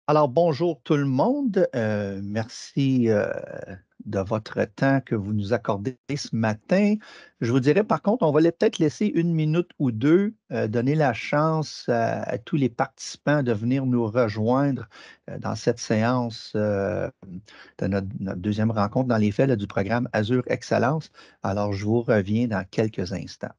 Alors, bonjour tout le monde. Merci de votre temps que vous nous accordez ce matin. Je vous dirais, par contre, on va peut-être laisser une minute ou deux, donner la chance à tous les participants de venir nous rejoindre dans cette séance de notre deuxième rencontre dans les faits là, du programme Azure Excellence. Alors, je vous reviens dans quelques instants.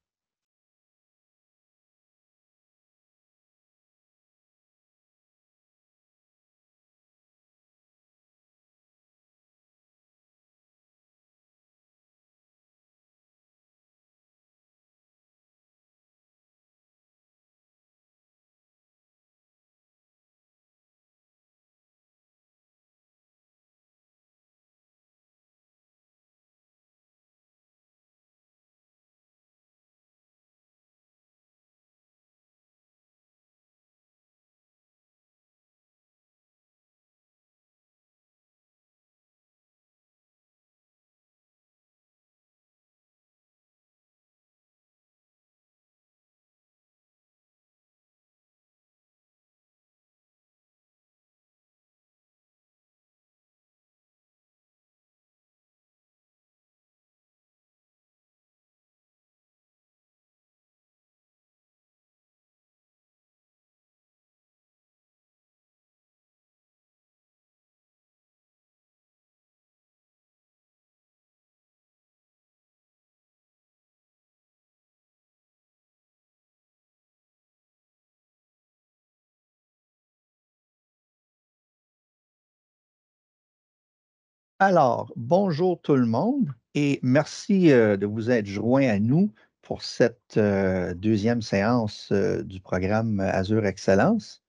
Alors, bonjour tout le monde et merci de vous être joints à nous pour cette deuxième séance du programme Azure Excellence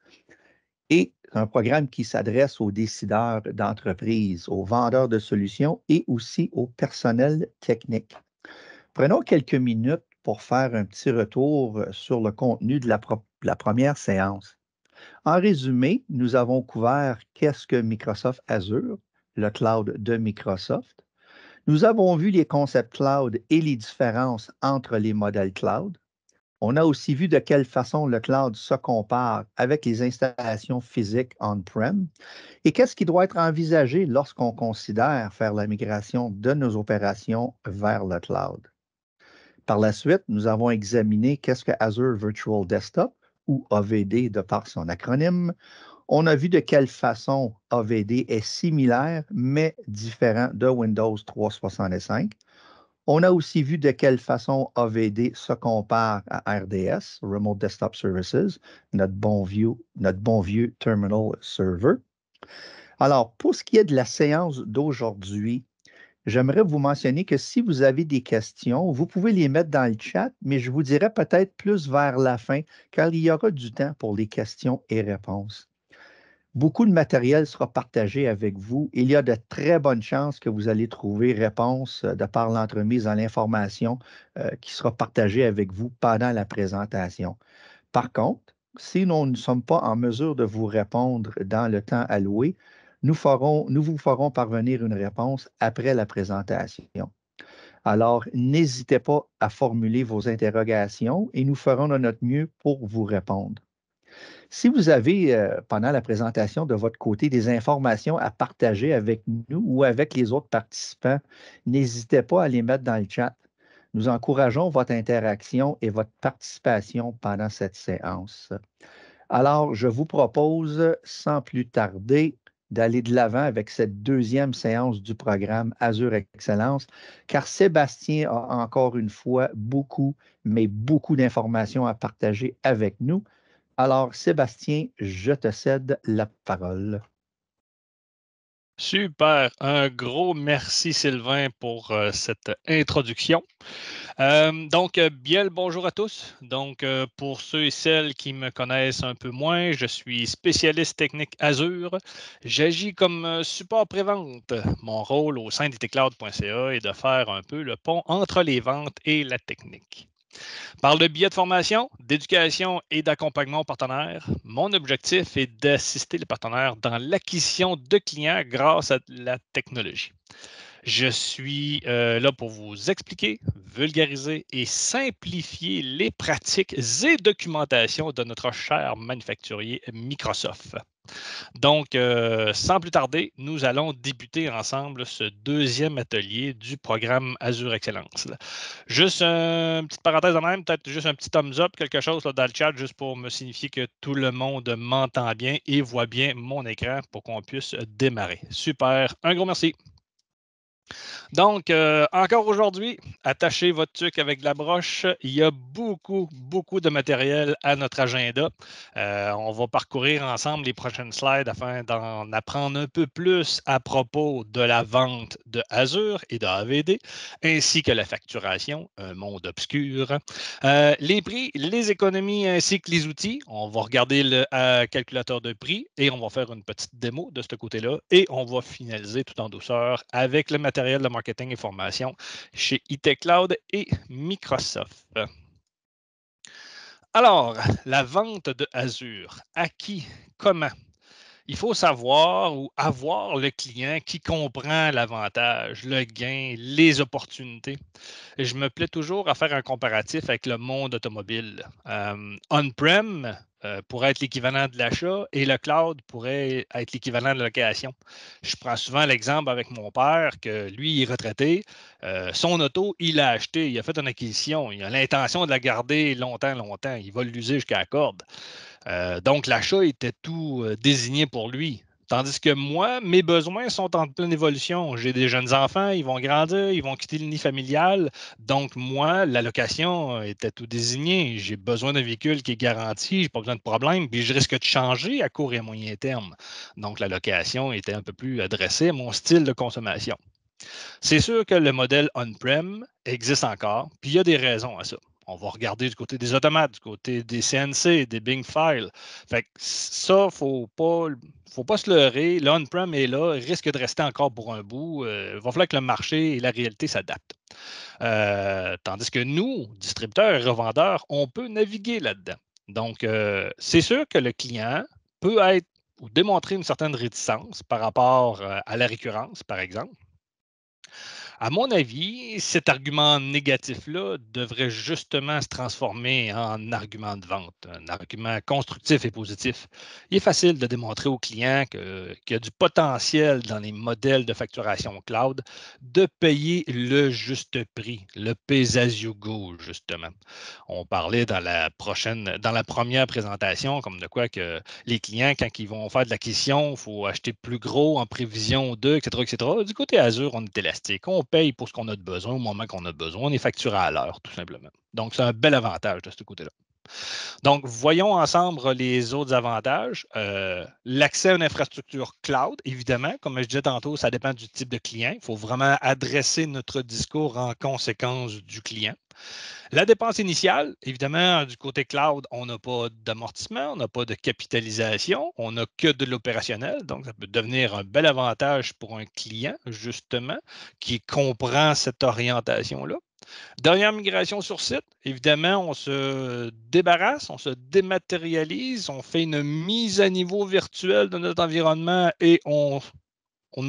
et un programme qui s'adresse aux décideurs d'entreprise, aux vendeurs de solutions et aussi au personnel technique. Prenons quelques minutes pour faire un petit retour sur le contenu de la première séance. En résumé, nous avons couvert qu'est-ce que Microsoft Azure, le cloud de Microsoft. Nous avons vu les concepts cloud et les différences entre les modèles cloud. On a aussi vu de quelle façon le cloud se compare avec les installations physiques on-prem et qu'est-ce qui doit être envisagé lorsqu'on considère faire la migration de nos opérations vers le cloud. Par la suite, nous avons examiné qu'est-ce que Azure Virtual Desktop ou AVD de par son acronyme. On a vu de quelle façon AVD est similaire mais différent de Windows 365. On a aussi vu de quelle façon AVD se compare à RDS, Remote Desktop Services, notre bon vieux Terminal Server. Alors, pour ce qui est de la séance d'aujourd'hui, j'aimerais vous mentionner que si vous avez des questions, vous pouvez les mettre dans le chat, mais je vous dirai peut-être plus vers la fin, car il y aura du temps pour les questions et réponses. Beaucoup de matériel sera partagé avec vous. Il y a de très bonnes chances que vous allez trouver réponse de par l'entremise dans l'information qui sera partagée avec vous pendant la présentation. Par contre, si nous ne sommes pas en mesure de vous répondre dans le temps alloué, nous vous ferons parvenir une réponse après la présentation. Alors, n'hésitez pas à formuler vos interrogations et nous ferons de notre mieux pour vous répondre. Si vous avez, pendant la présentation de votre côté, des informations à partager avec nous ou avec les autres participants, n'hésitez pas à les mettre dans le chat. Nous encourageons votre interaction et votre participation pendant cette séance. Alors, je vous propose, sans plus tarder, d'aller de l'avant avec cette deuxième séance du programme Azure Excellence, car Sébastien a encore une fois beaucoup, mais beaucoup d'informations à partager avec nous. Alors, Sébastien, je te cède la parole. Super. Un gros merci, Sylvain, pour cette introduction. Bien le bonjour à tous. Pour ceux et celles qui me connaissent un peu moins, je suis spécialiste technique Azure. J'agis comme support pré-vente. Mon rôle au sein d'itcloud.ca est de faire un peu le pont entre les ventes et la technique. Par le biais de formation, d'éducation et d'accompagnement aux partenaires, mon objectif est d'assister les partenaires dans l'acquisition de clients grâce à la technologie. Je suis là pour vous expliquer, vulgariser et simplifier les pratiques et documentations de notre cher manufacturier Microsoft. Donc, sans plus tarder, nous allons débuter ensemble ce deuxième atelier du programme Azure Excellence. Là. Juste une petite parenthèse de même, peut-être juste un petit thumbs up, quelque chose là, dans le chat, juste pour me signifier que tout le monde m'entend bien et voit bien mon écran pour qu'on puisse démarrer. Super, un gros merci. Donc, encore aujourd'hui, attachez votre tuque avec de la broche. Il y a beaucoup de matériel à notre agenda. On va parcourir ensemble les prochaines slides afin d'en apprendre un peu plus à propos de la vente de Azure et de AVD, ainsi que la facturation, un monde obscur. Les prix, les économies ainsi que les outils. On va regarder le calculateur de prix et on va faire une petite démo de ce côté-là et on va finaliser tout en douceur avec le matériel de marketing et formation chez IT Cloud et Microsoft. Alors, la vente de Azure, à qui, comment? Il faut savoir ou avoir le client qui comprend l'avantage, le gain, les opportunités. Je me plais toujours à faire un comparatif avec le monde automobile. On-prem pourrait être l'équivalent de l'achat et le cloud pourrait être l'équivalent de la location. Je prends souvent l'exemple avec mon père que lui, il est retraité. Son auto, il l'a acheté, il a fait une acquisition, il a l'intention de la garder longtemps. Il va l'user jusqu'à la corde. Donc, l'achat était tout désigné pour lui. Tandis que moi, mes besoins sont en pleine évolution. J'ai des jeunes enfants, ils vont grandir, ils vont quitter le nid familial. Donc, moi, la location était tout désigné. J'ai besoin d'un véhicule qui est garanti, je n'ai pas besoin de problème, puis je risque de changer à court et à moyen terme. Donc, la location était un peu plus adressée à mon style de consommation. C'est sûr que le modèle on-prem existe encore, puis il y a des raisons à ça. On va regarder du côté des automates, du côté des CNC, des Bing Files. Fait que ça, il ne faut pas se leurrer. Le on-prem est là, il risque de rester encore pour un bout. Il va falloir que le marché et la réalité s'adaptent. Tandis que nous, distributeurs et revendeurs, on peut naviguer là-dedans. Donc, c'est sûr que le client peut être ou démontrer une certaine réticence par rapport à la récurrence, par exemple. À mon avis, cet argument négatif-là devrait justement se transformer en argument de vente, un argument constructif et positif. Il est facile de démontrer aux clients qu'il y a du potentiel dans les modèles de facturation cloud de payer le juste prix, le pay as you go, justement. On parlait dans la première présentation, comme de quoi que les clients, quand ils vont faire de l'acquisition, il faut acheter plus gros en prévision d'eux, etc., etc. Du côté Azure, on est élastique. On paye pour ce qu'on a de besoin au moment qu'on a besoin. On est facturé à l'heure, tout simplement. Donc, c'est un bel avantage de ce côté-là. Donc, voyons ensemble les autres avantages. L'accès à une infrastructure cloud, évidemment, comme je disais tantôt, ça dépend du type de client. Il faut vraiment adresser notre discours en conséquence du client. La dépense initiale, évidemment, du côté cloud, on n'a pas d'amortissement, on n'a pas de capitalisation, on n'a que de l'opérationnel. Donc, ça peut devenir un bel avantage pour un client, justement, qui comprend cette orientation-là. Dernière migration sur site, évidemment, on se débarrasse, on se dématérialise, on fait une mise à niveau virtuelle de notre environnement et on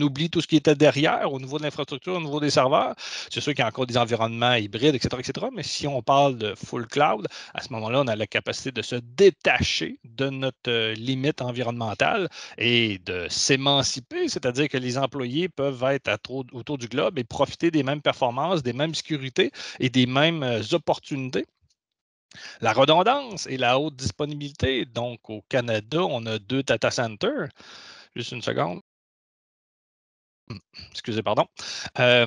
oublie tout ce qui était derrière au niveau de l'infrastructure, au niveau des serveurs. C'est sûr qu'il y a encore des environnements hybrides, etc., mais si on parle de full cloud, à ce moment-là, on a la capacité de se détacher de notre limite environnementale et de s'émanciper, c'est-à-dire que les employés peuvent être autour du globe et profiter des mêmes performances, des mêmes sécurités et des mêmes opportunités. La redondance et la haute disponibilité. Donc, au Canada, on a 2 data centers. Juste une seconde. Excusez, pardon.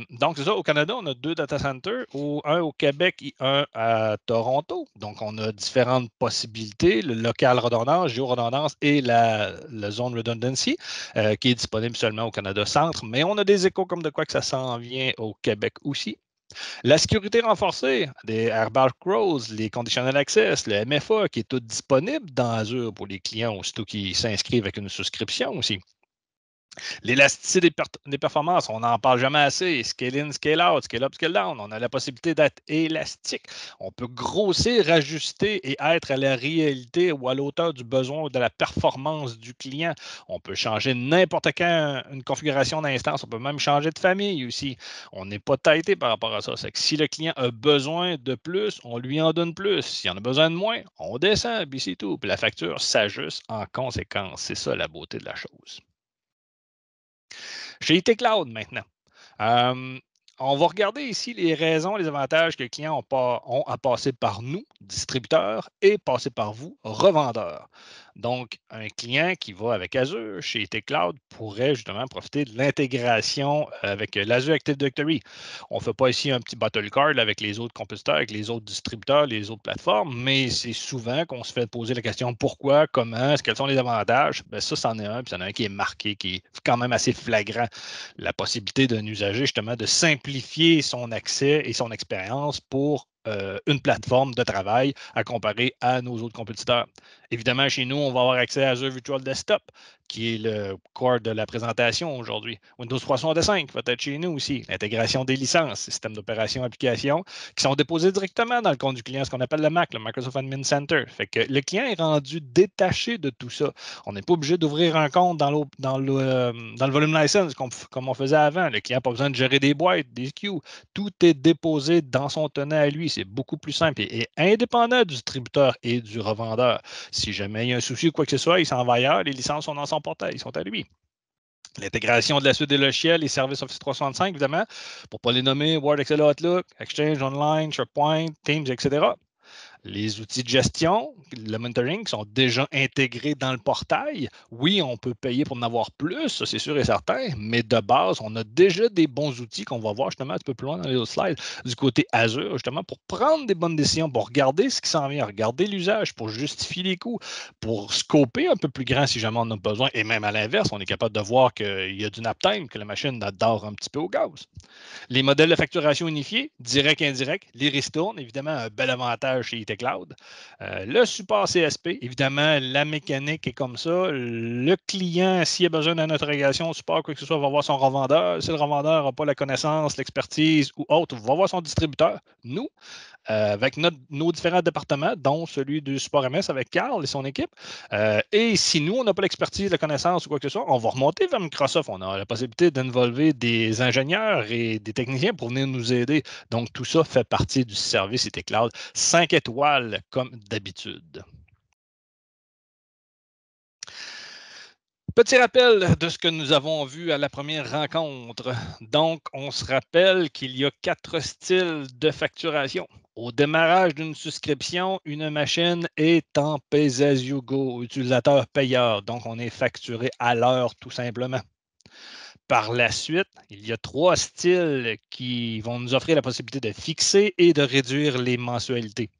Donc, c'est ça, au Canada, on a 2 data centers, un au Québec et un à Toronto. Donc, on a différentes possibilités, le local redondance, géoredondance et la zone redundancy, qui est disponible seulement au Canada centre. Mais on a des échos comme de quoi que ça s'en vient au Québec aussi. La sécurité renforcée, des Airbag Crows, les Conditional Access, le MFA, qui est tout disponible dans Azure pour les clients aussitôt qui s'inscrivent avec une souscription aussi. L'élasticité des performances, on n'en parle jamais assez. Scale in, scale out, scale up, scale down. On a la possibilité d'être élastique. On peut grossir, ajuster et être à la réalité ou à l'auteur du besoin ou de la performance du client. On peut changer n'importe quand une configuration d'instance. On peut même changer de famille aussi. On n'est pas taillé par rapport à ça. C'est que si le client a besoin de plus, on lui en donne plus. S'il en a besoin de moins, on descend, puis c'est tout. Puis la facture s'ajuste en conséquence. C'est ça la beauté de la chose. Chez IT Cloud maintenant. Euh, on va regarder ici les raisons, les avantages que les clients ont à passer par nous, distributeurs, et passer par vous, revendeurs. Donc, un client qui va avec Azure chez IT Cloud pourrait justement profiter de l'intégration avec l'Azure Active Directory. On ne fait pas ici un petit battle card avec les autres compétiteurs, avec les autres distributeurs, les autres plateformes, mais c'est souvent qu'on se fait poser la question pourquoi, comment, quels sont les avantages. Bien, ça, c'en est un, puis c'en est un qui est marqué, qui est quand même assez flagrant. La possibilité d'un usager, justement, de simplifier son accès et son expérience pour une plateforme de travail à comparer à nos autres compétiteurs. Évidemment, chez nous, on va avoir accès à Azure Virtual Desktop, qui est le core de la présentation aujourd'hui. Windows 365 va être chez nous aussi. L'intégration des licences, systèmes d'opération, applications, qui sont déposés directement dans le compte du client, ce qu'on appelle le MAC, le Microsoft Admin Center. Fait que le client est rendu détaché de tout ça. On n'est pas obligé d'ouvrir un compte dans le volume license comme on faisait avant. Le client n'a pas besoin de gérer des boîtes, des queues. Tout est déposé dans son tenant à lui. C'est beaucoup plus simple et indépendant du distributeur et du revendeur. Si jamais il y a un souci ou quoi que ce soit, il s'en va ailleurs, les licences sont dans son portail, ils sont à lui. L'intégration de la suite des logiciels, les services Office 365, évidemment, pour ne pas les nommer Word, Excel, Outlook, Exchange Online, SharePoint, Teams, etc. Les outils de gestion, le monitoring sont déjà intégrés dans le portail. Oui, on peut payer pour en avoir plus, ça c'est sûr et certain, mais de base, on a déjà des bons outils qu'on va voir justement un petit peu plus loin dans les autres slides du côté Azure, justement pour prendre des bonnes décisions, pour regarder ce qui s'en vient, regarder l'usage, pour justifier les coûts, pour scoper un peu plus grand si jamais on en a besoin. Et même à l'inverse, on est capable de voir qu'il y a du naptime, que la machine dort un petit peu au gaz. Les modèles de facturation unifiés, direct, indirect, les ristournes, évidemment, un bel avantage chez IT Cloud. Le support CSP, évidemment, la mécanique est comme ça. Le client, s'il a besoin d'une interrogation, support, quoi que ce soit, va voir son revendeur. Si le revendeur n'a pas la connaissance, l'expertise ou autre, va voir son distributeur. Nous, avec nos différents départements, dont celui du support MS avec Carl et son équipe. Et si nous, on n'a pas l'expertise, la connaissance ou quoi que ce soit, on va remonter vers Microsoft. On a la possibilité d'involver des ingénieurs et des techniciens pour venir nous aider. Donc, tout ça fait partie du service IT Cloud 5 étoiles comme d'habitude. Petit rappel de ce que nous avons vu à la première rencontre. Donc, on se rappelle qu'il y a 4 styles de facturation. Au démarrage d'une souscription, une machine est en pay-as-you-go, utilisateur payeur. Donc, on est facturé à l'heure tout simplement. Par la suite, il y a 3 styles qui vont nous offrir la possibilité de fixer et de réduire les mensualités.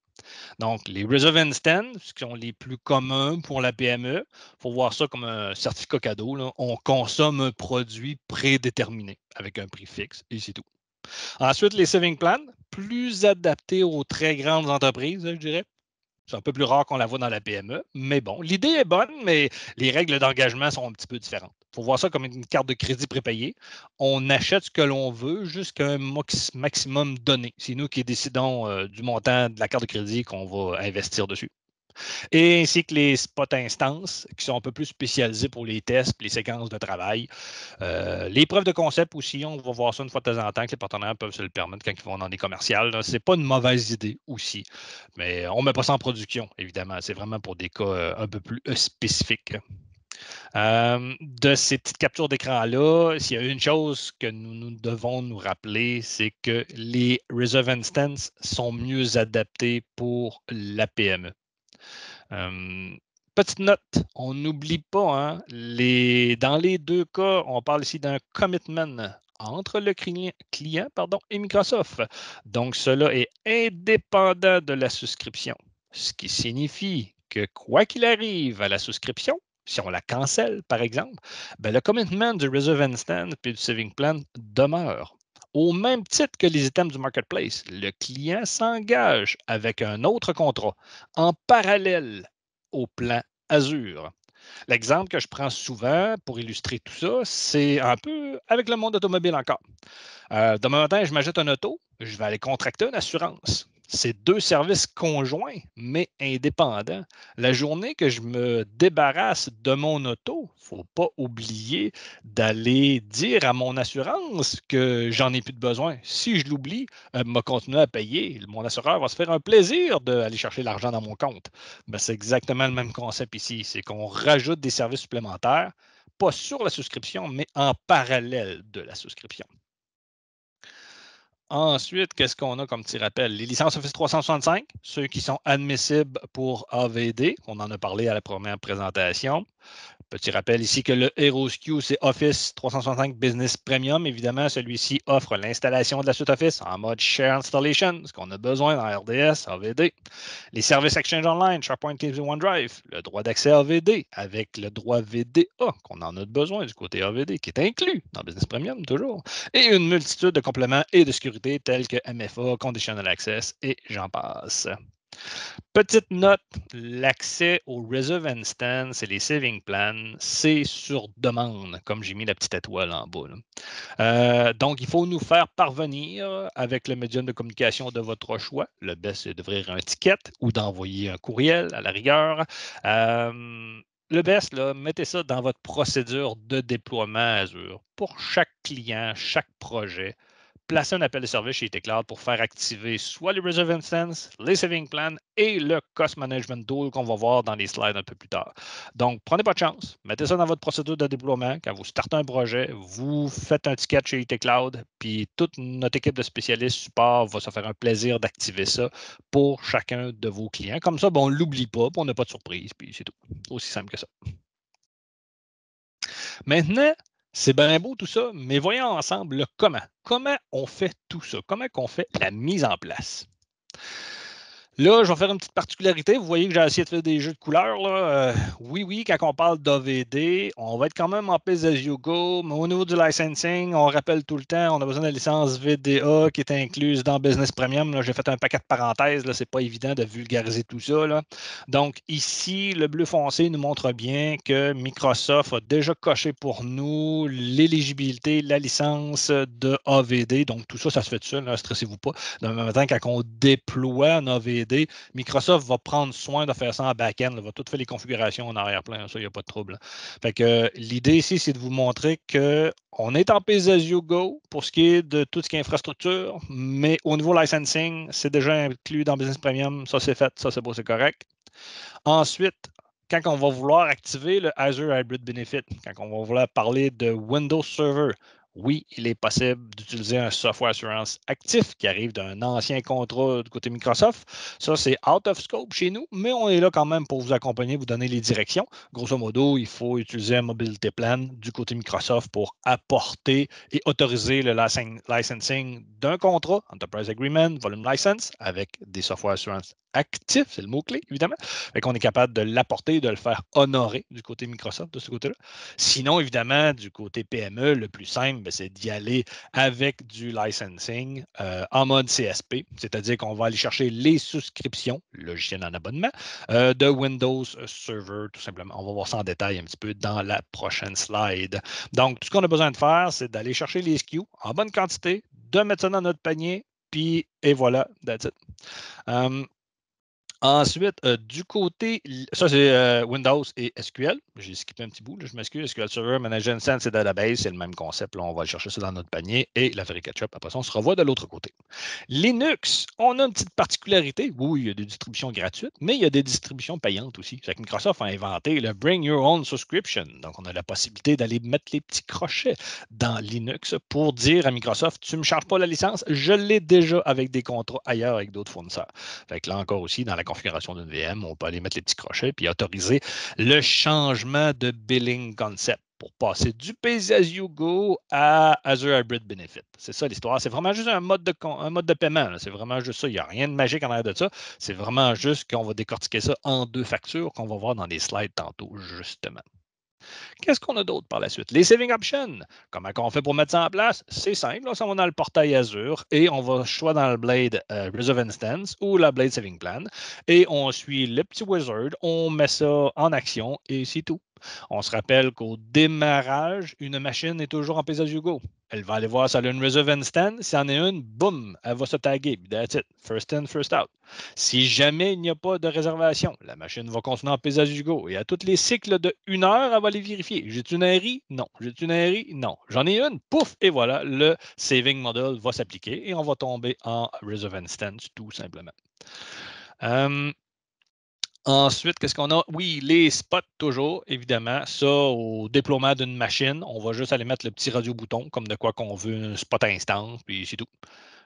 Donc, les Reserve Instant, qui sont les plus communs pour la PME, il faut voir ça comme un certificat cadeau. Là. On consomme un produit prédéterminé avec un prix fixe et c'est tout. Ensuite, les Saving Plans, plus adaptés aux très grandes entreprises, je dirais. C'est un peu plus rare qu'on la voit dans la PME, mais bon, l'idée est bonne, mais les règles d'engagement sont un petit peu différentes. Il faut voir ça comme une carte de crédit prépayée. On achète ce que l'on veut jusqu'à un maximum donné. C'est nous qui décidons du montant de la carte de crédit qu'on va investir dessus. Et ainsi que les spots instances qui sont un peu plus spécialisés pour les tests, les séquences de travail. Les preuves de concept aussi, on va voir ça une fois de temps en temps que les partenaires peuvent se le permettre quand ils vont dans des commerciales. Ce n'est pas une mauvaise idée aussi, mais on ne met pas ça en production, évidemment. C'est vraiment pour des cas un peu plus spécifiques. De ces petites captures d'écran-là, s'il y a une chose que nous devons nous rappeler, c'est que les Reserve Instances sont mieux adaptés pour la PME. Petite note, on n'oublie pas, hein, dans les 2 cas, on parle ici d'un commitment entre le client et Microsoft. Donc, cela est indépendant de la souscription, ce qui signifie que quoi qu'il arrive à la souscription, si on la cancelle, par exemple, ben, le commitment du Reserve Instant et du Saving Plan demeure. Au même titre que les items du marketplace, le client s'engage avec un autre contrat en parallèle au plan Azure. L'exemple que je prends souvent pour illustrer tout ça, c'est un peu avec le monde automobile encore. Demain matin, je m'achète un auto, je vais aller contracter une assurance. C'est deux services conjoints, mais indépendants. La journée que je me débarrasse de mon auto, il ne faut pas oublier d'aller dire à mon assurance que j'en ai plus de besoin. Si je l'oublie, m'a continué à payer, mon assureur va se faire un plaisir d'aller chercher l'argent dans mon compte. Ben, c'est exactement le même concept ici. C'est qu'on rajoute des services supplémentaires, pas sur la souscription, mais en parallèle de la souscription. Ensuite, qu'est-ce qu'on a comme petit rappel? Les licences Office 365, ceux qui sont admissibles pour AVD, on en a parlé à la première présentation. Petit rappel ici que le HeroesQ, c'est Office 365 Business Premium. Évidemment, celui-ci offre l'installation de la suite Office en mode Share Installation, ce qu'on a besoin dans RDS, AVD. Les services Exchange Online, SharePoint, Teams et OneDrive. Le droit d'accès AVD avec le droit VDA qu'on en a besoin du côté AVD, qui est inclus dans Business Premium toujours. Et une multitude de compléments et de sécurité tels que MFA, Conditional Access et j'en passe. Petite note, l'accès au Reserve Instance et les Saving Plans, c'est sur demande, comme j'ai mis la petite étoile en bas. Donc, il faut nous faire parvenir avec le médium de communication de votre choix. Le best, c'est d'ouvrir un ticket ou d'envoyer un courriel à la rigueur. Le best, là, mettez ça dans votre procédure de déploiement Azure. Pour chaque client, chaque projet, placez un appel de service chez Tecloud pour faire activer soit les Reserve Instance, les Saving Plans et le Cost Management Tool qu'on va voir dans les slides un peu plus tard. Donc, prenez pas de chance. Mettez ça dans votre procédure de déploiement. Quand vous startez un projet, vous faites un ticket chez Tecloud, puis toute notre équipe de spécialistes support va se faire un plaisir d'activer ça pour chacun de vos clients. Comme ça, on ne l'oublie pas, puis on n'a pas de surprise, puis c'est tout. Aussi simple que ça. Maintenant, c'est bien beau tout ça, mais voyons ensemble le comment. Comment on fait tout ça? Comment on fait la mise en place? Là, je vais faire une petite particularité. Vous voyez que j'ai essayé de faire des jeux de couleurs. Là. Oui, quand on parle d'AVD, on va être quand même en pay as you go, mais au niveau du licensing, on rappelle tout le temps, on a besoin de la licence VDA qui est incluse dans Business Premium. J'ai fait un paquet de parenthèses. C'est pas évident de vulgariser tout ça. Là. Donc, ici, le bleu foncé nous montre bien que Microsoft a déjà coché pour nous l'éligibilité, la licence de AVD. Donc, tout ça, ça se fait tout seul. Ne stressez-vous pas. Demain matin, quand on déploie un AVD, Microsoft va prendre soin de faire ça en back-end, va tout faire les configurations en arrière-plan, ça, il n'y a pas de trouble. Fait que l'idée ici, c'est de vous montrer qu'on est en pay-as-you-go pour ce qui est de tout ce qui est infrastructure, mais au niveau licensing, c'est déjà inclus dans Business Premium, ça c'est fait, ça c'est beau, c'est correct. Ensuite, quand on va vouloir activer le Azure Hybrid Benefit, quand on va vouloir parler de Windows Server, oui, il est possible d'utiliser un software assurance actif qui arrive d'un ancien contrat du côté Microsoft. Ça, c'est out of scope chez nous, mais on est là quand même pour vous accompagner, vous donner les directions. Grosso modo, il faut utiliser un mobility plan du côté Microsoft pour apporter et autoriser le licensing d'un contrat, Enterprise Agreement, Volume License, avec des software assurance actifs, c'est le mot-clé, évidemment. Fait qu'on est capable de l'apporter et de le faire honorer du côté Microsoft, de ce côté-là. Sinon, évidemment, du côté PME, le plus simple, c'est d'y aller avec du licensing en mode CSP, c'est-à-dire qu'on va aller chercher les souscriptions, logiciels en abonnement, de Windows Server, tout simplement. On va voir ça en détail un petit peu dans la prochaine slide. Donc, tout ce qu'on a besoin de faire, c'est d'aller chercher les SKU en bonne quantité, de mettre ça dans notre panier, puis et voilà, that's it. Ensuite, du côté, ça c'est Windows et SQL. J'ai skippé un petit bout, là, je m'excuse. SQL Server, Manager Instance et Database, c'est le même concept. Là, on va aller chercher ça dans notre panier et la vraie ketchup. Après ça, on se revoit de l'autre côté. Linux, on a une petite particularité. Oui, il y a des distributions gratuites, mais il y a des distributions payantes aussi. C'est que Microsoft a inventé le Bring Your Own Subscription. Donc, on a la possibilité d'aller mettre les petits crochets dans Linux pour dire à Microsoft, tu ne me charges pas la licence, je l'ai déjà avec des contrats ailleurs avec d'autres fournisseurs. Fait que là encore aussi, dans la configuration d'une VM, on peut aller mettre les petits crochets puis autoriser le changement de billing concept pour passer du pay-as-you-go à Azure Hybrid Benefit. C'est ça l'histoire. C'est vraiment juste un mode de paiement. C'est vraiment juste ça. Il n'y a rien de magique en arrière de ça. C'est vraiment juste qu'on va décortiquer ça en deux factures qu'on va voir dans les slides tantôt, justement. Qu'est-ce qu'on a d'autre par la suite? Les saving options. Comment on fait pour mettre ça en place? C'est simple. Là, ça, on va dans le portail Azure et on va choisir dans le Blade Reserve Instance ou la Blade Saving Plan et on suit le petit wizard, on met ça en action et c'est tout. On se rappelle qu'au démarrage, une machine est toujours en pay-as-you-go. Elle va aller voir si elle a une reserve instance. Si en a une, boum, elle va se taguer. That's it. First in, first out. Si jamais il n'y a pas de réservation, la machine va continuer en pay-as-you-go. Et à tous les cycles de 1 heure, elle va les vérifier. J'ai-tu une RI? Non. J'ai-tu une RI? Non. J'en ai une? Pouf! Et voilà, le saving model va s'appliquer et on va tomber en reserve instance, tout simplement. Ensuite, qu'est-ce qu'on a? Oui, les spots, toujours, évidemment. Ça, au déploiement d'une machine, on va juste aller mettre le petit radio-bouton, comme de quoi qu'on veut un spot instance, puis c'est tout.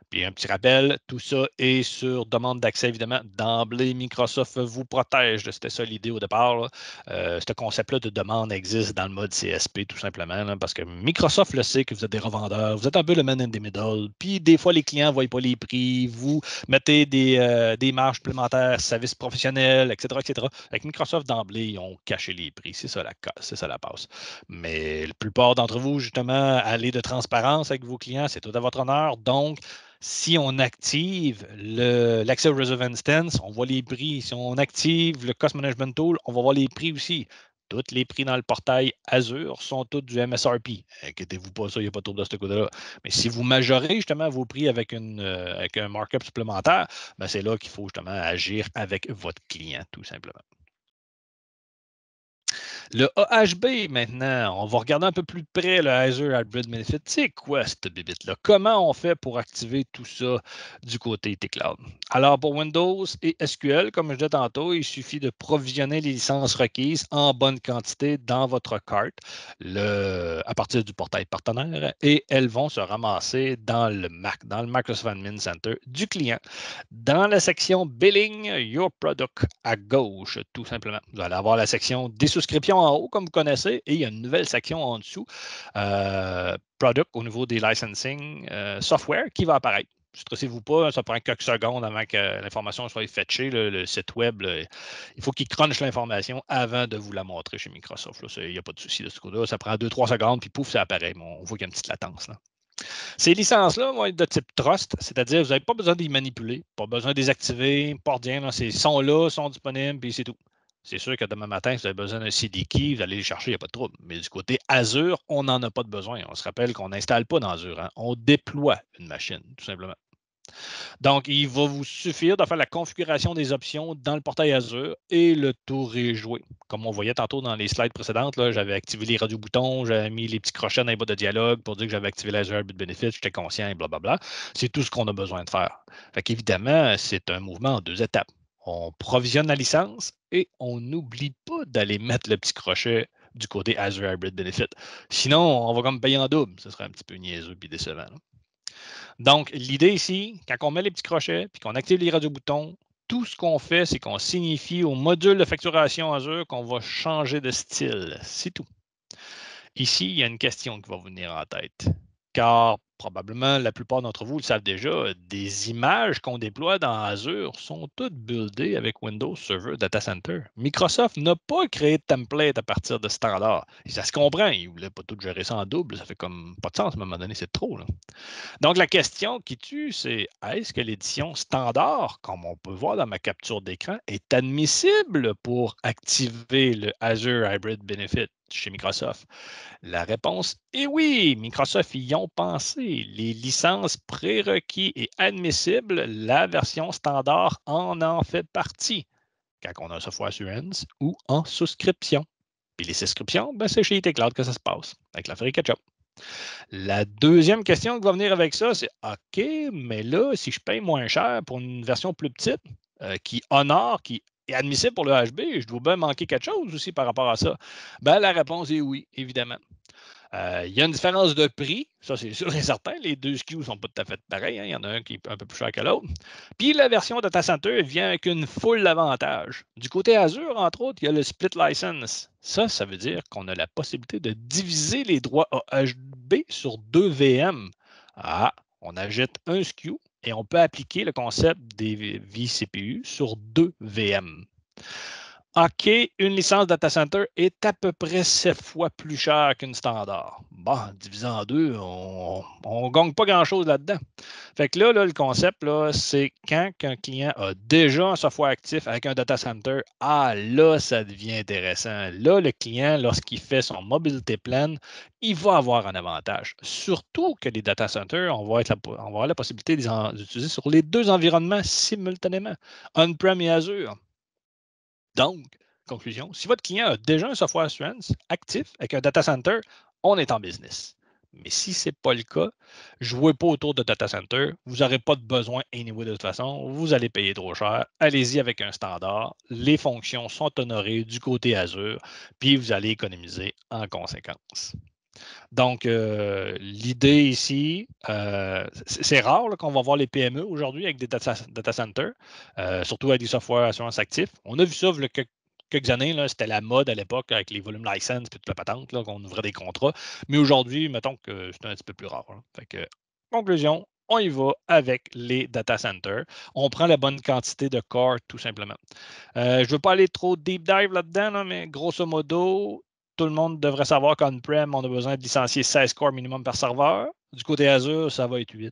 Puis un petit rappel, tout ça est sur demande d'accès, évidemment. D'emblée, Microsoft vous protège. C'était ça l'idée au départ. Ce concept-là de demande existe dans le mode CSP, tout simplement, là, parce que Microsoft le sait que vous êtes des revendeurs, vous êtes un peu le man in the middle. Puis des fois, les clients ne voient pas les prix, vous mettez des marges supplémentaires, services professionnels, etc., etc. Avec Microsoft, d'emblée, ils ont caché les prix. C'est ça la passe. Mais la plupart d'entre vous, justement, allez de transparence avec vos clients, c'est tout à votre honneur. Donc, si on active l'accès au Reserve Instance, on voit les prix. Si on active le Cost Management Tool, on va voir les prix aussi. Tous les prix dans le portail Azure sont tous du MSRP. Inquiétez-vous pas, ça, il n'y a pas trop de ce côté-là. Mais si vous majorez justement vos prix avec un markup supplémentaire, ben c'est là qu'il faut justement agir avec votre client, tout simplement. Le AHB, maintenant, on va regarder un peu plus de près le Azure Hybrid Benefit. C'est quoi cette bibite-là? Comment on fait pour activer tout ça du côté T-Cloud? Alors, pour Windows et SQL, comme je disais tantôt, il suffit de provisionner les licences requises en bonne quantité dans votre carte à partir du portail partenaire et elles vont se ramasser dans le Microsoft Admin Center du client, dans la section Billing Your Product à gauche, tout simplement. Vous allez avoir la section des souscriptions en haut, comme vous connaissez, et il y a une nouvelle section en dessous, Product au niveau des licensing software qui va apparaître. Ne stressez-vous pas, ça prend quelques secondes avant que l'information soit fetchée. Le site web, là, il faut qu'il crunche l'information avant de vous la montrer chez Microsoft. Il n'y a pas de souci de ce côté-là. Ça prend 2-3 secondes, puis pouf, ça apparaît. On voit qu'il y a une petite latence. Là. Ces licences-là vont être de type trust, c'est-à-dire que vous n'avez pas besoin de les manipuler, pas besoin de les activer, pas rien. Ils sont là, sont disponibles, puis c'est tout. C'est sûr que demain matin, si vous avez besoin d'un CD key, vous allez les chercher, il n'y a pas de trouble. Mais du côté Azure, on n'en a pas de besoin. On se rappelle qu'on n'installe pas dans Azure. Hein. On déploie une machine, tout simplement. Donc, il va vous suffire de faire la configuration des options dans le portail Azure et le tour est joué. Comme on voyait tantôt dans les slides précédentes, j'avais activé les radio-boutons, j'avais mis les petits crochets dans les bas de dialogue pour dire que j'avais activé l'Azure Hybrid Benefit, j'étais conscient et blablabla. C'est tout ce qu'on a besoin de faire. Fait qu'évidemment, c'est un mouvement en 2 étapes. On provisionne la licence et on n'oublie pas d'aller mettre le petit crochet du côté Azure Hybrid Benefit. Sinon, on va comme payer en double. Ce serait un petit peu niaiseux et décevant. Là. Donc, l'idée ici, quand on met les petits crochets puis qu'on active les radioboutons, tout ce qu'on fait, c'est qu'on signifie au module de facturation Azure qu'on va changer de style. C'est tout. Ici, il y a une question qui va vous venir en tête. Car probablement la plupart d'entre vous le savent déjà, des images qu'on déploie dans Azure sont toutes buildées avec Windows Server Data Center. Microsoft n'a pas créé de template à partir de standard. Et ça se comprend, ils ne voulaient pas tout gérer ça en double, ça fait comme pas de sens à un moment donné, c'est trop. Là. Donc, la question qui tue, c'est est-ce que l'édition standard, comme on peut voir dans ma capture d'écran, est admissible pour activer le Azure Hybrid Benefit chez Microsoft? La réponse est oui. Microsoft y ont pensé. Les licences prérequis et admissibles, la version standard en fait partie quand on a un software assurance ou en souscription. Puis les souscriptions, ben c'est chez IT Cloud que ça se passe, avec la Free Ketchup. La deuxième question qui va venir avec ça, c'est OK, mais là, si je paye moins cher pour une version plus petite, qui honore, qui est admissible pour le HB, je dois bien manquer quelque chose aussi par rapport à ça. Ben, la réponse est oui, évidemment. Il y a une différence de prix, ça c'est sûr et certain. Les deux SKUs ne sont pas tout à fait pareils. Hein. Il y en a un qui est un peu plus cher que l'autre. Puis la version Data Center vient avec une foule d'avantages. Du côté Azure, entre autres, il y a le split license. Ça veut dire qu'on a la possibilité de diviser les droits AHB sur 2 VM. Ah, on ajoute un SKU et on peut appliquer le concept des vCPU sur 2 VM. OK, une licence data center est à peu près 7 fois plus chère qu'une standard. Bon, divisé en deux, on ne gagne pas grand-chose là-dedans. Fait que là, le concept, là, c'est quand un client a déjà un software actif avec un data center, là, ça devient intéressant. Là, le client, lorsqu'il fait son mobility plan, il va avoir un avantage. Surtout que les data centers, on va avoir la possibilité d'utiliser sur les deux environnements simultanément, on-prem et Azure. Donc, conclusion, si votre client a déjà un software assurance actif avec un data center, on est en business. Mais si ce n'est pas le cas, jouez pas autour de data center. Vous n'aurez pas de besoin anyway de toute façon. Vous allez payer trop cher. Allez-y avec un standard. Les fonctions sont honorées du côté Azure, puis vous allez économiser en conséquence. Donc, l'idée ici, c'est rare qu'on va voir les PME aujourd'hui avec des data centers, surtout avec des software assurance actifs. On a vu ça il y a quelques années, c'était la mode à l'époque avec les volumes license et toute la patente, qu'on ouvrait des contrats. Mais aujourd'hui, mettons que c'est un petit peu plus rare. Fait que, conclusion, on y va avec les data centers. On prend la bonne quantité de core, tout simplement. Je ne veux pas aller trop deep dive là-dedans, mais grosso modo, tout le monde devrait savoir qu'on-prem, on a besoin de licencier 16 cores minimum par serveur. Du côté Azure, ça va être 8.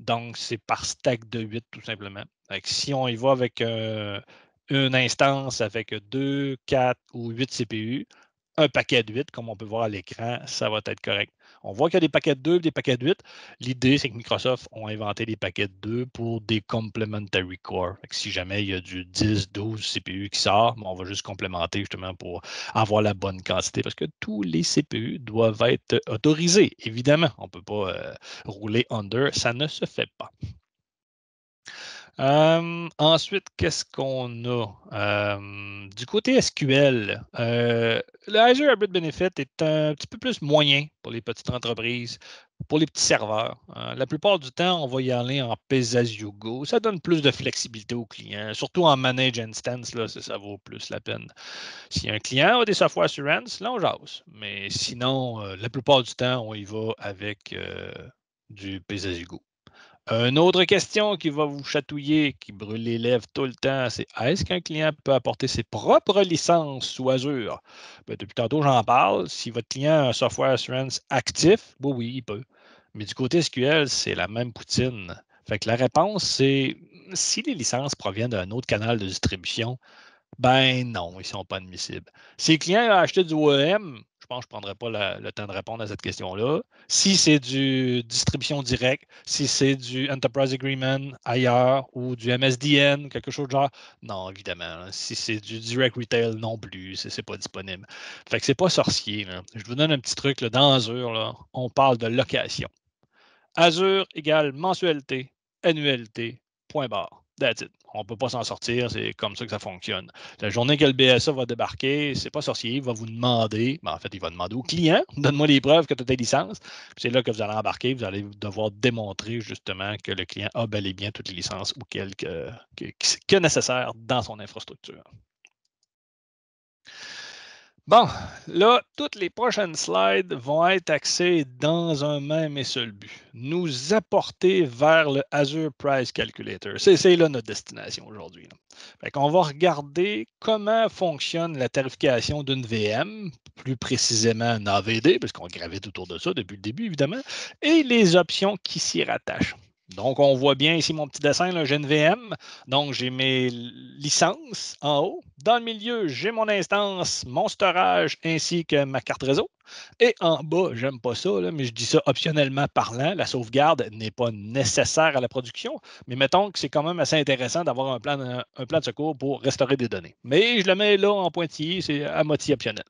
Donc, c'est par stack de 8, tout simplement. Si on y va avec une instance avec 2, 4 ou 8 CPU, un paquet de 8, comme on peut voir à l'écran, ça va être correct. On voit qu'il y a des paquets de 2 et des paquets de 8. L'idée, c'est que Microsoft ont inventé des paquets de 2 pour des complementary cores. Si jamais il y a du 10, 12 CPU qui sort, on va juste complémenter justement pour avoir la bonne quantité parce que tous les CPU doivent être autorisés. Évidemment, on ne peut pas rouler under, ça ne se fait pas. Ensuite, qu'est-ce qu'on a? Du côté SQL, le Azure Hybrid Benefit est un petit peu plus moyen pour les petites entreprises, pour les petits serveurs. La plupart du temps, on va y aller en pay as you go. Ça donne plus de flexibilité aux clients, surtout en manage instance, là, ça vaut plus la peine. Si un client a des software assurance, là, on jase. Mais sinon, la plupart du temps, on y va avec du pay as you go. Une autre question qui va vous chatouiller, qui brûle les lèvres tout le temps, c'est est-ce qu'un client peut apporter ses propres licences sous Azure? Ben, depuis tantôt, j'en parle. Si votre client a un software assurance actif, oui, il peut. Mais du côté SQL, c'est la même poutine. Fait que la réponse, c'est si les licences proviennent d'un autre canal de distribution, ben non, ils ne sont pas admissibles. Si le client a acheté du OEM, je pense que je ne prendrai pas le temps de répondre à cette question-là. Si c'est du distribution directe, si c'est du Enterprise Agreement ailleurs ou du MSDN, quelque chose de genre, non, évidemment. Si c'est du Direct Retail, non plus, ce n'est pas disponible. Fait que c'est pas sorcier. Là. Je vous donne un petit truc. Là. Dans Azure, là, on parle de location. Azure égale mensualité, annualité, point barre. That's it. On ne peut pas s'en sortir, c'est comme ça que ça fonctionne. La journée que le BSA va débarquer, c'est pas sorcier, il va vous demander, en fait, il va demander au client, donne-moi les preuves que tu as tes licences. C'est là que vous allez embarquer, vous allez devoir démontrer justement que le client a bel et bien toutes les licences ou que nécessaire dans son infrastructure. Bon, là, toutes les prochaines slides vont être axées dans un même et seul but, nous apporter vers le Azure Price Calculator. C'est là notre destination aujourd'hui. On va regarder comment fonctionne la tarification d'une VM, plus précisément un AVD, parce qu'on gravite autour de ça depuis le début, évidemment, et les options qui s'y rattachent. Donc, on voit bien ici mon petit dessin, j'ai une VM. Donc, j'ai mes licences en haut. Dans le milieu, j'ai mon instance, mon storage ainsi que ma carte réseau. Et en bas, j'aime pas ça, là, mais je dis ça optionnellement parlant. La sauvegarde n'est pas nécessaire à la production, mais mettons que c'est quand même assez intéressant d'avoir un plan de secours pour restaurer des données. Mais je le mets là en pointillé, c'est à moitié optionnel.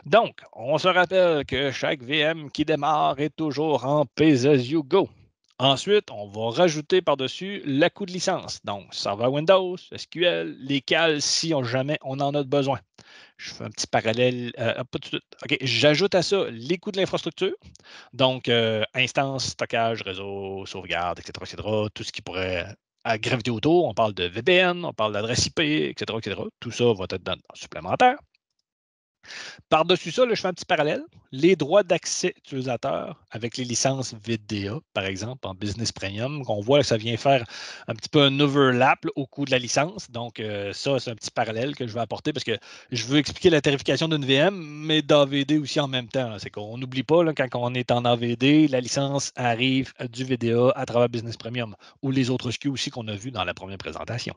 Donc, on se rappelle que chaque VM qui démarre est toujours en pay as you go. Ensuite, on va rajouter par-dessus le coût de licence. Donc, serveur Windows, SQL, les cales si jamais on en a besoin. Je fais un petit parallèle. Pas tout de suite. OK, j'ajoute à ça les coûts de l'infrastructure. Donc, instance, stockage, réseau, sauvegarde, etc., etc. Tout ce qui pourrait graviter autour. On parle de VPN, on parle d'adresse IP, etc., etc. Tout ça va être dans supplémentaire. Par-dessus ça, là, je fais un petit parallèle. Les droits d'accès utilisateur avec les licences VDA, par exemple, en Business Premium, qu'on voit que ça vient faire un petit peu un overlap là, au coût de la licence. Donc, ça, c'est un petit parallèle que je vais apporter parce que je veux expliquer la tarification d'une VM, mais d'AVD aussi en même temps. C'est qu'on n'oublie pas, là, quand on est en AVD, la licence arrive du VDA à travers Business Premium ou les autres SKU aussi qu'on a vus dans la première présentation.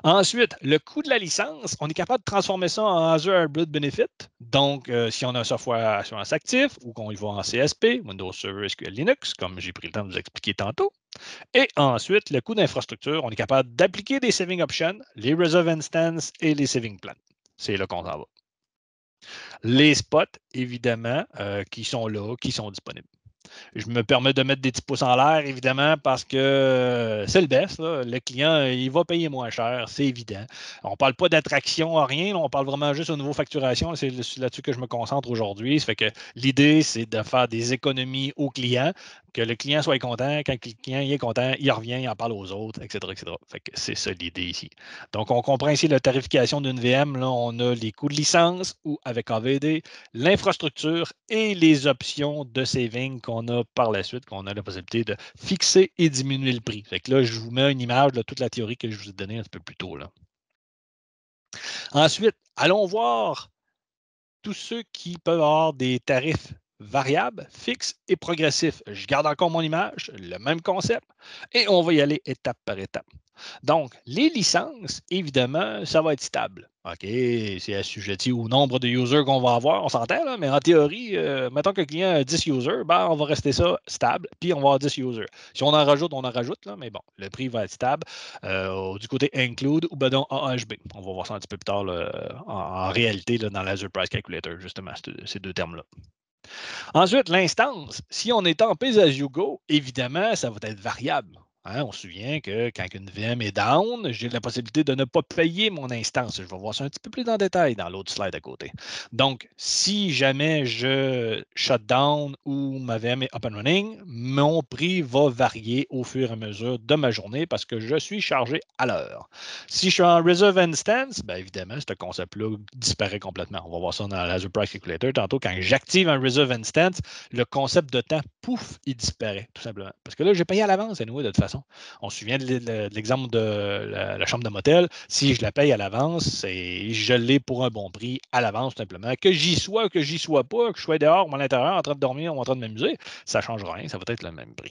Ensuite, le coût de la licence, on est capable de transformer ça en Azure Hybrid Benefit. Donc, si on a un software assurance actif ou qu'on y va en CSP, Windows Server SQL Linux, comme j'ai pris le temps de vous expliquer tantôt. Et ensuite, le coût d'infrastructure, on est capable d'appliquer des saving options, les reserve instances et les saving plans. C'est là qu'on s'en va. Les spots, évidemment, qui sont là, qui sont disponibles. Je me permets de mettre des petits pouces en l'air, évidemment, parce que c'est le best. Là. Le client, il va payer moins cher, c'est évident. On ne parle pas d'attraction, rien. Là, on parle vraiment juste au niveau facturation. C'est là-dessus que je me concentre aujourd'hui. Ça fait que l'idée, c'est de faire des économies au client, que le client soit content. Quand le client est content, il revient, il en parle aux autres, etc. etc. Fait que c'est ça l'idée ici. Donc, on comprend ici la tarification d'une VM. Là, on a les coûts de licence ou avec AVD, l'infrastructure et les options de saving qu'on a par la suite, qu'on a la possibilité de fixer et diminuer le prix. Fait que là, je vous mets une image de toute la théorie que je vous ai donnée un petit peu plus tôt. Là. Ensuite, allons voir tous ceux qui peuvent avoir des tarifs variables, fixes et progressifs. Je garde encore mon image, le même concept, et on va y aller étape par étape. Donc, les licences, évidemment, ça va être stable. OK, c'est assujetti au nombre de users qu'on va avoir, on s'entend, là, mais en théorie, mettons que le client a 10 users, ben, on va rester ça stable, puis on va avoir 10 users. Si on en rajoute, là, mais bon, le prix va être stable du côté include ou ben donc AHB. On va voir ça un petit peu plus tard là, en réalité là, dans l'Azure Price Calculator, justement, ces deux termes-là. Ensuite, l'instance. Si on est en pay as you go, évidemment, ça va être variable. Hein, on se souvient que quand une VM est down, j'ai la possibilité de ne pas payer mon instance. Je vais voir ça un petit peu plus en détail dans l'autre slide à côté. Donc, si jamais je shut down ou ma VM est up and running, mon prix va varier au fur et à mesure de ma journée parce que je suis chargé à l'heure. Si je suis en reserve instance, bien évidemment, ce concept-là disparaît complètement. On va voir ça dans l'Azure Price Calculator. Tantôt, quand j'active un reserve instance, le concept de temps, pouf, il disparaît, tout simplement. Parce que là, j'ai payé à l'avance, anyway, de toute façon. On se souvient de l'exemple de la chambre de motel. Si je la paye à l'avance, je l'ai pour un bon prix à l'avance, tout simplement. Que j'y sois ou que j'y sois pas, que je sois dehors ou à l'intérieur en train de dormir ou en train de m'amuser, ça ne change rien. Ça va être le même prix.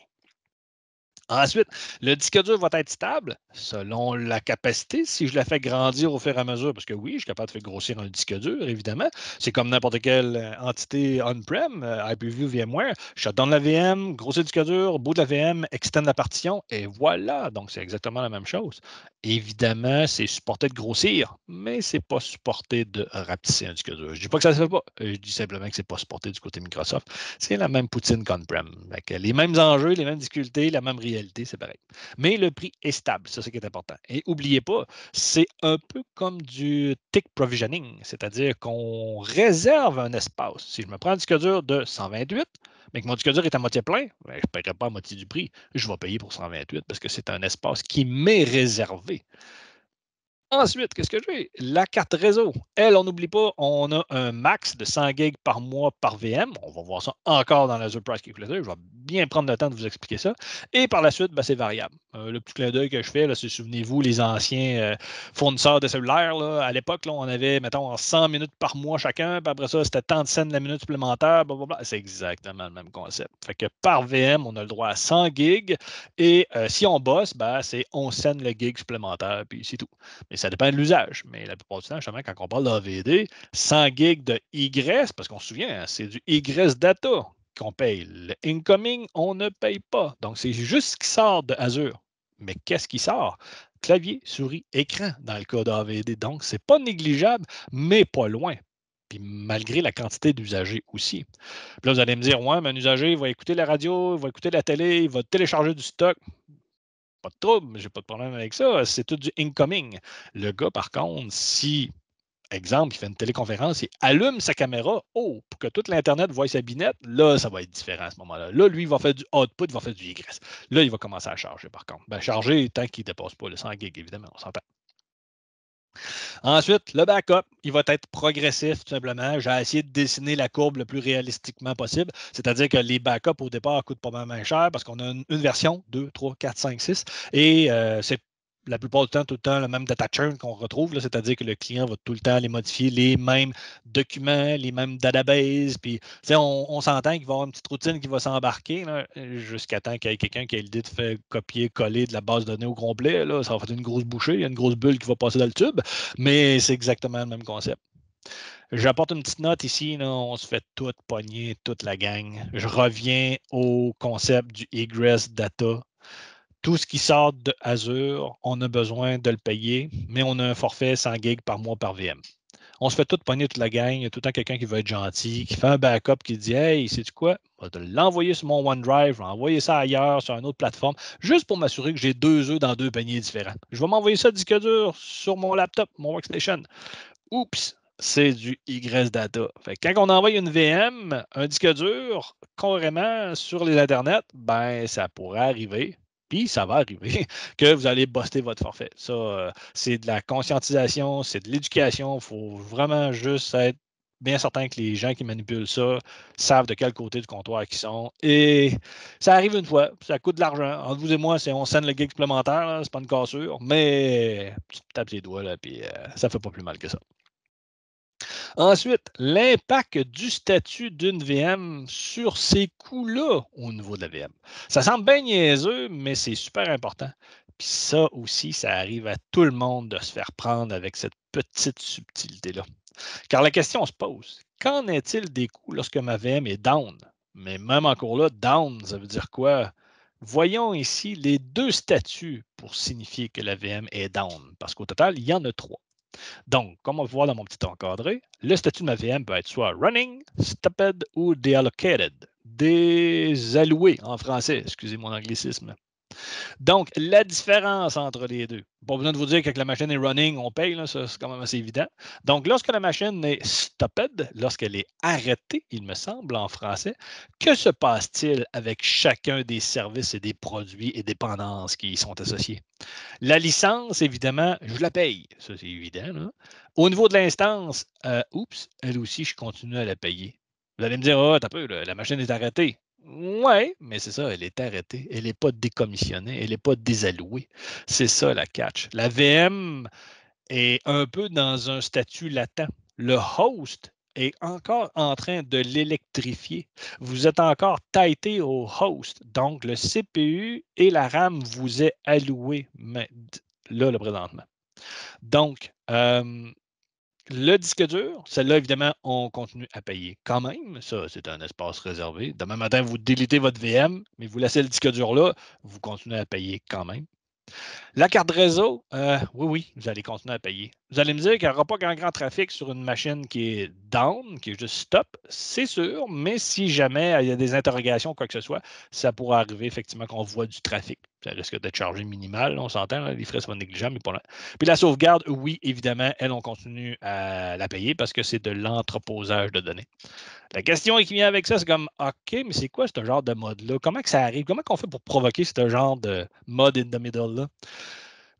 Ensuite, le disque dur va être stable selon la capacité. Si je la fais grandir au fur et à mesure, parce que oui, je suis capable de faire grossir un disque dur, évidemment. C'est comme n'importe quelle entité on-prem, Hyper-V, VMware. Je donne la VM, grossir le disque dur, bout de la VM, extend la partition, et voilà. Donc, c'est exactement la même chose. Évidemment, c'est supporté de grossir, mais ce n'est pas supporté de rapetisser un disque dur. Je ne dis pas que ça ne se fait pas. Je dis simplement que ce n'est pas supporté du côté Microsoft. C'est la même poutine qu'on-prem. Les mêmes enjeux, les mêmes difficultés, la même réalité, c'est pareil. Mais le prix est stable, c'est ce qui est important. Et n'oubliez pas, c'est un peu comme du tick provisioning, c'est-à-dire qu'on réserve un espace. Si je me prends un disque dur de 128, mais que mon disque dur est à moitié plein, ben, je ne paierai pas à moitié du prix. Je vais payer pour 128 parce que c'est un espace qui m'est réservé. Ensuite, qu'est-ce que j'ai? La carte réseau. Elle, on n'oublie pas, on a un max de 100 gigs par mois par VM. On va voir ça encore dans l'Azure Price Calculator. Je vais bien prendre le temps de vous expliquer ça. Et par la suite, ben, c'est variable. Le petit clin d'œil que je fais, c'est, souvenez-vous, les anciens fournisseurs de cellulaires. Là, à l'époque, là, on avait, mettons, 100 minutes par mois chacun. Puis après ça, c'était tant de cents la minute supplémentaire. Blablabla. C'est exactement le même concept. Fait que par VM, on a le droit à 100 gigs. Et si on bosse, ben, c'est 11 cents le gig supplémentaire. Puis c'est tout. Mais ça dépend de l'usage. Mais la plupart du temps, justement, quand on parle d'AVD, 100 gigs de egress, parce qu'on se souvient, hein, c'est du egress data qu'on paye. Le incoming, on ne paye pas. Donc, c'est juste ce qui sort de Azure. Mais qu'est-ce qui sort? Clavier, souris, écran dans le cas d'AVD. Donc, ce n'est pas négligeable, mais pas loin. Puis malgré la quantité d'usagers aussi. Puis là, vous allez me dire, ouais, mais un usager va écouter la radio, il va écouter la télé, il va télécharger du stock. Pas de trouble, j'ai pas de problème avec ça. C'est tout du incoming. Le gars, par contre, si, exemple, il fait une téléconférence, il allume sa caméra, oh, pour que toute l'Internet voie sa binette, là, ça va être différent à ce moment-là. Là, lui, il va faire du output, il va faire du egress. Là, il va commencer à charger, par contre. Ben, charger tant qu'il ne dépasse pas le 100 gig, évidemment, on s'entend. Ensuite, le backup, il va être progressif, tout simplement. J'ai essayé de dessiner la courbe le plus réalistiquement possible. C'est-à-dire que les backups, au départ, coûtent pas mal moins cher parce qu'on a une version, 2, 3, 4, 5, 6. Et c'est la plupart du temps, tout le temps, le même data churn qu'on retrouve. C'est-à-dire que le client va tout le temps les modifier, les mêmes documents, les mêmes databases. Puis, on s'entend qu'il va y avoir une petite routine qui va s'embarquer jusqu'à temps qu'il y ait quelqu'un qui ait l'idée de faire copier-coller de la base de données au complet. Là, ça va faire une grosse bouchée, il y a une grosse bulle qui va passer dans le tube. Mais c'est exactement le même concept. J'apporte une petite note ici, là, on se fait tout pogner, toute la gang. Je reviens au concept du egress data. Tout ce qui sort de Azure, on a besoin de le payer, mais on a un forfait 100 gigs par mois par VM. On se fait tout pogner toute la gang. Il y a tout le temps quelqu'un qui veut être gentil, qui fait un backup, qui dit Hey, sais-tu quoi? Je vais te l'envoyer sur mon OneDrive, je vais envoyer ça ailleurs, sur une autre plateforme, juste pour m'assurer que j'ai 2 œufs dans 2 paniers différents. Je vais m'envoyer ça disque dur sur mon laptop, mon workstation. Oups, c'est du egress data. Fait que quand on envoie une VM, un disque dur, carrément sur les Internet, ben ça pourrait arriver. Puis ça va arriver que vous allez buster votre forfait. Ça, c'est de la conscientisation, c'est de l'éducation. Il faut vraiment juste être bien certain que les gens qui manipulent ça savent de quel côté du comptoir ils sont. Et ça arrive une fois, ça coûte de l'argent. Entre vous et moi, on scène le gig supplémentaire, c'est pas une cassure, mais tu te tapes les doigts, là, puis ça fait pas plus mal que ça. Ensuite, l'impact du statut d'une VM sur ces coûts-là au niveau de la VM. Ça semble bien niaiseux, mais c'est super important. Puis ça aussi, ça arrive à tout le monde de se faire prendre avec cette petite subtilité-là. Car la question se pose, qu'en est-il des coûts lorsque ma VM est down? Mais même encore là, down, ça veut dire quoi? Voyons ici les deux statuts pour signifier que la VM est down, parce qu'au total, il y en a 3. Donc, comme on peut voir dans mon petit encadré, le statut de ma VM peut être soit running, stopped ou deallocated. Désalloué en français, excusez mon anglicisme. Donc, la différence entre les deux. Pas besoin de vous dire que quand la machine est running, on paye, là, ça c'est quand même assez évident. Donc, lorsque la machine est stopped, lorsqu'elle est arrêtée, il me semble en français, que se passe-t-il avec chacun des services et des produits et dépendances qui y sont associés? La licence, évidemment, je la paye. Ça, c'est évident. Là. Au niveau de l'instance, oups, elle aussi, je continue à la payer. Vous allez me dire, ah, t'as peu, là, la machine est arrêtée. Oui, mais c'est ça, elle est arrêtée. Elle n'est pas décommissionnée, elle n'est pas désallouée. C'est ça la catch. La VM est un peu dans un statut latent. Le host est encore en train de l'électrifier. Vous êtes encore tighté au host. Donc, le CPU et la RAM vous est alloué là, le présentement. Donc, le disque dur, celle-là, évidemment, on continue à payer quand même. Ça, c'est un espace réservé. Demain matin, vous délitez votre VM, mais vous laissez le disque dur là, vous continuez à payer quand même. La carte réseau, oui, oui, vous allez continuer à payer. Vous allez me dire qu'il n'y aura pas grand trafic sur une machine qui est down, qui est juste stop, c'est sûr, mais si jamais il y a des interrogations, quoi que ce soit, ça pourrait arriver effectivement qu'on voit du trafic. Ça risque d'être chargé minimal, on s'entend, les frais sont négligeables, mais pas loin. Puis la sauvegarde, oui, évidemment, elle, on continue à la payer parce que c'est de l'entreposage de données. La question qui vient avec ça, c'est comme, OK, mais c'est quoi ce genre de mode-là? Comment que ça arrive? Comment qu'on fait pour provoquer ce genre de mode in the middle-là?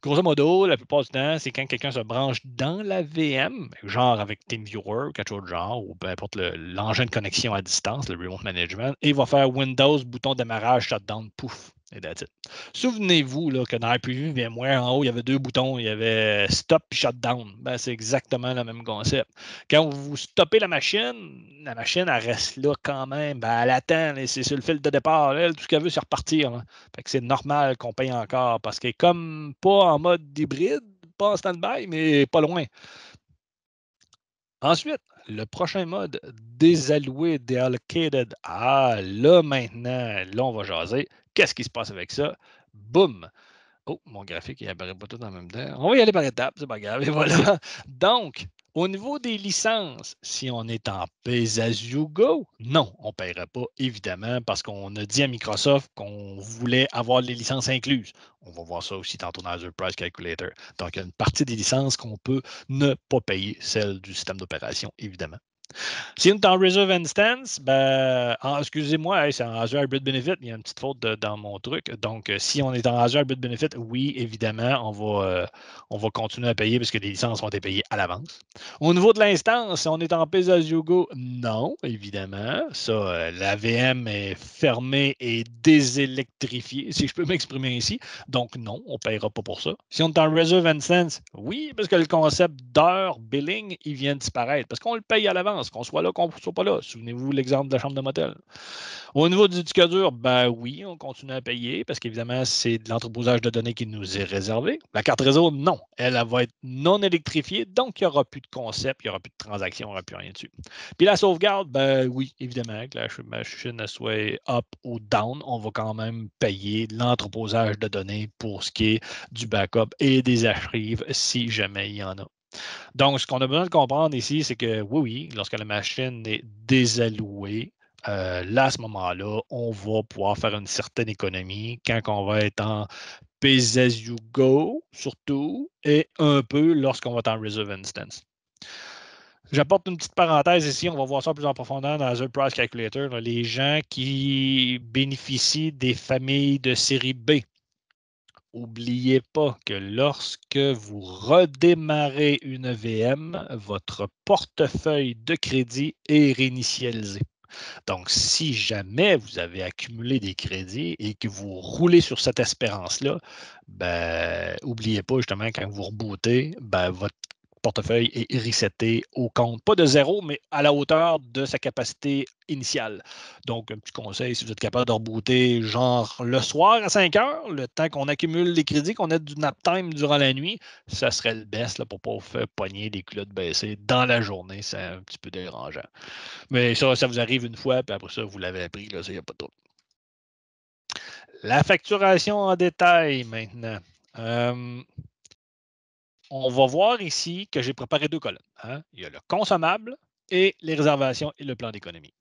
Grosso modo, la plupart du temps, c'est quand quelqu'un se branche dans la VM, genre avec TeamViewer, quelque chose de genre, ou peu importe l'engin de connexion à distance, le remote management, et il va faire Windows, bouton démarrage, shutdown, pouf, et that's it. Souvenez-vous là, que dans IPv VMware, en haut, il y avait 2 boutons, il y avait stop et shutdown. Ben, c'est exactement le même concept. Quand vous stoppez la machine, elle reste là quand même. Ben, elle attend, c'est sur le fil de départ. Elle, tout ce qu'elle veut, c'est repartir. Là. Fait que c'est normal qu'on paye encore parce qu'elle est comme pas en mode hybride, pas en stand-by, mais pas loin. Ensuite, le prochain mode, désalloué, deallocated. Ah, là maintenant, là on va jaser. Qu'est-ce qui se passe avec ça? Boum! Oh, mon graphique, il apparaît pas tout en même temps. On va y aller par étapes, c'est pas grave. Et voilà. Donc, au niveau des licences, si on est en pay as you go, non, on ne paiera pas, évidemment, parce qu'on a dit à Microsoft qu'on voulait avoir les licences incluses. On va voir ça aussi tantôt dans Azure Price Calculator. Donc, il y a une partie des licences qu'on peut ne pas payer, celle du système d'opération, évidemment. Si on est en Reserve Instance, excusez-moi, c'est en Azure Hybrid Benefit, il y a une petite faute dans mon truc. Donc, si on est en Azure Hybrid Benefit, oui, évidemment, on va continuer à payer parce que les licences ont été payées à l'avance. Au niveau de l'instance, si on est en Pay as you go, non, évidemment. Ça, la VM est fermée et désélectrifiée, si je peux m'exprimer ici. Donc, non, on ne payera pas pour ça. Si on est en Reserve Instance, oui, parce que le concept d'heure billing, il vient de disparaître. Parce qu'on le paye à l'avance, qu'on soit là, qu'on ne soit pas là. Souvenez-vous l'exemple de la chambre de motel. Au niveau du disque dur, ben oui, on continue à payer parce qu'évidemment, c'est de l'entreposage de données qui nous est réservé. La carte réseau, non. Elle va être non électrifiée, donc il n'y aura plus de concept, il n'y aura plus de transactions, il n'y aura plus rien dessus. Puis la sauvegarde, ben oui, évidemment, que la machine soit up ou down, on va quand même payer l'entreposage de données pour ce qui est du backup et des archives si jamais il y en a. Donc, ce qu'on a besoin de comprendre ici, c'est que oui, lorsque la machine est désallouée, là, à ce moment-là, on va pouvoir faire une certaine économie quand on va être en Pay as you go, surtout, et un peu lorsqu'on va être en Reserve Instance. J'apporte une petite parenthèse ici, on va voir ça plus en profondeur dans Azure Price Calculator. Là, les gens qui bénéficient des familles de série B. N'oubliez pas que lorsque vous redémarrez une VM, votre portefeuille de crédit est réinitialisé. Donc, si jamais vous avez accumulé des crédits et que vous roulez sur cette espérance-là, ben, n'oubliez pas justement quand vous rebootez, ben, votre portefeuille est reseté au compte, pas de zéro, mais à la hauteur de sa capacité initiale. Donc, un petit conseil, si vous êtes capable de rebooter genre le soir à 5 heures, le temps qu'on accumule les crédits, qu'on ait du nap time durant la nuit, ça serait le best là, pour ne pas vous faire pogner les culottes baissées dans la journée. C'est un petit peu dérangeant. Mais ça vous arrive une fois, puis après ça, vous l'avez appris, là, il n'y a pas de trouble. La facturation en détail maintenant. On va voir ici que j'ai préparé deux colonnes. Hein? Il y a le consommable et les réservations et le plan d'économie.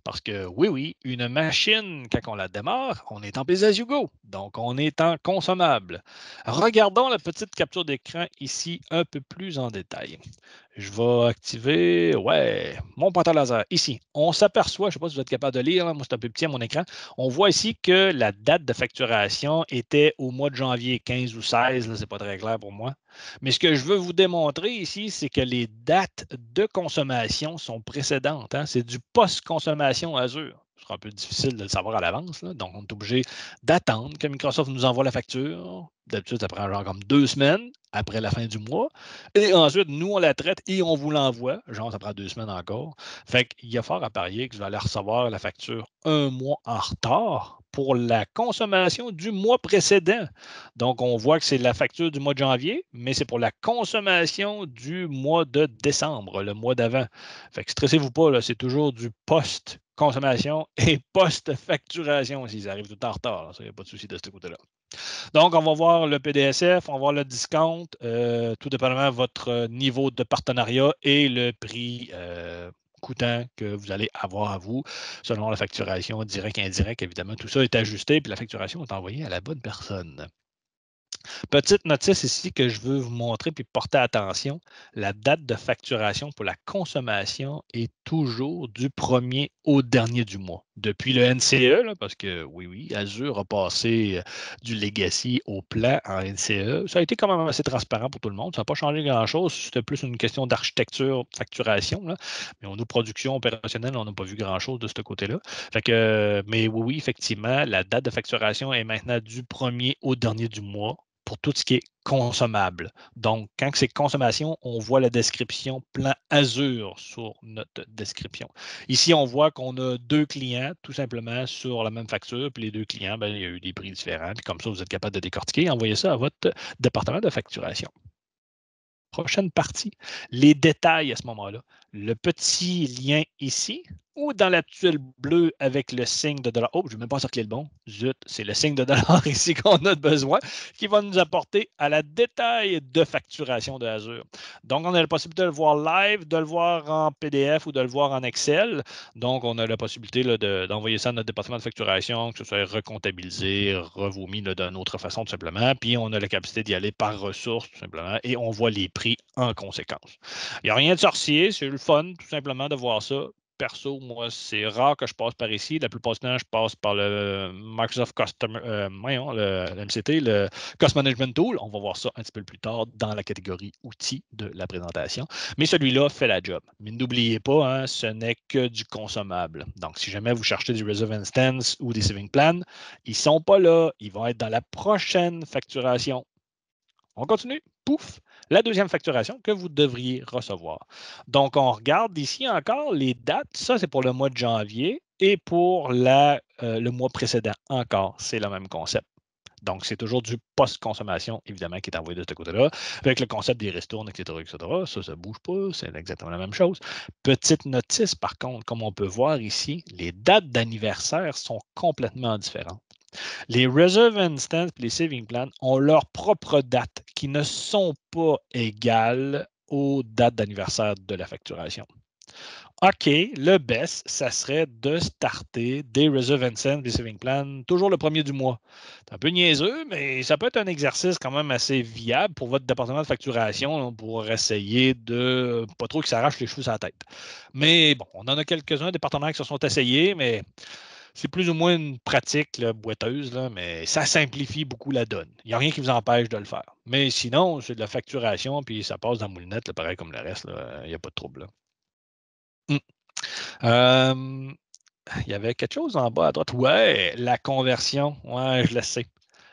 Parce que oui, une machine, quand on la démarre, on est en pay as you go. Donc, on est en consommable. Regardons la petite capture d'écran ici un peu plus en détail. Je vais activer, mon pointeur laser. Ici, on s'aperçoit, je ne sais pas si vous êtes capable de lire, moi c'est un peu petit à mon écran, on voit ici que la date de facturation était au mois de janvier 15 ou 16, ce n'est pas très clair pour moi. Mais ce que je veux vous démontrer ici, c'est que les dates de consommation sont précédentes. Hein? C'est du post-consommation Azure. Ce sera un peu difficile de le savoir à l'avance. Donc, on est obligé d'attendre que Microsoft nous envoie la facture. D'habitude, ça prend genre comme 2 semaines après la fin du mois. Et ensuite, nous, on la traite et on vous l'envoie. Genre, ça prend 2 semaines encore. Fait qu'il y a fort à parier que vous allez recevoir la facture un mois en retard pour la consommation du mois précédent. Donc, on voit que c'est la facture du mois de janvier, mais c'est pour la consommation du mois de décembre, le mois d'avant. Fait que stressez-vous pas, c'est toujours du post-consommation et post-facturation s'ils arrivent tout en retard. Il n'y a pas de souci de ce côté-là. Donc, on va voir le PDSF, on va voir le discount, tout dépendamment de votre niveau de partenariat et le prix coûtant que vous allez avoir à vous, selon la facturation directe et indirecte. Évidemment, tout ça est ajusté, puis la facturation est envoyée à la bonne personne. Petite notice ici que je veux vous montrer puis porter attention. La date de facturation pour la consommation est toujours du premier au dernier du mois. Depuis le NCE, là, parce que oui, Azure a passé du legacy au plan en NCE. Ça a été quand même assez transparent pour tout le monde. Ça n'a pas changé grand-chose. C'était plus une question d'architecture, de facturation. Là. Mais au niveau production opérationnelle, on n'a pas vu grand-chose de ce côté-là. Mais oui, effectivement, la date de facturation est maintenant du premier au dernier du mois pour tout ce qui est consommable. Donc, quand c'est consommation, on voit la description plan Azure sur notre description. Ici, on voit qu'on a 2 clients, tout simplement, sur la même facture. Puis les 2 clients, il y a eu des prix différents. Puis comme ça, vous êtes capable de décortiquer et envoyer ça à votre département de facturation. Prochaine partie, les détails à ce moment-là. Le petit lien ici, ou dans la tuile bleue avec le signe de dollar. Oh, je ne vais même pas sortir le bon. Zut, c'est le signe de dollar ici qu'on a besoin, qui va nous apporter à la détail de facturation de Azure. Donc, on a la possibilité de le voir live, de le voir en PDF ou de le voir en Excel. Donc, on a la possibilité d'envoyer ça à notre département de facturation, que ce soit recomptabilisé, revomi d'une autre façon, tout simplement. Puis, on a la capacité d'y aller par ressource, tout simplement, et on voit les prix en conséquence. Il n'y a rien de sorcier, c'est le fun, tout simplement, de voir ça. Perso, moi, c'est rare que je passe par ici. La plupart du temps, je passe par le Microsoft Customer, le MCT, le Cost Management Tool. On va voir ça un petit peu plus tard dans la catégorie outils de la présentation. Mais celui-là fait la job. Mais n'oubliez pas, hein, ce n'est que du consommable. Donc, si jamais vous cherchez du Reserve Instance ou des Saving Plans, ils ne sont pas là. Ils vont être dans la prochaine facturation. On continue. Pouf! La deuxième facturation que vous devriez recevoir. Donc, on regarde ici encore les dates. Ça, c'est pour le mois de janvier. Et pour le mois précédent, encore, c'est le même concept. Donc, c'est toujours du post-consommation, évidemment, qui est envoyé de ce côté-là, avec le concept des ristournes, etc., etc. Ça ne bouge pas, c'est exactement la même chose. Petite notice, par contre, comme on peut voir ici, les dates d'anniversaire sont complètement différentes. Les Reserve Instance et les Saving Plans ont leurs propres dates qui ne sont pas égales aux dates d'anniversaire de la facturation. OK, le best, ça serait de starter des Reserve Instance et des Saving Plans toujours le premier du mois. C'est un peu niaiseux, mais ça peut être un exercice quand même assez viable pour votre département de facturation pour essayer de pas trop qu'ils s'arrachent les cheveux sur la tête. Mais bon, on en a quelques-uns des partenaires qui se sont essayés, mais c'est plus ou moins une pratique là, boiteuse, là, mais ça simplifie beaucoup la donne. Il n'y a rien qui vous empêche de le faire. Mais sinon, c'est de la facturation, puis ça passe dans la moulinette, là, pareil comme le reste. Il n'y a pas de trouble. Hum. Il y avait quelque chose en bas à droite. Ouais, la conversion. Ouais, je le sais.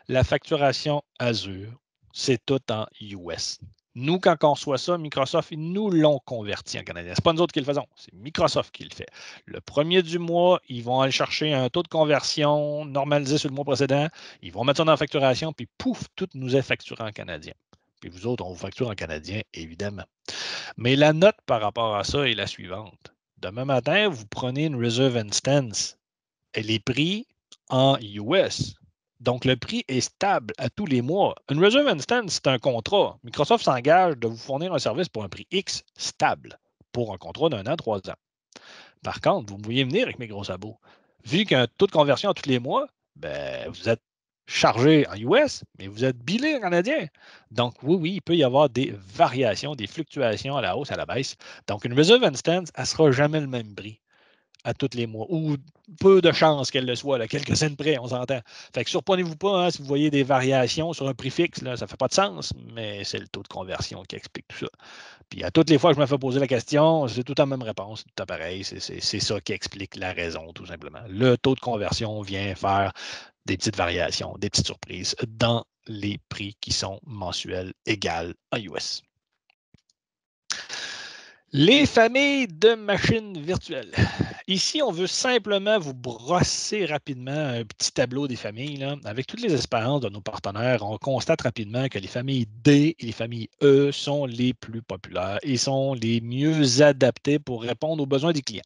La facturation Azure, c'est tout en US. Nous, quand on reçoit ça, Microsoft, ils nous l'ont converti en canadien. Ce n'est pas nous autres qui le faisons, c'est Microsoft qui le fait. Le premier du mois, ils vont aller chercher un taux de conversion normalisé sur le mois précédent. Ils vont mettre ça dans la facturation, puis pouf, tout nous est facturé en canadien. Puis vous autres, on vous facture en canadien, évidemment. Mais la note par rapport à ça est la suivante. Demain matin, vous prenez une Reserve Instance. Elle est prise en US. Donc, le prix est stable à tous les mois. Une Reserve Instance, c'est un contrat. Microsoft s'engage de vous fournir un service pour un prix X stable pour un contrat d'un an, 3 ans. Par contre, vous me voyez venir avec mes gros sabots. Vu qu'un taux de conversion à tous les mois, ben, vous êtes chargé en US, mais vous êtes billé en canadien. Donc, oui, il peut y avoir des variations, des fluctuations à la hausse, à la baisse. Donc, une Reserve Instance, elle ne sera jamais le même prix à tous les mois, ou peu de chances qu'elle le soit, là, quelques cents près, on s'entend. Fait que surprenez-vous pas, hein, si vous voyez des variations sur un prix fixe, là, ça ne fait pas de sens, mais c'est le taux de conversion qui explique tout ça. Puis à toutes les fois que je me fais poser la question, c'est tout la même réponse, tout pareil, c'est ça qui explique la raison, tout simplement. Le taux de conversion vient faire des petites variations, des petites surprises dans les prix qui sont mensuels égales en US. Les familles de machines virtuelles. Ici, on veut simplement vous brosser rapidement un petit tableau des familles. Là. Avec toutes les expériences de nos partenaires, on constate rapidement que les familles D et les familles E sont les plus populaires et sont les mieux adaptées pour répondre aux besoins des clients.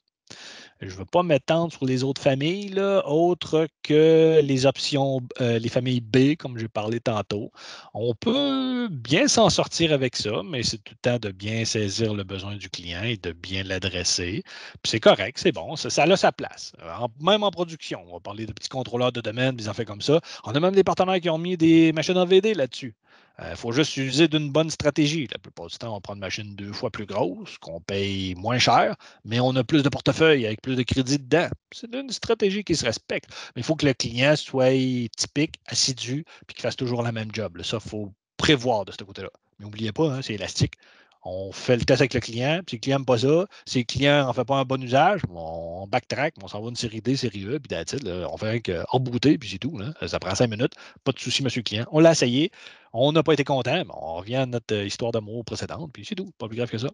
Je ne veux pas m'étendre sur les autres familles, là, autres que les options, les familles B, comme j'ai parlé tantôt. On peut bien s'en sortir avec ça, mais c'est tout le temps de bien saisir le besoin du client et de bien l'adresser. Puis c'est correct, c'est bon, ça a sa place. Même en production, on va parler de petits contrôleurs de domaine, des affaires comme ça. On a même des partenaires qui ont mis des machines en VD là-dessus. Il faut juste user d'une bonne stratégie. La plupart du temps, on prend une machine 2 fois plus grosse, qu'on paye moins cher, mais on a plus de portefeuille avec plus de crédit dedans. C'est une stratégie qui se respecte. Mais il faut que le client soit typique, assidu, puis qu'il fasse toujours la même job. Ça, il faut prévoir de ce côté-là. Mais n'oubliez pas, hein, c'est élastique. On fait le test avec le client, puis si le client n'aime pas ça, si le client n'en fait pas un bon usage, on backtrack, on s'en va une série D, série E, puis that's it, là, on fait que rebooter, puis c'est tout. Là. Ça prend 5 minutes, pas de souci, monsieur le client. On l'a essayé, on n'a pas été content, mais on revient à notre histoire d'amour précédente, puis c'est tout, pas plus grave que ça.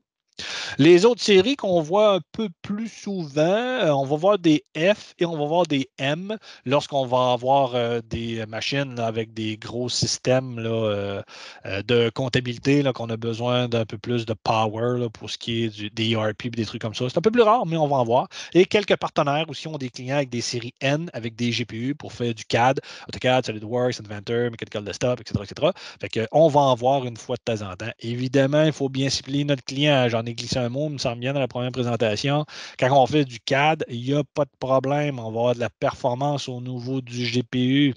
Les autres séries qu'on voit un peu plus souvent, on va voir des F et on va voir des M lorsqu'on va avoir des machines là, avec des gros systèmes là, de comptabilité, qu'on a besoin d'un peu plus de power là, pour ce qui est des ERP et des trucs comme ça. C'est un peu plus rare, mais on va en voir. Et quelques partenaires aussi ont des clients avec des séries N avec des GPU pour faire du CAD, AutoCAD, SolidWorks, Inventor, Mechanical Desktop, etc., etc. Fait que, on va en voir une fois de temps en temps. Évidemment, il faut bien cibler notre client. J'en ai glissé un mot, il me semble bien, dans la première présentation. Quand on fait du CAD, il n'y a pas de problème. On va avoir de la performance au niveau du GPU.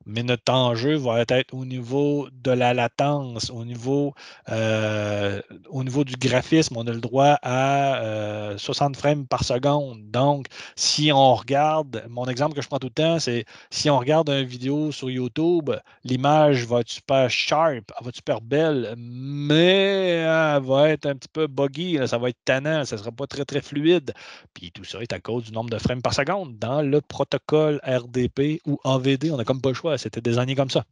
Mais notre enjeu va être au niveau de la latence, au niveau du graphisme, on a le droit à 60 frames par seconde. Donc, si on regarde, mon exemple que je prends tout le temps, c'est si on regarde une vidéo sur YouTube, l'image va être super sharp, elle va être super belle, mais elle va être un petit peu buggy, là, ça va être tannant, ça ne sera pas très, très fluide. Puis tout ça est à cause du nombre de frames par seconde. Dans le protocole RDP ou AVD, on n'a comme pas le choix. C'était désigné comme ça.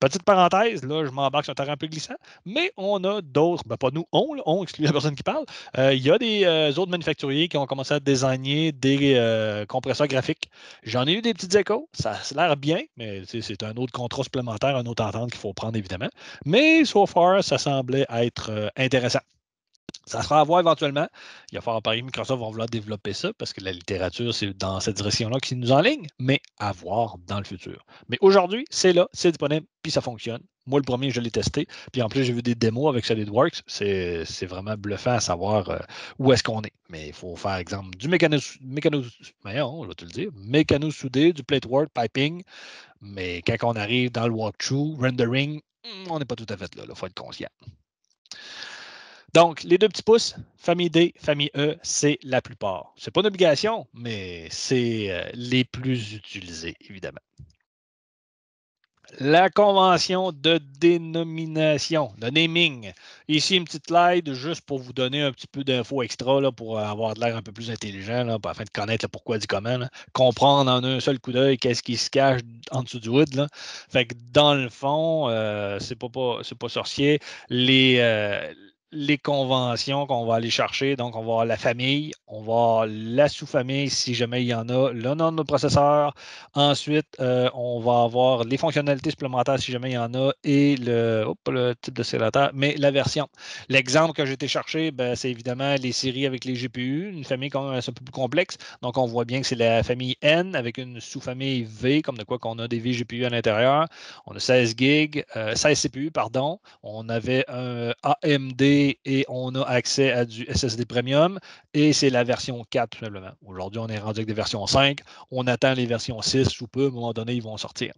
Petite parenthèse, là, je m'embarque sur un terrain un peu glissant, mais on a d'autres, ben pas nous, on exclut la personne qui parle. Il y a des autres manufacturiers qui ont commencé à désigner des compresseurs graphiques. J'en ai eu des petits échos, ça a l'air bien, mais c'est un autre contrat supplémentaire, une autre entente qu'il faut prendre évidemment. Mais so far, ça semblait être intéressant. Ça sera à voir éventuellement. Il va falloir parier que Microsoft va vouloir développer ça parce que la littérature, c'est dans cette direction-là qui nous enligne, mais à voir dans le futur. Mais aujourd'hui, c'est là, c'est disponible, puis ça fonctionne. Moi, le premier, je l'ai testé. Puis en plus, j'ai vu des démos avec SolidWorks. C'est vraiment bluffant à savoir où est-ce qu'on est. Mais il faut faire, exemple, du on va te le dire, mécano-soudé, du platework, piping. Mais quand on arrive dans le walkthrough, rendering, on n'est pas tout à fait là. Il faut être conscient. Donc, les deux petits pouces, famille D, famille E, c'est la plupart. Ce n'est pas une obligation, mais c'est les plus utilisés, évidemment. La convention de dénomination, de naming. Ici, une petite slide juste pour vous donner un petit peu d'infos extra là, pour avoir de l'air un peu plus intelligent, là, afin de connaître le pourquoi du comment. Là. Comprendre en un seul coup d'œil qu'est-ce qui se cache en dessous du hood. Là. Fait que dans le fond, c'est pas sorcier. Les conventions qu'on va aller chercher, donc on va avoir la famille, on va avoir la sous-famille si jamais il y en a, le nom de notre processeur. Ensuite, on va avoir les fonctionnalités supplémentaires si jamais il y en a et le type de sélateur, mais la version. L'exemple que j'ai été chercher, ben, c'est évidemment les séries avec les GPU, une famille quand même un peu plus complexe. Donc, on voit bien que c'est la famille N avec une sous-famille V, comme de quoi qu'on a des vGPU à l'intérieur. On a 16 gigs, 16 CPU, pardon. On avait un AMD et on a accès à du SSD Premium et c'est la version 4 tout simplement. Aujourd'hui, on est rendu avec des versions 5. On attend les versions 6 sous peu, à un moment donné, ils vont sortir.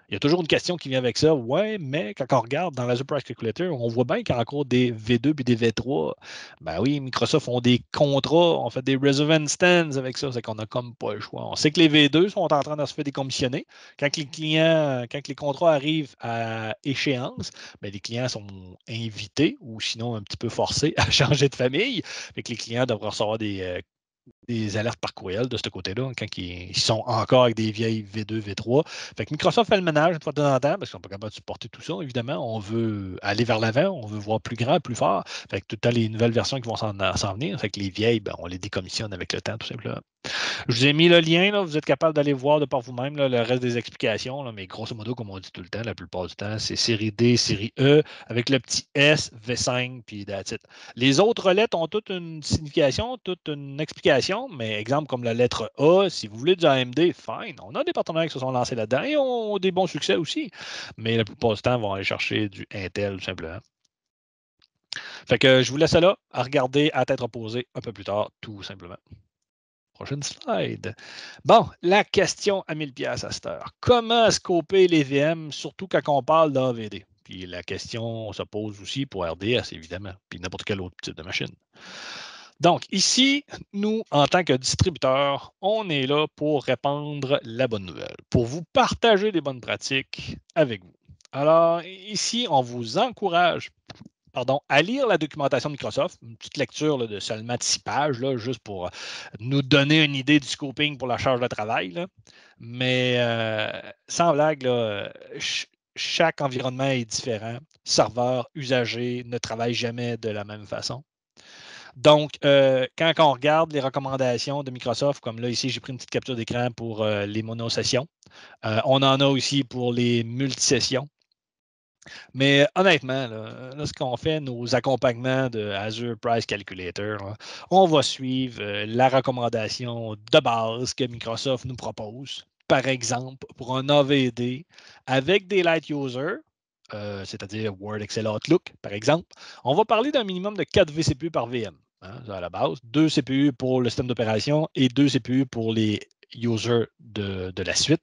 Il y a toujours une question qui vient avec ça. Ouais, mais quand on regarde dans l'Azure Price Calculator, on voit bien qu'il y a encore des V2 et des V3. Ben oui, Microsoft ont des contrats, on fait des reservation stands avec ça, c'est qu'on n'a comme pas le choix. On sait que les V2 sont en train de se faire décommissionner. Quand les contrats arrivent à échéance, ben les clients sont invités ou sinon un petit peu forcés à changer de famille. Fait que les clients devraient recevoir des alertes par courriel de ce côté-là, quand ils sont encore avec des vieilles V2, V3. Fait que Microsoft fait le ménage une fois de temps en temps, parce qu'on n'est pas capable de supporter tout ça, évidemment. On veut aller vers l'avant, on veut voir plus grand, plus fort. Fait que tout le temps, les nouvelles versions qui vont s'en venir. Fait que les vieilles, ben, on les décommissionne avec le temps, tout simplement. Je vous ai mis le lien, là, vous êtes capable d'aller voir de par vous-même là, le reste des explications, là, mais grosso modo, comme on dit tout le temps, la plupart du temps, c'est série D, série E, avec le petit S, V5, puis that's it. Les autres lettres ont toute une signification, toute une explication, mais exemple comme la lettre A, si vous voulez du AMD, fine. On a des partenaires qui se sont lancés là-dedans et ont des bons succès aussi, mais la plupart du temps, vont aller chercher du Intel, tout simplement. Fait que je vous laisse là à regarder à tête reposée un peu plus tard, tout simplement. Prochaine slide. Bon, la question à 1000 pièces à cette heure. Comment scoper les VM, surtout quand on parle d'AVD? Puis la question se pose aussi pour RDS, évidemment, puis n'importe quel autre type de machine. Donc, ici, nous, en tant que distributeur, on est là pour répandre la bonne nouvelle, pour vous partager des bonnes pratiques avec vous. Alors, ici, on vous encourage à lire la documentation de Microsoft, une petite lecture là, de seulement 6 pages, là, juste pour nous donner une idée du scoping pour la charge de travail. Là. Mais sans blague, là, chaque environnement est différent. Serveur, usager ne travaillent jamais de la même façon. Donc, quand on regarde les recommandations de Microsoft, comme là, ici, j'ai pris une petite capture d'écran pour les monosessions. On en a aussi pour les multisessions. Mais honnêtement, là, ce qu'on fait, nos accompagnements de Azure Price Calculator, là, on va suivre la recommandation de base que Microsoft nous propose. Par exemple, pour un AVD avec des light users, c'est-à-dire Word, Excel, Outlook, par exemple, on va parler d'un minimum de 4 vCPU par VM. Hein, à la base, 2 CPU pour le système d'opération et 2 CPU pour les users de la suite.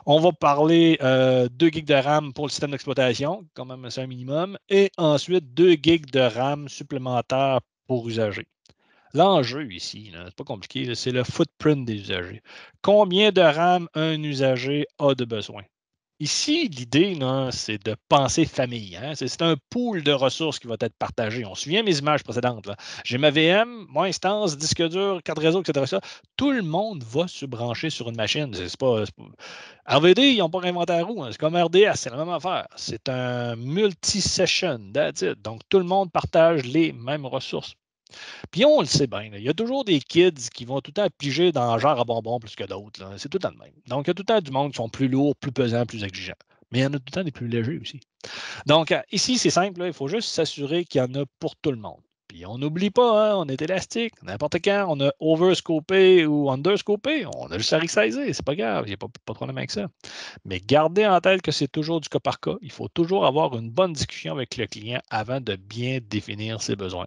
On va parler 2 GB de RAM pour le système d'exploitation, quand même c'est un minimum, et ensuite 2 GB de RAM supplémentaires pour usagers. L'enjeu ici, c'est pas compliqué, c'est le footprint des usagers. Combien de RAM un usager a de besoin? Ici, l'idée, c'est de penser famille. Hein? C'est un pool de ressources qui va être partagé. On se souvient de mes images précédentes. J'ai ma VM, mon instance, disque dur, carte réseau, etc. Ça. Tout le monde va se brancher sur une machine. C'est pas... RVD, ils n'ont pas réinventé la roue. Hein. C'est comme RDS, c'est la même affaire. C'est un multi-session, that's it. Donc, tout le monde partage les mêmes ressources. Puis on le sait bien, il y a toujours des kids qui vont tout le temps piger dans le genre à bonbons plus que d'autres. C'est tout le temps le même. Donc, il y a tout le temps du monde qui sont plus lourds, plus pesants, plus exigeants. Mais il y en a tout le temps des plus légers aussi. Donc, ici, c'est simple, il faut juste s'assurer qu'il y en a pour tout le monde. Puis on n'oublie pas, hein, on est élastique. N'importe quand, on a overscopé ou underscopé, on a juste à resizer, c'est pas grave, il n'y a pas de problème avec ça. Mais gardez en tête que c'est toujours du cas par cas. Il faut toujours avoir une bonne discussion avec le client avant de bien définir ses besoins.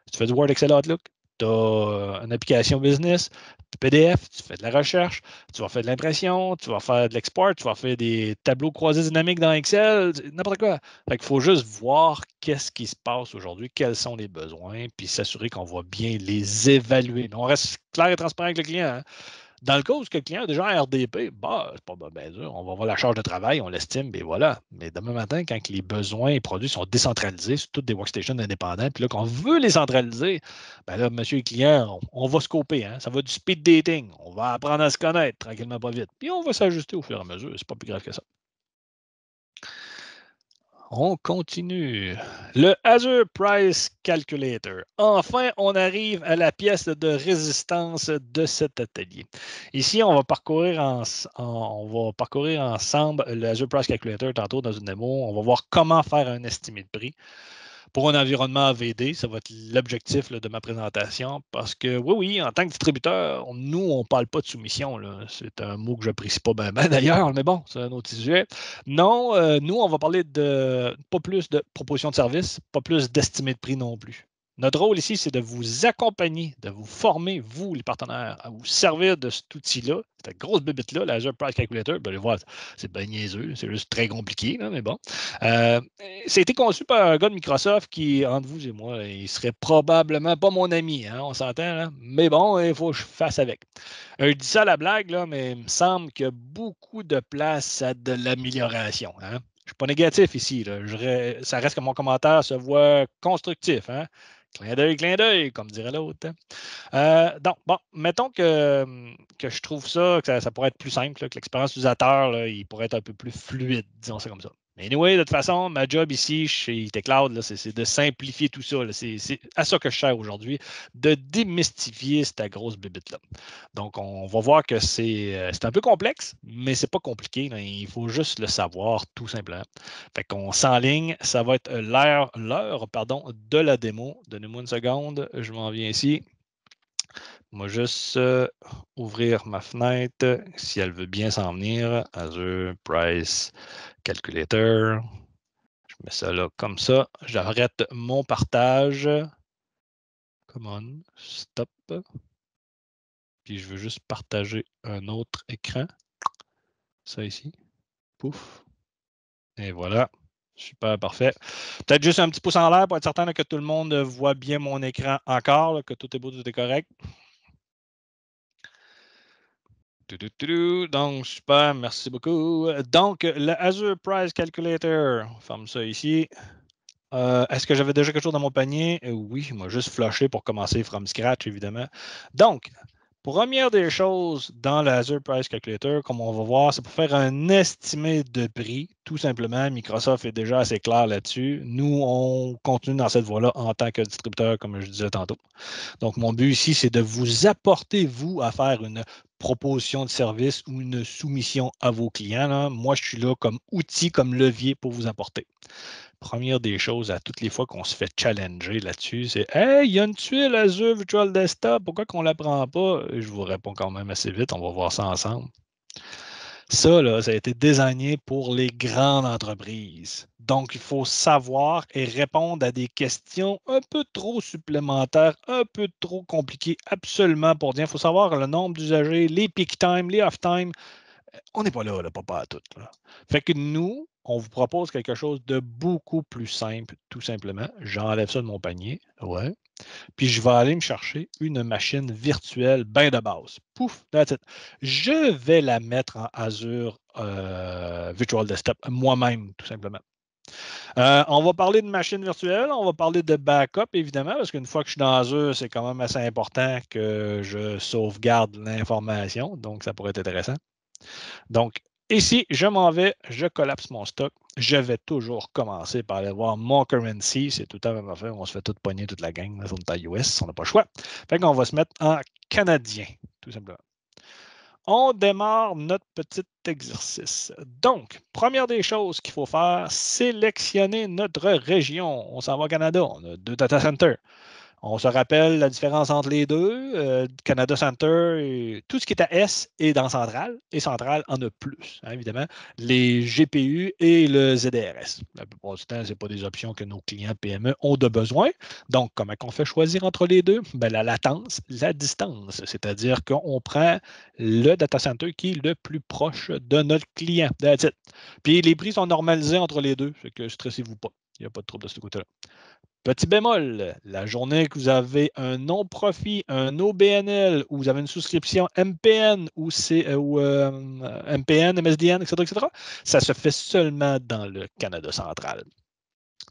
Si tu fais du Word, Excel, Outlook, tu as une application business, du PDF, tu fais de la recherche, tu vas faire de l'impression, tu vas faire de l'export, tu vas faire des tableaux croisés dynamiques dans Excel, n'importe quoi. Fait qu'il faut juste voir qu'est-ce qui se passe aujourd'hui, quels sont les besoins, puis s'assurer qu'on va bien les évaluer. Mais on reste clair et transparent avec le client. Hein? Dans le cas où le client a déjà un RDP, c'est pas bien dur. On va voir la charge de travail, on l'estime, et voilà. Mais demain matin, quand les besoins et produits sont décentralisés sur toutes des workstations indépendantes, puis là, qu'on veut les centraliser, ben là, monsieur le client, on va scoper. Hein? Ça va du speed dating. On va apprendre à se connaître tranquillement, pas vite. Puis on va s'ajuster au fur et à mesure. C'est pas plus grave que ça. On continue. Le Azure Price Calculator. Enfin, on arrive à la pièce de résistance de cet atelier. Ici, on va parcourir ensemble le Azure Price Calculator tantôt dans une démo. On va voir comment faire un estimé de prix. Pour un environnement AVD, ça va être l'objectif de ma présentation parce que, oui, en tant que distributeur, nous, on ne parle pas de soumission. C'est un mot que je n'apprécie pas bien d'ailleurs, mais bon, c'est un autre sujet. Non, nous, on va parler de pas plus de propositions de services, pas plus d'estimé de prix non plus. Notre rôle ici, c'est de vous accompagner, de vous former, vous, les partenaires, à vous servir de cet outil-là, cette grosse bébite-là, l'Azure Price Calculator. Allez voir, c'est bien niaiseux, c'est juste très compliqué, là, mais bon. Ça a été conçu par un gars de Microsoft qui, entre vous et moi, il serait probablement pas mon ami, hein, on s'entend, là? Mais bon, il faut que je fasse avec. Je dis ça à la blague, là, mais il me semble qu'il y a beaucoup de place à de l'amélioration. Hein? Je ne suis pas négatif ici. Là. Ça reste que mon commentaire se voit constructif. Hein? Clin d'œil, comme dirait l'autre. Donc, bon, mettons que je trouve que ça pourrait être plus simple, là, que l'expérience utilisateur, là, il pourrait être un peu plus fluide, disons ça comme ça. Mais anyway, de toute façon, ma job ici chez TechCloud, c'est de simplifier tout ça. C'est à ça que je sers aujourd'hui, de démystifier cette grosse bébite-là. Donc, on va voir que c'est un peu complexe, mais c'est pas compliqué. Là. Il faut juste le savoir, tout simplement. Fait qu'on s'enligne. Ça va être l'heure de la démo. Donnez-moi une seconde. Je m'en viens ici. Moi, juste ouvrir ma fenêtre si elle veut bien s'en venir. Azure Price Calculator. Je mets ça là comme ça. J'arrête mon partage. Come on, stop. Puis je veux juste partager un autre écran. Ça ici. Pouf. Et voilà. Super, parfait. Peut-être juste un petit pouce en l'air pour être certain là, que tout le monde voit bien mon écran encore, là, que tout est beau, tout est correct. Donc, super, merci beaucoup. Donc, le Azure Price Calculator, on ferme ça ici. Est-ce que j'avais déjà quelque chose dans mon panier? Oui, il m'a juste flashé pour commencer from scratch, évidemment. Donc, Première des choses dans l'Azure Price Calculator, comme on va voir, c'est pour faire un estimé de prix. Tout simplement, Microsoft est déjà assez clair là-dessus. Nous, on continue dans cette voie-là en tant que distributeur, comme je disais tantôt. Donc, mon but ici, c'est de vous apporter, vous, à faire une proposition de service ou une soumission à vos clients. Là. Moi, je suis là comme outil, comme levier pour vous apporter. Première des choses, à toutes les fois qu'on se fait challenger là-dessus, c'est Hey, il y a une tuile Azure Virtual Desktop, pourquoi qu'on ne la prend pas? Je vous réponds quand même assez vite, on va voir ça ensemble. Ça, là, ça a été désigné pour les grandes entreprises. Donc, il faut savoir et répondre à des questions un peu trop supplémentaires, un peu trop compliquées, absolument pour dire. Il faut savoir le nombre d'usagers, les peak time, les off time. On n'est pas là, pas à tout. Là. Fait que nous, on vous propose quelque chose de beaucoup plus simple, tout simplement. J'enlève ça de mon panier. Ouais. Puis je vais aller me chercher une machine virtuelle bien de base. Pouf, that's it. Je vais la mettre en Azure Virtual Desktop moi-même, tout simplement. On va parler de machine virtuelle, on va parler de backup, évidemment, parce qu'une fois que je suis dans Azure, c'est quand même assez important que je sauvegarde l'information, donc ça pourrait être intéressant. Donc, ici, je m'en vais, je collapse mon stock. Je vais toujours commencer par aller voir mon currency. C'est tout le temps la même affaire. On se fait tout pogner, toute la gang. On est à US, on n'a pas le choix. Fait qu'on va se mettre en canadien, tout simplement. On démarre notre petit exercice. Donc, première des choses qu'il faut faire, sélectionner notre région. On s'en va au Canada. On a 2 data centers. On se rappelle la différence entre les deux. Canada Center, tout ce qui est à S est dans Central, et Central en a plus, hein, évidemment. Les GPU et le ZDRS. La plupart du temps, ce n'est pas des options que nos clients PME ont de besoin. Donc, comment on fait choisir entre les deux? Ben, la latence, la distance. C'est-à-dire qu'on prend le data center qui est le plus proche de notre client. That's it. Puis les prix sont normalisés entre les deux, fait que stressez-vous pas. Il n'y a pas de trouble de ce côté-là. Petit bémol, la journée que vous avez un non-profit, un OBNL, ou vous avez une souscription MPN ou MPN, MSDN, etc., ça se fait seulement dans le Canada central.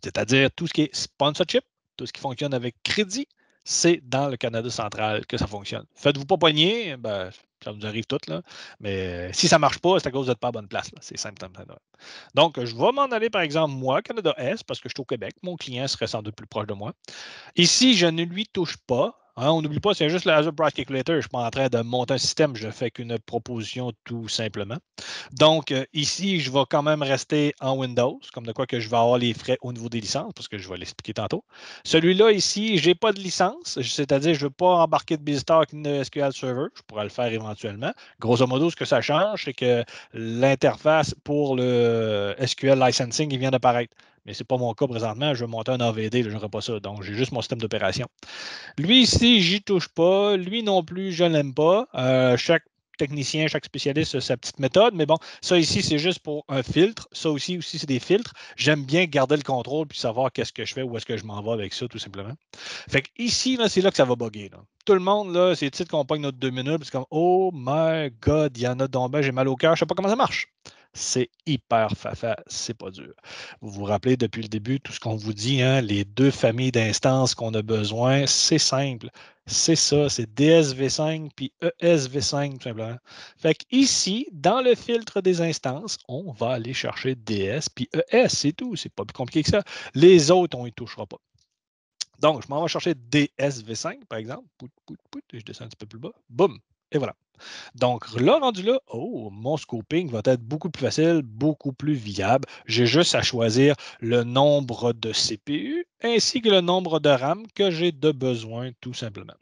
C'est-à-dire tout ce qui est sponsorship, tout ce qui fonctionne avec crédit, c'est dans le Canada central que ça fonctionne. Faites-vous pas poigner, ben, ça vous arrive tout, là. Mais si ça ne marche pas, c'est à cause que vous n'êtes pas à bonne place. C'est simple. Donc, je vais m'en aller, par exemple, moi, Canada Est, parce que je suis au Québec. Mon client serait sans doute plus proche de moi. Ici, je ne lui touche pas. Hein, on n'oublie pas, c'est juste le Azure Price Calculator. Je ne suis pas en train de monter un système, je ne fais qu'une proposition tout simplement. Donc, ici, je vais quand même rester en Windows, comme de quoi que je vais avoir les frais au niveau des licences, parce que je vais l'expliquer tantôt. Celui-là, ici, je n'ai pas de licence, c'est-à-dire je ne veux pas embarquer de BusyTalk ni de SQL Server. Je pourrais le faire éventuellement. Grosso modo, ce que ça change, c'est que l'interface pour le SQL Licensing, il vient d'apparaître. Mais ce n'est pas mon cas présentement. Je veux monter un AVD, je n'aurai pas ça. Donc, j'ai juste mon système d'opération. Lui ici, j'y touche pas. Lui non plus, je ne l'aime pas. Chaque technicien, chaque spécialiste a sa petite méthode, mais bon, ça ici, c'est juste pour un filtre. Ça aussi c'est des filtres. J'aime bien garder le contrôle puis savoir qu'est-ce que je fais, où est-ce que je m'en vais avec ça, tout simplement. Fait que ici, là, c'est là que ça va bugger. Là. Tout le monde, là, c'est titre qu'on pogne notre 2 minutes, puis c'est comme Oh my God, il y en a donc ben, j'ai mal au cœur, je ne sais pas comment ça marche. C'est hyper fafa, c'est pas dur. Vous vous rappelez depuis le début tout ce qu'on vous dit, hein, les 2 familles d'instances qu'on a besoin, c'est simple. C'est ça, c'est DSV5 puis ESV5 tout simplement. Fait que ici, dans le filtre des instances, on va aller chercher DS puis ES, c'est tout. C'est pas plus compliqué que ça. Les autres, on y touchera pas. Donc, je m'en vais chercher DSV5, par exemple. Pout, pout, pout, et je descends un petit peu plus bas. Boum. Et voilà. Donc là, rendu là, oh, mon scoping va être beaucoup plus facile, beaucoup plus viable. J'ai juste à choisir le nombre de CPU ainsi que le nombre de RAM que j'ai de besoin, tout simplement.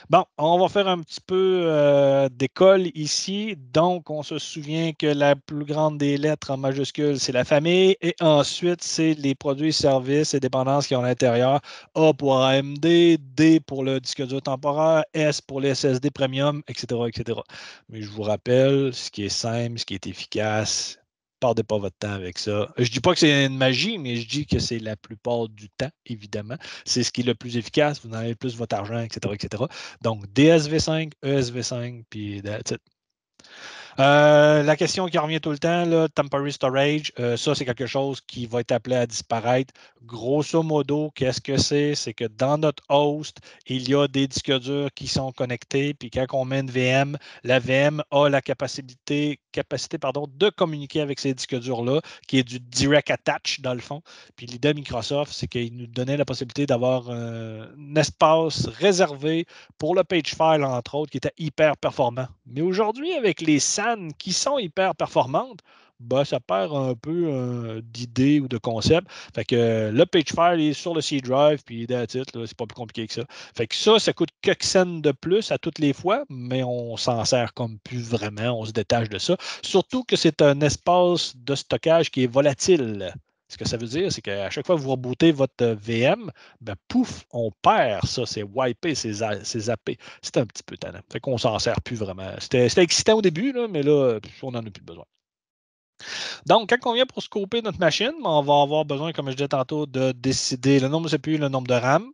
Bon, on va faire un petit peu d'école ici. Donc, on se souvient que la plus grande des lettres en majuscule, c'est la famille. Et ensuite, c'est les produits, services et dépendances qui ont à l'intérieur. A pour AMD, D pour le disque dur temporaire, S pour les SSD premium, etc., etc. Mais je vous rappelle, ce qui est simple, ce qui est efficace, perdez pas votre temps avec ça. Je ne dis pas que c'est une magie, mais je dis que c'est la plupart du temps, évidemment. C'est ce qui est le plus efficace. Vous en avez plus votre argent, etc., etc. Donc, DSV5, ESV5, puis that's it. La question qui revient tout le temps, là, temporary storage, ça, c'est quelque chose qui va être appelé à disparaître. Grosso modo, qu'est-ce que c'est? C'est que dans notre host, il y a des disques durs qui sont connectés, puis quand on met une VM, la VM a la capacité de communiquer avec ces disques durs-là, qui est du direct attach, dans le fond. Puis l'idée de Microsoft, c'est qu'il nous donnait la possibilité d'avoir un espace réservé pour le page file, entre autres, qui était hyper performant. Mais aujourd'hui, avec les SAN qui sont hyper performantes, ben, ça perd un peu d'idées ou de concept. Fait que le page file est sur le C drive, puis that's it, là, c'est pas plus compliqué que ça. Fait que ça coûte quelques cents de plus à toutes les fois, mais on s'en sert comme plus vraiment, on se détache de ça. Surtout que c'est un espace de stockage qui est volatile. Ce que ça veut dire, c'est qu'à chaque fois que vous rebootez votre VM, ben pouf, on perd ça, c'est wipé, c'est zappé. C'est un petit peu tannant. Fait qu'on s'en sert plus vraiment. C'était excitant au début, là, mais là, on n'en a plus besoin. Donc, quand on vient pour scoper notre machine, on va avoir besoin, comme je disais tantôt, de décider le nombre de CPU, le nombre de RAM.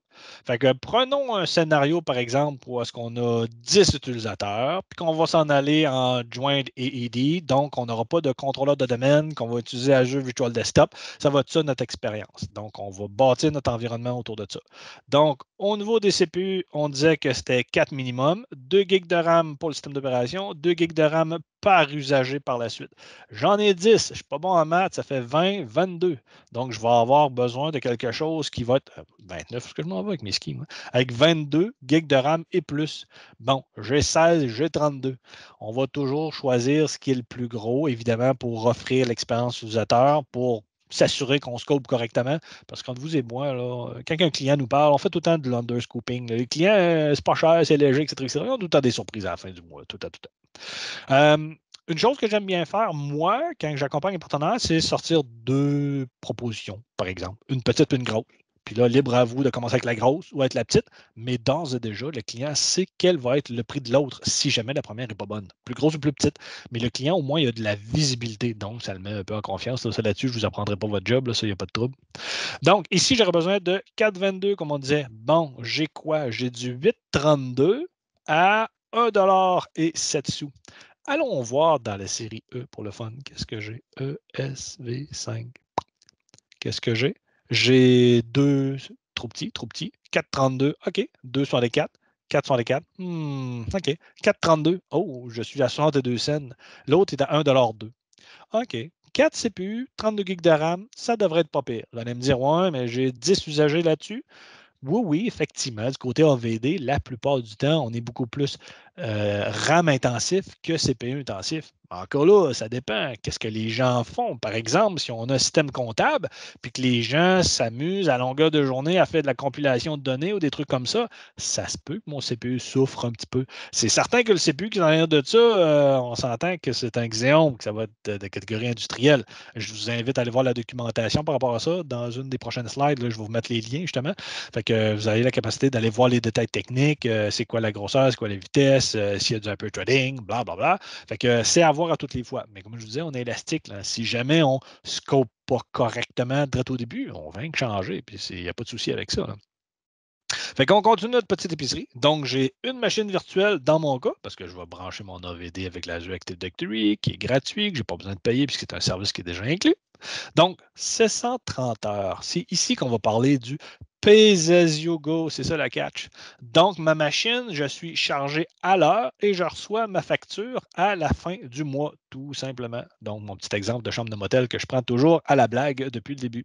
Fait que prenons un scénario, par exemple, où est-ce qu'on a 10 utilisateurs, puis qu'on va s'en aller en joint AED. Donc, on n'aura pas de contrôleur de domaine qu'on va utiliser Azure Virtual Desktop. Ça va être ça notre expérience. Donc, on va bâtir notre environnement autour de ça. Donc, au niveau des CPU, on disait que c'était 4 minimum, 2 GB de RAM pour le système d'opération, 2 GB de RAM par usager par la suite. J'en ai 10, je ne suis pas bon en maths, ça fait 20, 22. Donc, je vais avoir besoin de quelque chose qui va être 29, ce que je m'en vais avec mes skis, moi, avec 22 gigs de RAM et plus. Bon, j'ai 16, j'ai 32. On va toujours choisir ce qui est le plus gros, évidemment, pour offrir l'expérience utilisateur, pour s'assurer qu'on scope correctement. Parce qu'entre vous et moi, là, quand un client nous parle, on fait tout le temps de l'underscoping. Les clients, c'est pas cher, c'est léger, etc. Ils ont tout le temps des surprises à la fin du mois. Tout le temps, tout le temps. Une chose que j'aime bien faire, moi, quand j'accompagne un partenaire, c'est sortir deux propositions, par exemple. Une petite et une grosse. Puis là, libre à vous de commencer avec la grosse ou avec la petite, mais d'ores et déjà, le client sait quel va être le prix de l'autre si jamais la première n'est pas bonne. Plus grosse ou plus petite. Mais le client, au moins, il a de la visibilité. Donc, ça le met un peu en confiance. Ça, là-dessus, je ne vous apprendrai pas votre job. Là, ça, il n'y a pas de trouble. Donc, ici, j'aurais besoin de 4,22, comme on disait. Bon, j'ai quoi? J'ai du 8,32 à 1,07 $. Allons voir dans la série E pour le fun. Qu'est-ce que j'ai? ESV5. Qu'est-ce que j'ai? J'ai deux, trop petit, trop petit. 4,32. OK. 2 sont les 4. 4 sont les 4. OK. 4,32. Oh, je suis à 62 cents. L'autre est à 1,2 $. OK. 4 CPU, 32 GB de RAM, ça devrait être pas pire. Vous allez me dire, ouais, mais j'ai 10 usagers là-dessus. Oui, oui, effectivement, du côté AVD, la plupart du temps, on est beaucoup plus RAM intensif que CPU intensif. Encore là, ça dépend. Qu'est-ce que les gens font? Par exemple, si on a un système comptable, puis que les gens s'amusent à longueur de journée à faire de la compilation de données ou des trucs comme ça se peut que mon CPU souffre un petit peu. C'est certain que le CPU qui est en arrière de ça, on s'entend que c'est un Xeon, que ça va être de catégorie industrielle. Je vous invite à aller voir la documentation par rapport à ça. Dans une des prochaines slides, là, je vais vous mettre les liens, justement. Fait que vous avez la capacité d'aller voir les détails techniques, c'est quoi la grosseur, c'est quoi la vitesse, s'il y a du hyper-threading, blablabla. Fait que c'est à voir à toutes les fois. Mais comme je vous disais, on est élastique. Là. Si jamais on ne scope pas correctement direct au début, on va rien que changer. Puis il n'y a pas de souci avec ça. Là. Fait qu'on continue notre petite épicerie. Donc, j'ai une machine virtuelle dans mon cas, parce que je vais brancher mon AVD avec l'Azure Active Directory, qui est gratuit, que je n'ai pas besoin de payer, puisque c'est un service qui est déjà inclus. Donc, 730 heures. C'est ici qu'on va parler du Pay as you go, c'est ça la catch. Donc, ma machine, je suis chargé à l'heure et je reçois ma facture à la fin du mois, tout simplement. Donc, mon petit exemple de chambre de motel que je prends toujours à la blague depuis le début.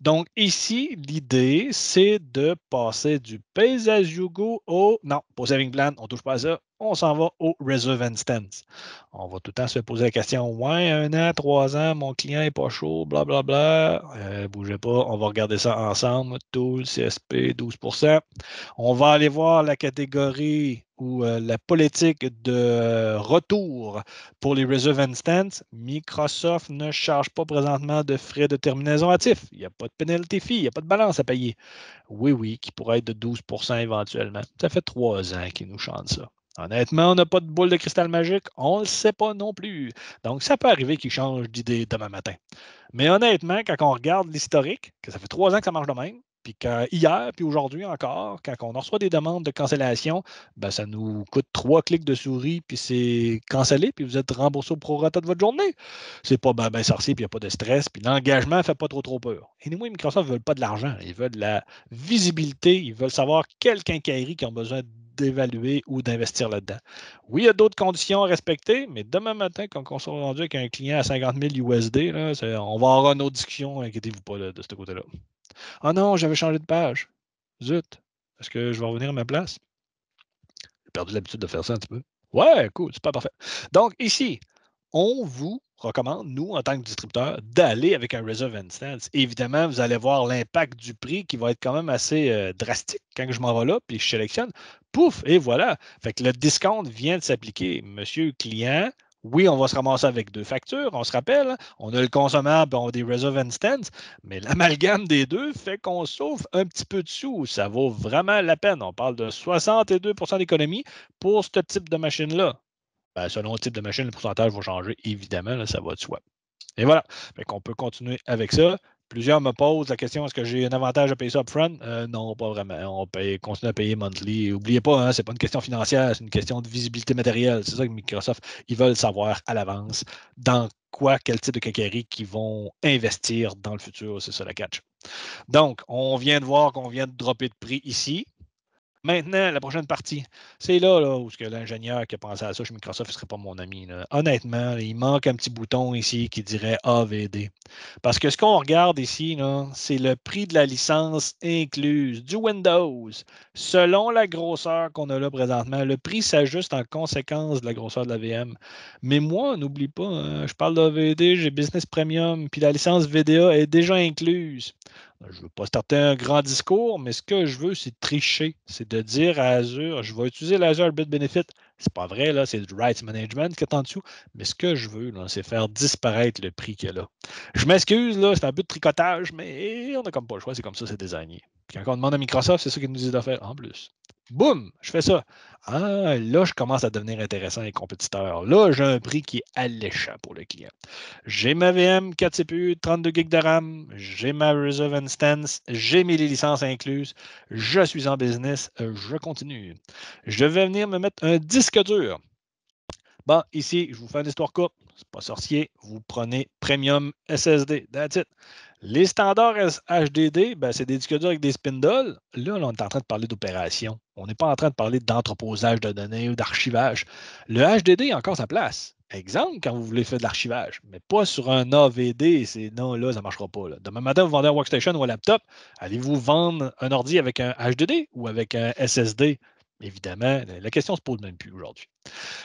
Donc, ici, l'idée, c'est de passer du Pay as you go au non, pas saving plan, on ne touche pas à ça, on s'en va au Reserve Instance. On va tout le temps se poser la question ouais, 1 an, 3 ans, mon client n'est pas chaud, blablabla. Bougez pas, on va regarder ça ensemble. Tool, CSP, 12%. On va aller voir la catégorie ou la politique de retour pour les Reserve Instance. Microsoft ne charge pas présentement de frais de terminaison actifs. Il n'y a pas de penalty fee, il n'y a pas de balance à payer. Oui, oui, qui pourrait être de 12% éventuellement. Ça fait 3 ans qu'ils nous chantent ça. Honnêtement, on n'a pas de boule de cristal magique, on ne le sait pas non plus. Donc, ça peut arriver qu'ils changent d'idée demain matin. Mais honnêtement, quand on regarde l'historique, que ça fait 3 ans que ça marche de même, Puis hier, puis aujourd'hui encore, quand on reçoit des demandes de cancellation, ben, ça nous coûte 3 clics de souris, puis c'est cancellé, puis vous êtes remboursé au prorata de votre journée. C'est pas ben sorcier, puis il n'y a pas de stress, puis l'engagement ne fait pas trop peur. Et nous, Microsoft ne veulent pas de l'argent, ils veulent de la visibilité, ils veulent savoir quelle quincaillerie qui ont besoin d'évaluer ou d'investir là-dedans. Oui, il y a d'autres conditions à respecter, mais demain matin, quand on sera rendu avec un client à 50 000 USD, là, on va avoir une autre discussion, inquiétez-vous pas là, de ce côté-là. Ah non, j'avais changé de page. Zut. Est-ce que je vais revenir à ma place? J'ai perdu l'habitude de faire ça un petit peu. Ouais, cool, c'est pas parfait. Donc, ici, on vous recommande, nous, en tant que distributeur, d'aller avec un Reserve Instance. Évidemment, vous allez voir l'impact du prix qui va être quand même assez drastique quand je m'en vais là, puis je sélectionne. Pouf, et voilà. Fait que le discount vient de s'appliquer. Monsieur client, oui, on va se ramasser avec 2 factures, on se rappelle. Hein. On a le consommable, on a des Reserve Instance, mais l'amalgame des deux fait qu'on sauve un petit peu de sous. Ça vaut vraiment la peine. On parle de 62 d'économie pour ce type de machine-là. Ben, selon le type de machine, le pourcentage va changer, évidemment, là, ça va de soi. Et voilà. Fait qu'on peut continuer avec ça. Plusieurs me posent la question, est-ce que j'ai un avantage à payer ça upfront? Non, pas vraiment. On continue à payer monthly. N'oubliez pas, hein, ce n'est pas une question financière, c'est une question de visibilité matérielle. C'est ça que Microsoft, ils veulent savoir à l'avance dans quoi, quel type de quincaillerie qu'ils vont investir dans le futur. C'est ça la catch. Donc, on vient de voir qu'on vient de dropper de prix ici. Maintenant, la prochaine partie, c'est là où l'ingénieur qui a pensé à ça chez Microsoft ne serait pas mon ami. Là. Honnêtement, il manque un petit bouton ici qui dirait AVD. Parce que ce qu'on regarde ici, c'est le prix de la licence incluse du Windows. Selon la grosseur qu'on a là présentement, le prix s'ajuste en conséquence de la grosseur de la VM. Mais moi, n'oublie pas, hein, je parle d'AVD, j'ai Business Premium, puis la licence VDA est déjà incluse. Je ne veux pas starter un grand discours, mais ce que je veux, c'est tricher. C'est de dire à Azure, je vais utiliser l'Azure Bit Benefit. C'est pas vrai, là, c'est du Rights Management qui est en dessous. Mais ce que je veux, c'est faire disparaître le prix qu'il y a là. Je m'excuse, là, c'est un peu de tricotage, mais on n'a comme pas le choix, c'est comme ça, c'est désigné. Puis quand on demande à Microsoft, c'est ça qu'ils nous disent de faire en plus. Boum, je fais ça. Ah, là, je commence à devenir intéressant et compétiteur. Là, j'ai un prix qui est alléchant pour le client. J'ai ma VM 4 CPU, 32 GB de RAM, j'ai ma Reserve Instance, j'ai mes licences incluses, je suis en business, je continue. Je vais venir me mettre un disque dur. Bon, ici, je vous fais une histoire courte. C'est pas sorcier. Vous prenez Premium SSD. That's it. Les standards HDD, ben, c'est des disques durs avec des spindles. Là, on est en train de parler d'opération. On n'est pas en train de parler d'entreposage de données ou d'archivage. Le HDD a encore sa place. Exemple, quand vous voulez faire de l'archivage, mais pas sur un AVD. Non, là, ça ne marchera pas. Là. Demain matin, vous vendez un workstation ou un laptop. Allez-vous vendre un ordi avec un HDD ou avec un SSD? Évidemment, la question ne se pose même plus aujourd'hui.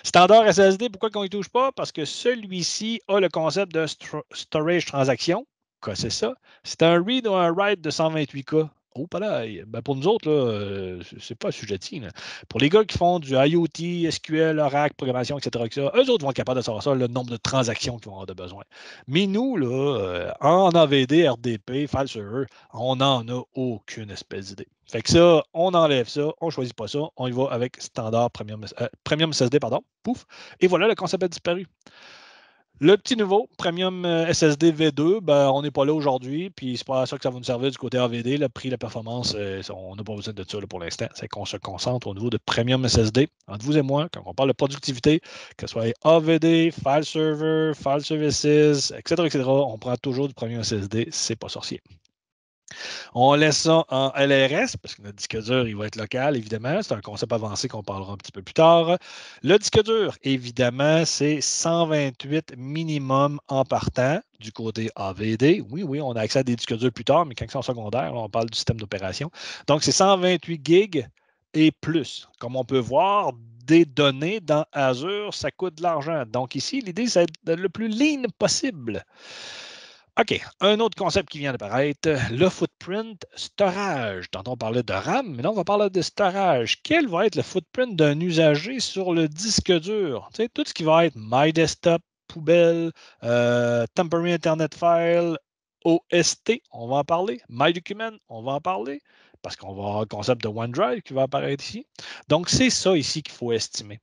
Standard SSD, pourquoi on n'y touche pas? Parce que celui-ci a le concept de storage transaction. Quoi, c'est ça? C'est un read ou un write de 128K. Oh, pas là. Ben pour nous autres, là, c'est pas assujetti. Là. Pour les gars qui font du IoT, SQL, Oracle, programmation, etc., eux autres vont être capables de savoir ça, le nombre de transactions qu'ils vont avoir de besoin. Mais nous, là, en AVD, RDP, file server, on n'en a aucune espèce d'idée. Fait que ça, on enlève ça, on ne choisit pas ça, on y va avec standard premium SSD, pardon, pouf, et voilà, le concept a disparu. Le petit nouveau, Premium SSD V2, ben, on n'est pas là aujourd'hui, puis c'est pas ça que ça va nous servir du côté AVD. Le prix, la performance, on n'a pas besoin de ça là, pour l'instant. C'est qu'on se concentre au niveau de Premium SSD. Entre vous et moi, quand on parle de productivité, que ce soit AVD, File Server, File Services, etc., on prend toujours du Premium SSD. C'est pas sorcier. On laisse ça en LRS parce que notre disque dur, il va être local, évidemment. C'est un concept avancé qu'on parlera un petit peu plus tard. Le disque dur, évidemment, c'est 128 minimum en partant du côté AVD. Oui, on a accès à des disques durs plus tard, mais quand ils sont secondaires, on parle du système d'opération. Donc, c'est 128 gigs et plus. Comme on peut voir, des données dans Azure, ça coûte de l'argent. Donc, ici, l'idée, c'est d'être le plus lean possible. OK, un autre concept qui vient d'apparaître, le footprint storage. Tantôt, on parlait de RAM, mais là, on va parler de storage. Quel va être le footprint d'un usager sur le disque dur? Tu sais, tout ce qui va être My Desktop, poubelle, Temporary Internet File, OST, on va en parler. My Document, on va en parler, parce qu'on va avoir le concept de OneDrive qui va apparaître ici. Donc, c'est ça ici qu'il faut estimer.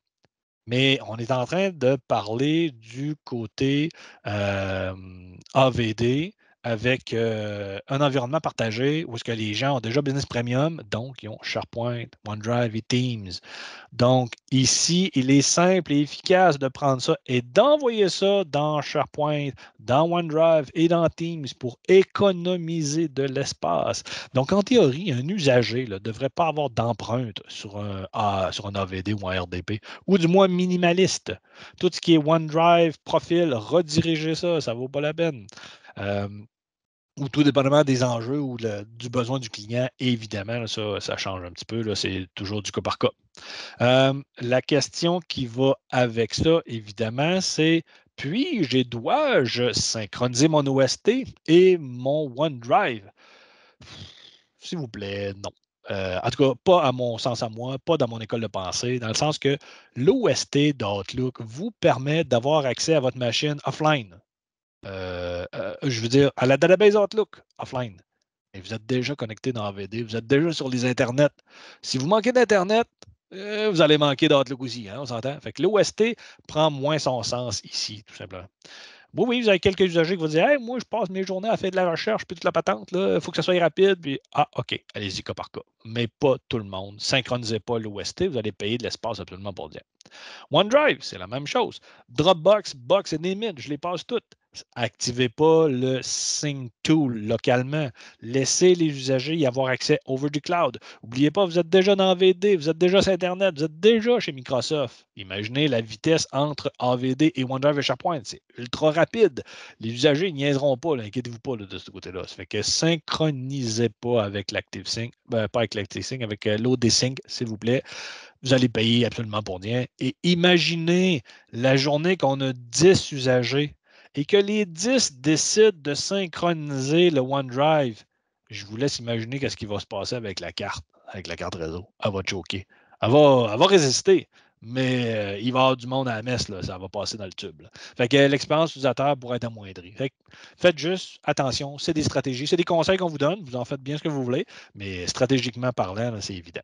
Mais on est en train de parler du côté AVD avec un environnement partagé où est-ce que les gens ont déjà Business Premium, donc ils ont SharePoint, OneDrive et Teams. Donc, ici, il est simple et efficace de prendre ça et d'envoyer ça dans SharePoint, dans OneDrive et dans Teams pour économiser de l'espace. Donc, en théorie, un usager ne devrait pas avoir d'empreinte sur sur un AVD ou un RDP, ou du moins minimaliste. Tout ce qui est OneDrive, profil, rediriger ça, ça ne vaut pas la peine. Ou tout dépendamment des enjeux ou du besoin du client, évidemment, là, ça change un petit peu. C'est toujours du cas par cas. La question qui va avec ça, évidemment, c'est puis-je et dois-je synchroniser mon OST et mon OneDrive? S'il vous plaît, non. En tout cas, pas à mon sens à moi, pas dans mon école de pensée, dans le sens que l'OST d'Outlook vous permet d'avoir accès à votre machine offline. Je veux dire, à la database Outlook, offline. Et vous êtes déjà connecté dans AVD, vous êtes déjà sur les Internets. Si vous manquez d'Internet, vous allez manquer d'Outlook aussi, hein, on s'entend? Fait que l'OST prend moins son sens ici, tout simplement. Oui, oui, vous avez quelques usagers qui vont dire hey, moi, je passe mes journées à faire de la recherche puis toute la patente, il faut que ça soit rapide. Puis, ah, OK, allez-y cas par cas. Mais pas tout le monde. Synchronisez pas l'OST, vous allez payer de l'espace absolument pour rien. OneDrive, c'est la même chose. Dropbox, Box et Name, je les passe toutes. Activez pas le Sync Tool localement. Laissez les usagers y avoir accès over the cloud. N'oubliez pas, vous êtes déjà dans AVD, vous êtes déjà sur Internet, vous êtes déjà chez Microsoft. Imaginez la vitesse entre AVD et OneDrive et SharePoint. C'est ultra rapide. Les usagers n'y niaiseront pas, inquiétez-vous pas de ce côté-là. Ça fait que synchronisez pas avec l'ActiveSync, pas avec l'ActiveSync, avec l'ODSync, s'il vous plaît. Vous allez payer absolument pour rien. Et imaginez la journée qu'on a 10 usagers et que les 10 décident de synchroniser le OneDrive. Je vous laisse imaginer qu'est-ce qui va se passer avec la carte réseau. Elle va choquer. Elle va résister, mais il va y avoir du monde à la messe, là, ça va passer dans le tube. Là. Fait que l'expérience utilisateur pourrait être amoindrie. Fait que faites juste attention, c'est des stratégies, c'est des conseils qu'on vous donne, vous en faites bien ce que vous voulez, mais stratégiquement parlant, là, c'est évident.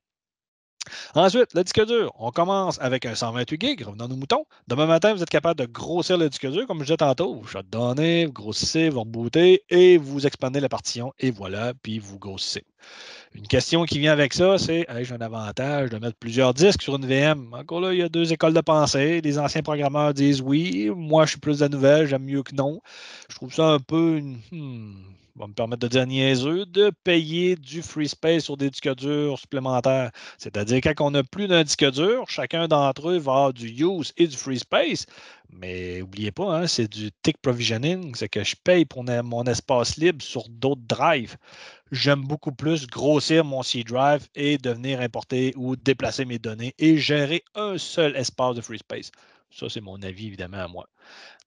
Ensuite, le disque dur. On commence avec un 128 GB, revenons nos moutons. Demain matin, vous êtes capable de grossir le disque dur, comme je disais tantôt. Vous shutdownez, vous grossissez, vous rebootez et vous expandez la partition et voilà, puis vous grossissez. Une question qui vient avec ça, c'est hey, j'ai un avantage de mettre plusieurs disques sur une VM. Encore là, il y a deux écoles de pensée. Les anciens programmeurs disent oui. Moi, je suis plus de la nouvelle, j'aime mieux que non. Je trouve ça un peu va me permettre de dire niaiseux, de payer du free space sur des disques durs supplémentaires. C'est-à-dire, quand on n'a plus d'un disque dur, chacun d'entre eux va avoir du use et du free space. Mais n'oubliez pas, hein, c'est du tick provisioning, c'est que je paye pour mon espace libre sur d'autres drives. J'aime beaucoup plus grossir mon C drive et devenir importer ou déplacer mes données et gérer un seul espace de free space. Ça, c'est mon avis, évidemment, à moi.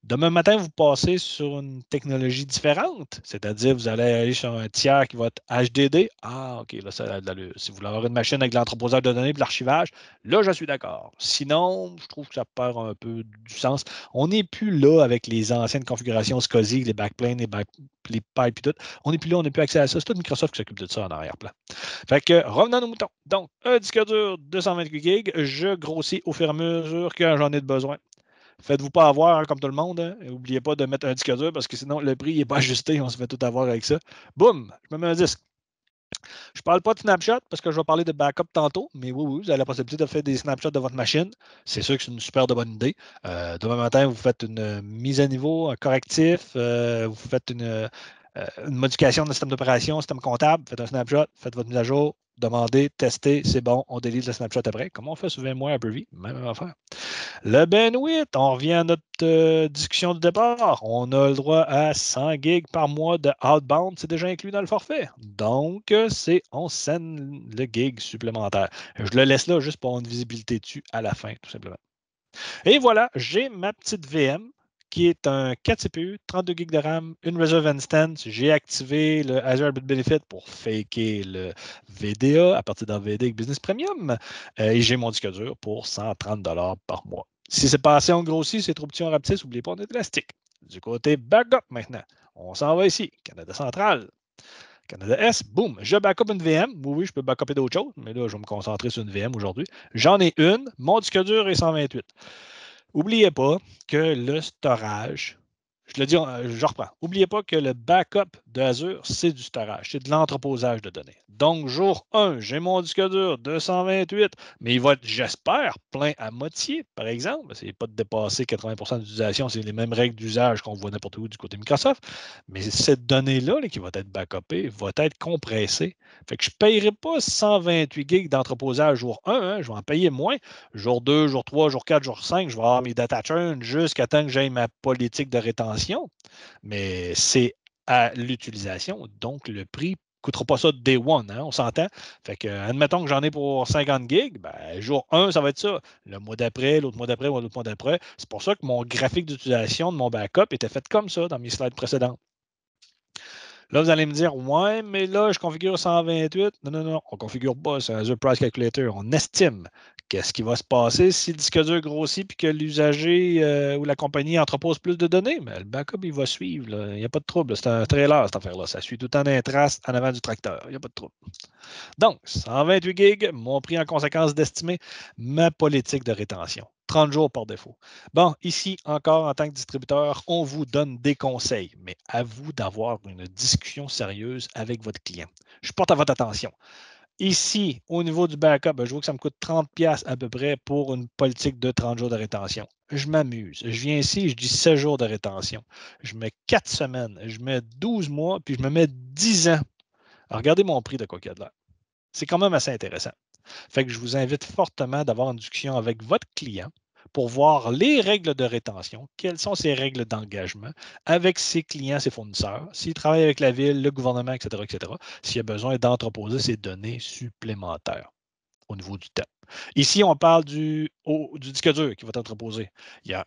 Demain matin, vous passez sur une technologie différente, c'est-à-dire vous allez aller sur un tiers qui va être HDD. Ah, OK, là, ça a de l'allure. Si vous voulez avoir une machine avec l'entreposage de données et de l'archivage, là, je suis d'accord. Sinon, je trouve que ça perd un peu du sens. On n'est plus là avec les anciennes configurations SCSI, les backplanes, les pipes et tout. On n'est plus là, on n'a plus accès à ça. C'est tout Microsoft qui s'occupe de ça en arrière-plan. Fait que revenons à nos moutons. Donc, un disque dur 228 GB, je grossis au fur et à mesure que j'en ai de besoin. Faites-vous pas avoir hein, comme tout le monde. Hein. N'oubliez pas de mettre un disque dur parce que sinon le prix n'est pas ajusté. On se fait tout avoir avec ça. Boum, je me mets un disque. Je ne parle pas de snapshot parce que je vais parler de backup tantôt, mais oui, oui, vous avez la possibilité de faire des snapshots de votre machine. C'est sûr que c'est une super de bonne idée. Demain matin, vous faites une mise à niveau, un correctif, vous faites une modification de système d'opération, système comptable, faites un snapshot, faites votre mise à jour, demandez, testez, c'est bon, on délite le snapshot après. Comme on fait sur VMware Hyper-V, même affaire. Le bandwidth, on revient à notre discussion de départ. On a le droit à 100 gigs par mois de outbound. C'est déjà inclus dans le forfait. Donc, on scène le gig supplémentaire. Je le laisse là juste pour avoir une visibilité dessus à la fin, tout simplement. Et voilà, j'ai ma petite VM qui est un 4 CPU, 32 GB de RAM, une Reserve Instance. J'ai activé le Azure Bit Benefit pour faker le VDA à partir d'un VDA avec Business Premium. Et j'ai mon disque dur pour 130 par mois. Si c'est pas assez en grossi, c'est trop petit en rapetisse, n'oubliez pas, on est élastique. Du côté backup maintenant. On s'en va ici. Canada Central. Canada S, boum, je backup une VM. Oui, oui, je peux backuper d'autres choses, mais là, je vais me concentrer sur une VM aujourd'hui. J'en ai une. Mon disque dur est 128. N'oubliez pas que le storage, Je le dis, je reprends. N'oubliez pas que le backup de Azure, c'est du storage, c'est de l'entreposage de données. Donc, jour 1, j'ai mon disque dur 228, mais il va être, j'espère, plein à moitié, par exemple. C'est pas de dépasser 80% d'utilisation, c'est les mêmes règles d'usage qu'on voit n'importe où du côté Microsoft. Mais cette donnée-là qui va être backupée va être compressée. Fait que je ne payerai pas 128 gigs d'entreposage jour 1, hein, je vais en payer moins. Jour 2, jour 3, jour 4, jour 5, je vais avoir mes data churn jusqu'à temps que j'aie ma politique de rétention. Mais c'est à l'utilisation, donc le prix ne coûtera pas ça day one, hein, on s'entend. Fait que, admettons que j'en ai pour 50 gigs, ben, jour 1, ça va être ça. Le mois d'après, l'autre mois d'après, l'autre mois d'après. C'est pour ça que mon graphique d'utilisation de mon backup était fait comme ça dans mes slides précédentes. Là, vous allez me dire, ouais, mais là, je configure 128. Non, non, non, on ne configure pas, c'est un Azure Price Calculator. On estime qu'est-ce qui va se passer si le disque dur grossit et que l'usager ou la compagnie entrepose plus de données. Mais le backup, il va suivre. Là. Il n'y a pas de trouble. C'est un trailer, cette affaire-là. Ça suit tout le temps des traces en avant du tracteur. Il n'y a pas de trouble. Donc, 128 gigs m'ont pris en conséquence d'estimer ma politique de rétention. 30 jours par défaut. Bon, ici, encore en tant que distributeur, on vous donne des conseils, mais à vous d'avoir une discussion sérieuse avec votre client. Je porte à votre attention. Ici, au niveau du backup, je vois que ça me coûte 30$ à peu près pour une politique de 30 jours de rétention. Je m'amuse. Je viens ici, je dis 16 jours de rétention. Je mets 4 semaines, je mets 12 mois, puis je me mets 10 ans. Alors, regardez mon prix de quoi qu'il y a de l'air. C'est quand même assez intéressant. Fait que je vous invite fortement d'avoir une discussion avec votre client pour voir les règles de rétention, quelles sont ses règles d'engagement avec ses clients, ses fournisseurs, s'il travaille avec la ville, le gouvernement, etc., s'il y a besoin d'entreposer ces données supplémentaires au niveau du temps. Ici, on parle du disque dur qui va être entreposé.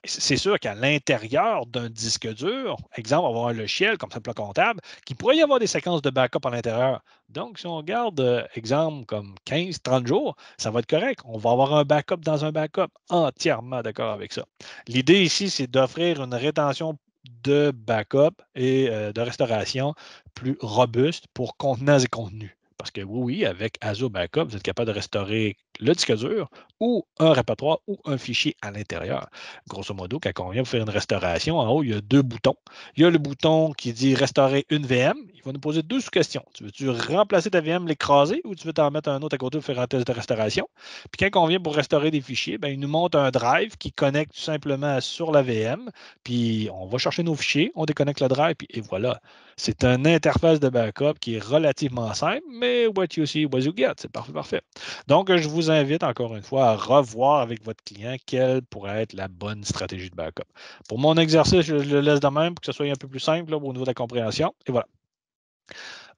C'est sûr qu'à l'intérieur d'un disque dur, exemple, on va avoir un logiciel comme simple comptable, qui pourrait y avoir des séquences de backup à l'intérieur. Donc, si on garde, exemple, comme 15-30 jours, ça va être correct. On va avoir un backup dans un backup. Entièrement d'accord avec ça. L'idée ici, c'est d'offrir une rétention de backup et de restauration plus robuste pour contenants et contenus. Parce que oui, avec Azure Backup, vous êtes capable de restaurer le disque dur ou un répertoire ou un fichier à l'intérieur. Grosso modo, quand on vient pour faire une restauration, en haut, il y a deux boutons. Il y a le bouton qui dit restaurer une VM. Il va nous poser deux sous-questions. Tu veux-tu remplacer ta VM, l'écraser, ou tu veux t'en mettre un autre à côté pour faire un test de restauration? Puis quand on vient pour restaurer des fichiers, ben, il nous montre un drive qui connecte tout simplement sur la VM. Puis on va chercher nos fichiers, on déconnecte le drive, puis et voilà. C'est une interface de backup qui est relativement simple, mais what you see, what you get. C'est parfait, parfait. Donc, je vous invite encore une fois à revoir avec votre client quelle pourrait être la bonne stratégie de backup. Pour mon exercice, je le laisse de même pour que ce soit un peu plus simple là, au niveau de la compréhension. Et voilà.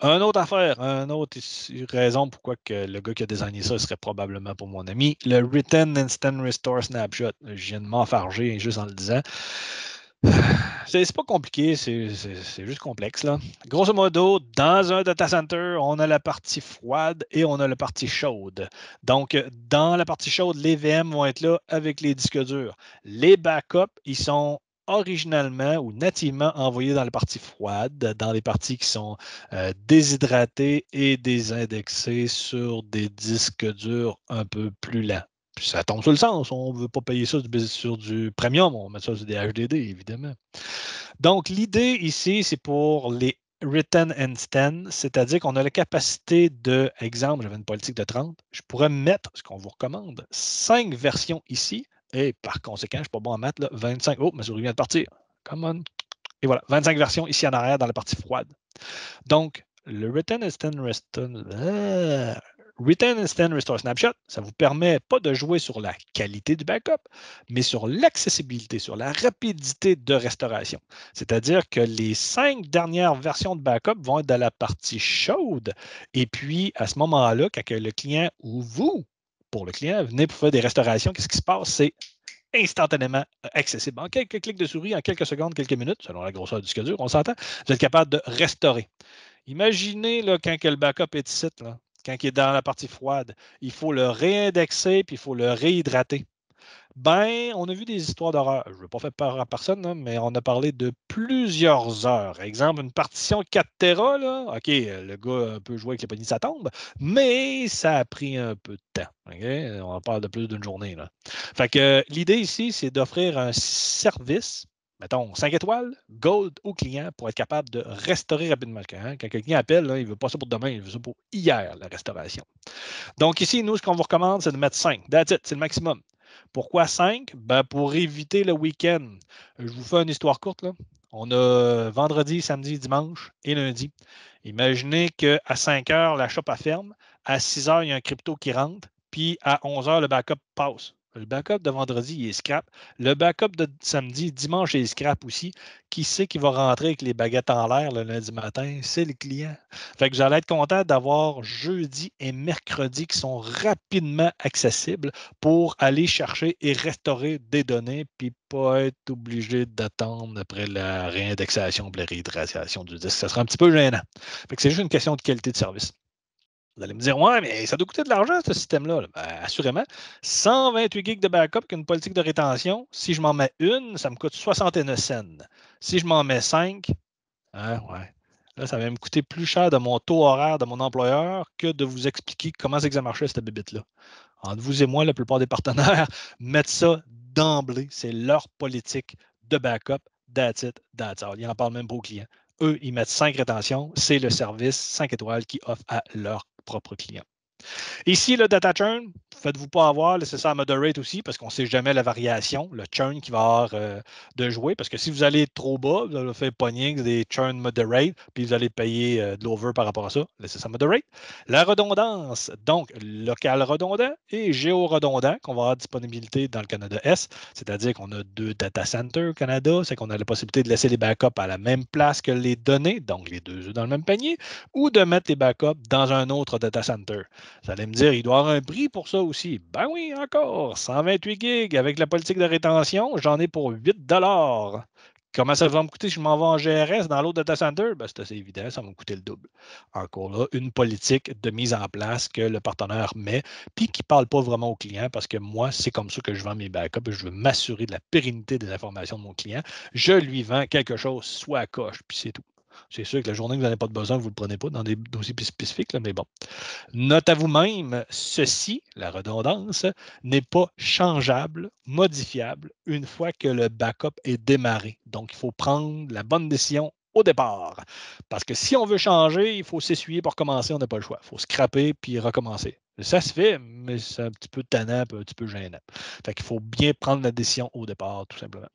Une autre affaire, une autre raison pourquoi que le gars qui a designé ça serait probablement pour mon ami, le Written Instant Restore Snapshot. Je viens de m'enfarger juste en le disant. C'est pas compliqué, c'est juste complexe. Là. Grosso modo, dans un data center, on a la partie froide et on a la partie chaude. Donc, dans la partie chaude, les VM vont être là avec les disques durs. Les backups, ils sont originalement ou nativement envoyés dans la partie froide, dans les parties qui sont déshydratées et désindexées sur des disques durs un peu plus lents. Puis ça tombe sur le sens. On ne veut pas payer ça sur du premium, on met ça sur des HDD, évidemment. Donc, l'idée ici, c'est pour les written instant, c'est-à-dire qu'on a la capacité de, exemple, j'avais une politique de 30, je pourrais mettre, ce qu'on vous recommande, 5 versions ici, et par conséquent, je ne suis pas bon en maths, là, 25, oh, ma souris vient de partir, come on, et voilà, 25 versions ici en arrière dans la partie froide. Donc, le Return Instant Restore Snapshot, ça ne vous permet pas de jouer sur la qualité du backup, mais sur l'accessibilité, sur la rapidité de restauration. C'est-à-dire que les 5 dernières versions de backup vont être dans la partie chaude. Et puis, à ce moment-là, quand le client ou vous, pour le client, venez pour faire des restaurations, qu'est-ce qui se passe? C'est instantanément accessible. En quelques clics de souris, en quelques secondes, quelques minutes, selon la grosseur du disque dur, on s'entend, vous êtes capable de restaurer. Imaginez là, quand le backup est ici, là, quand il est dans la partie froide, il faut le réindexer puis il faut le réhydrater. Ben, on a vu des histoires d'horreur. Je ne veux pas faire peur à personne, là, mais on a parlé de plusieurs heures. Exemple, une partition 4 Tera, là, OK, le gars peut jouer avec les poignées de sa tombe, mais ça a pris un peu de temps. On parle de plus d'une journée. Là. Fait que l'idée ici, c'est d'offrir un service mettons, 5 étoiles, gold au client pour être capable de restaurer rapidement. Quand quelqu'un appelle, là, il ne veut pas ça pour demain, il veut ça pour hier, la restauration. Donc ici, nous, ce qu'on vous recommande, c'est de mettre 5. That's it, c'est le maximum. Pourquoi 5? Ben, pour éviter le week-end. Je vous fais une histoire courte, là. On a vendredi, samedi, dimanche et lundi. Imaginez qu'à 5 heures, la shop ferme. À 6 heures, il y a un crypto qui rentre. Puis à 11 heures, le backup passe. Le backup de vendredi, il est scrap. Le backup de samedi, dimanche, il est scrap aussi. Qui sait qui va rentrer avec les baguettes en l'air le lundi matin? C'est le client. Fait que vous allez être content d'avoir jeudi et mercredi qui sont rapidement accessibles pour aller chercher et restaurer des données, puis pas être obligé d'attendre après la réindexation et la réhydratation du disque. Ça sera un petit peu gênant. Fait que c'est juste une question de qualité de service. Vous allez me dire, ouais, mais ça doit coûter de l'argent, ce système-là. Ben, assurément. 128 gigs de backup avec une politique de rétention, si je m'en mets une, ça me coûte 69 cents. Si je m'en mets 5, hein, ouais. Là, ça va me coûter plus cher de mon taux horaire de mon employeur que de vous expliquer comment c'est que ça marchait, cette bébite-là. Entre vous et moi, la plupart des partenaires mettent ça d'emblée. C'est leur politique de backup. That's it, that's all. Ils n'en parlent même pas aux clients. Eux, ils mettent 5 rétentions. C'est le service 5 étoiles qu'ils offrent à leurs propres clients. Ici, le data churn, faites-vous pas avoir, laissez ça à moderate aussi, parce qu'on ne sait jamais la variation, le churn qui va avoir de jouer. Parce que si vous allez trop bas, vous allez faire pogner des churn moderate, puis vous allez payer de l'over par rapport à ça. Laissez ça moderate. La redondance, donc local redondant et géo-redondant, qu'on va avoir disponibilité dans le Canada S, c'est-à-dire qu'on a 2 data centers au Canada, c'est qu'on a la possibilité de laisser les backups à la même place que les données, donc les 2 œufs dans le même panier, ou de mettre les backups dans un autre data center. Vous allez me dire, il doit y avoir un prix pour ça aussi. Ben oui, encore, 128 gigs avec la politique de rétention, j'en ai pour 8 $. Comment ça va me coûter si je m'en vais en GRS dans l'autre data center? Ben, c'est assez évident, ça va me coûter le double. Encore là, une politique de mise en place que le partenaire met, puis qui ne parle pas vraiment au client, parce que moi, c'est comme ça que je vends mes backups. Je veux m'assurer de la pérennité des informations de mon client. Je lui vends quelque chose, soit à coche, puis c'est tout. C'est sûr que la journée que vous n'avez pas de besoin, vous ne le prenez pas dans des dossiers plus spécifiques, là, mais bon. Note à vous-même, ceci, la redondance, n'est pas changeable, modifiable une fois que le backup est démarré. Donc, il faut prendre la bonne décision au départ. Parce que si on veut changer, il faut s'essuyer pour commencer, on n'a pas le choix. Il faut scraper puis recommencer. Ça se fait, mais c'est un petit peu tannant, un petit peu gênant. Fait qu'il faut bien prendre la décision au départ, tout simplement.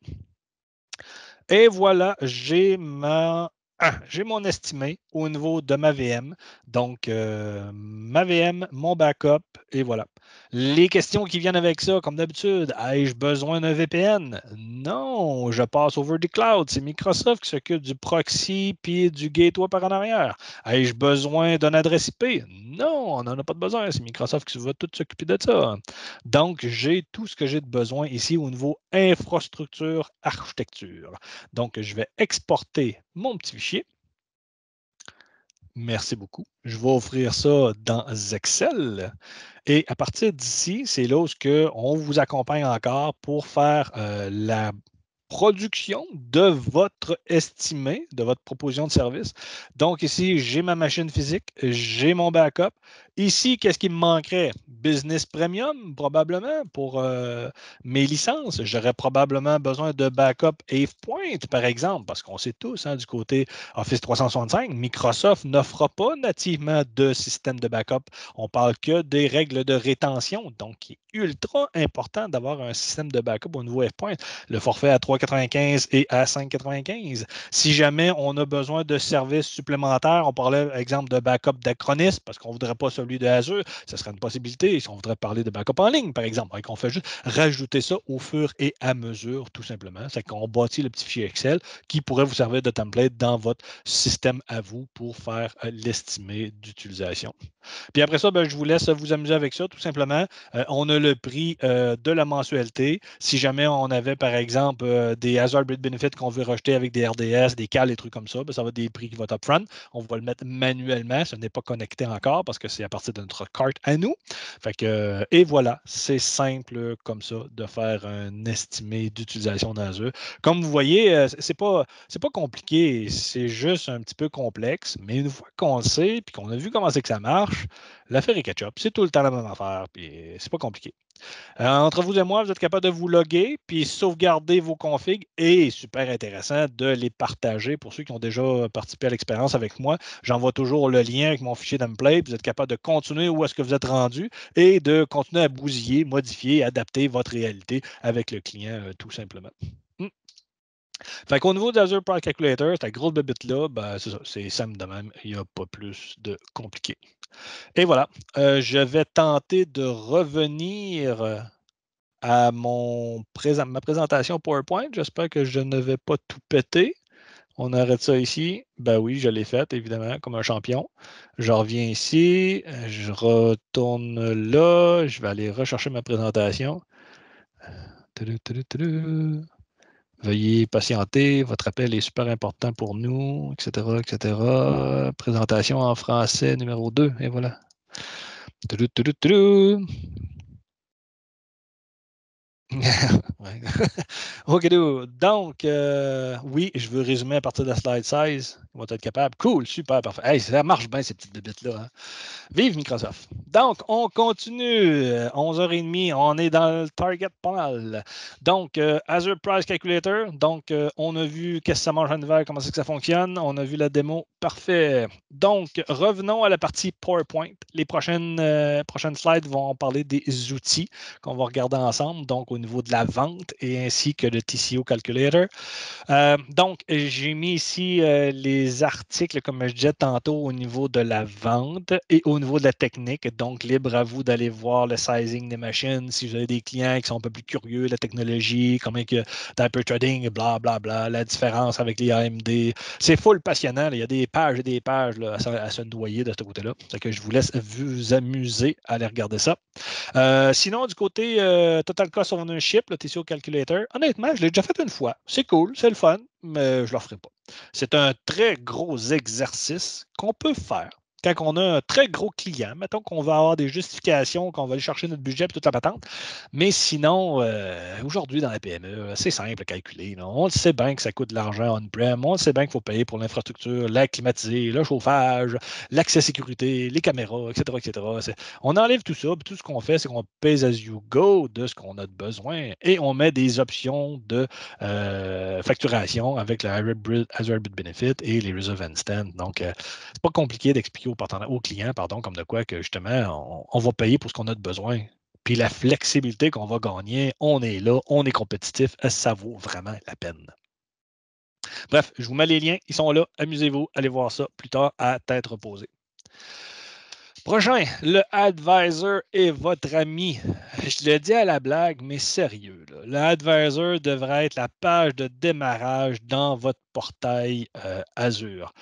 Et voilà, j'ai mon estimé au niveau de ma VM. Donc, ma VM, mon backup, et voilà. Les questions qui viennent avec ça, comme d'habitude, ai-je besoin d'un VPN? Non, je passe over the cloud. C'est Microsoft qui s'occupe du proxy puis du gateway par en arrière. Ai-je besoin d'une adresse IP? Non, on n'en a pas de besoin. C'est Microsoft qui va tout s'occuper de ça. Donc, j'ai tout ce que j'ai de besoin ici au niveau infrastructure, architecture. Donc, je vais exporter mon petit fichier. Merci beaucoup. Je vais ouvrir ça dans Excel. Et à partir d'ici, c'est là où on vous accompagne encore pour faire la production de votre estimé, de votre proposition de service. Donc ici, j'ai ma machine physique, j'ai mon backup. Ici, qu'est-ce qui me manquerait? Business Premium, probablement, pour mes licences. J'aurais probablement besoin de backup AvePoint, par exemple, parce qu'on sait tous, hein, du côté Office 365, Microsoft n'offre pas nativement de système de backup. On parle que des règles de rétention. Donc, il est ultra important d'avoir un système de backup au niveau AvePoint. Le forfait à 3,95 et à 5,95. Si jamais on a besoin de services supplémentaires, on parlait, par exemple, de backup d'Acronis, parce qu'on ne voudrait pas celui de Azure, ce serait une possibilité. Si on voudrait parler de backup en ligne, par exemple, on fait juste rajouter ça au fur et à mesure, tout simplement. C'est qu'on bâtit le petit fichier Excel qui pourrait vous servir de template dans votre système à vous pour faire l'estimé d'utilisation. Puis après ça, ben, je vous laisse vous amuser avec ça, tout simplement. On a le prix de la mensualité. Si jamais on avait, par exemple, des Hazard Benefits qu'on veut rejeter avec des RDS, des CAL, des trucs comme ça, ben, ça va être des prix qui vont être upfront. On va le mettre manuellement. Ce n'est pas connecté encore parce que c'est à partir de notre carte à nous. Fait que, et voilà, c'est simple comme ça de faire un estimé d'utilisation d'Azure. Comme vous voyez, c'est pas compliqué, c'est juste un petit peu complexe, mais une fois qu'on le sait et qu'on a vu comment c'est que ça marche, L'affaire est ketchup. C'est tout le temps la même affaire, puis c'est pas compliqué. Entre vous et moi, vous êtes capable de vous loguer, puis sauvegarder vos configs, et super intéressant de les partager pour ceux qui ont déjà participé à l'expérience avec moi. J'envoie toujours le lien avec mon fichier template. Vous êtes capable de continuer où est-ce que vous êtes rendu et de continuer à bousiller, modifier, adapter votre réalité avec le client, tout simplement. Fait qu'au niveau d'Azure Price Calculator, ta grosse bébite-là, ben, c'est ça, c'est simple de même. Il n'y a pas plus de compliqué. Et voilà, je vais tenter de revenir à ma présentation PowerPoint. J'espère que je ne vais pas tout péter. On arrête ça ici. Ben oui, je l'ai fait, évidemment, comme un champion. Je reviens ici. Je retourne là. Je vais aller rechercher ma présentation. Tudou, tudou, tudou. Veuillez patienter. Votre appel est super important pour nous, etc., etc. Présentation en français numéro 2. Et voilà. Tudou, tudou, tudou. Ouais. OK, donc, oui, je veux résumer à partir de la slide size. On va être capable. Cool, super, parfait. Hey, ça marche bien, ces petites bébites-là. Hein? Vive Microsoft. Donc, on continue. 11h30, on est dans le target pas mal. Donc, Azure Price Calculator. Donc, on a vu qu'est-ce que ça mange en hiver, comment c'est que ça fonctionne. On a vu la démo. Parfait. Donc, revenons à la partie PowerPoint. Les prochaines slides vont parler des outils qu'on va regarder ensemble, donc au niveau de la vente et ainsi que le TCO Calculator. Donc, j'ai mis ici les articles, comme je disais tantôt, au niveau de la vente et au niveau de la technique. Donc, libre à vous d'aller voir le sizing des machines. Si vous avez des clients qui sont un peu plus curieux de la technologie, comment que d'hyperthreading, blablabla, la différence avec les AMD. C'est full passionnant. Là. Il y a des pages et des pages là, à se noyer de ce côté-là. C'est que je vous laisse vous amuser à aller regarder ça. Sinon, du côté Total Cost of Ownership, le TCO Calculator, honnêtement, je l'ai déjà fait une fois. C'est cool, c'est le fun, mais je ne le referai pas. C'est un très gros exercice qu'on peut faire quand on a un très gros client. Mettons qu'on va avoir des justifications, qu'on va aller chercher notre budget et toute la patente. Mais sinon, aujourd'hui, dans la PME, c'est simple à calculer. Là. On le sait bien que ça coûte de l'argent on-prem. On le sait bien qu'il faut payer pour l'infrastructure, l'air climatisé, le chauffage, l'accès sécurité, les caméras, etc., etc. On enlève tout ça, puis tout ce qu'on fait, c'est qu'on pays as you go de ce qu'on a de besoin et on met des options de facturation avec le Azure Bit Benefit et les Reserve Instant. Donc, c'est pas compliqué d'expliquer aux clients, comme de quoi que justement, on va payer pour ce qu'on a de besoin. Puis la flexibilité qu'on va gagner, on est là, on est compétitif, ça vaut vraiment la peine. Bref, je vous mets les liens, ils sont là, amusez-vous, allez voir ça plus tard à tête reposée. Prochain, le advisor est votre ami. Je le dis à la blague, mais sérieux. Là. Le advisor devrait être la page de démarrage dans votre portail Azure.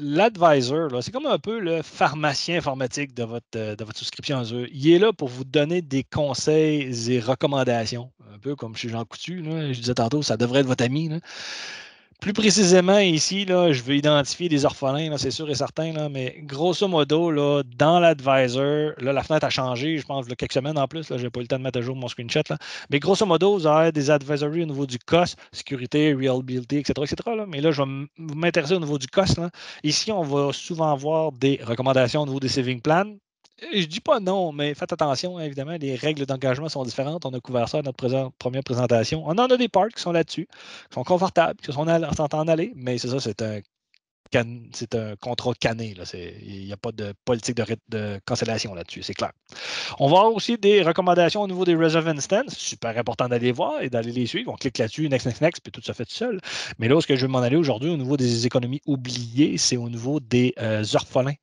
L'advisor, c'est comme un peu le pharmacien informatique de votre souscription Azure. Il est là pour vous donner des conseils et recommandations. Un peu comme chez Jean Coutu. Là. Je disais tantôt, ça devrait être votre ami. Là. Plus précisément, ici, là, je veux identifier des orphelins, là, c'est sûr et certain, là, mais grosso modo, là, dans l'advisor, là, la fenêtre a changé, je pense, il y a quelques semaines en plus. Je n'ai pas eu le temps de mettre à jour mon screenshot. Là. Mais grosso modo, vous avez des advisories au niveau du cost, sécurité, reliability, etc. etc. Là. Mais là, je vais m'intéresser au niveau du cost. Là. Ici, on va souvent avoir des recommandations au niveau des saving plans. Je dis pas non, mais faites attention, hein, évidemment, les règles d'engagement sont différentes. On a couvert ça à notre première présentation. On en a des parts qui sont là-dessus, qui sont confortables, qui sont en aller, mais c'est ça, c'est un contrat canné. Il n'y a pas de politique de cancellation là-dessus, c'est clair. On va avoir aussi des recommandations au niveau des Reserve Instance. Super important d'aller voir et d'aller les suivre. On clique là-dessus, next, puis tout ça fait tout seul. Mais là, ce que je vais m'en aller aujourd'hui au niveau des économies oubliées, c'est au niveau des orphelins.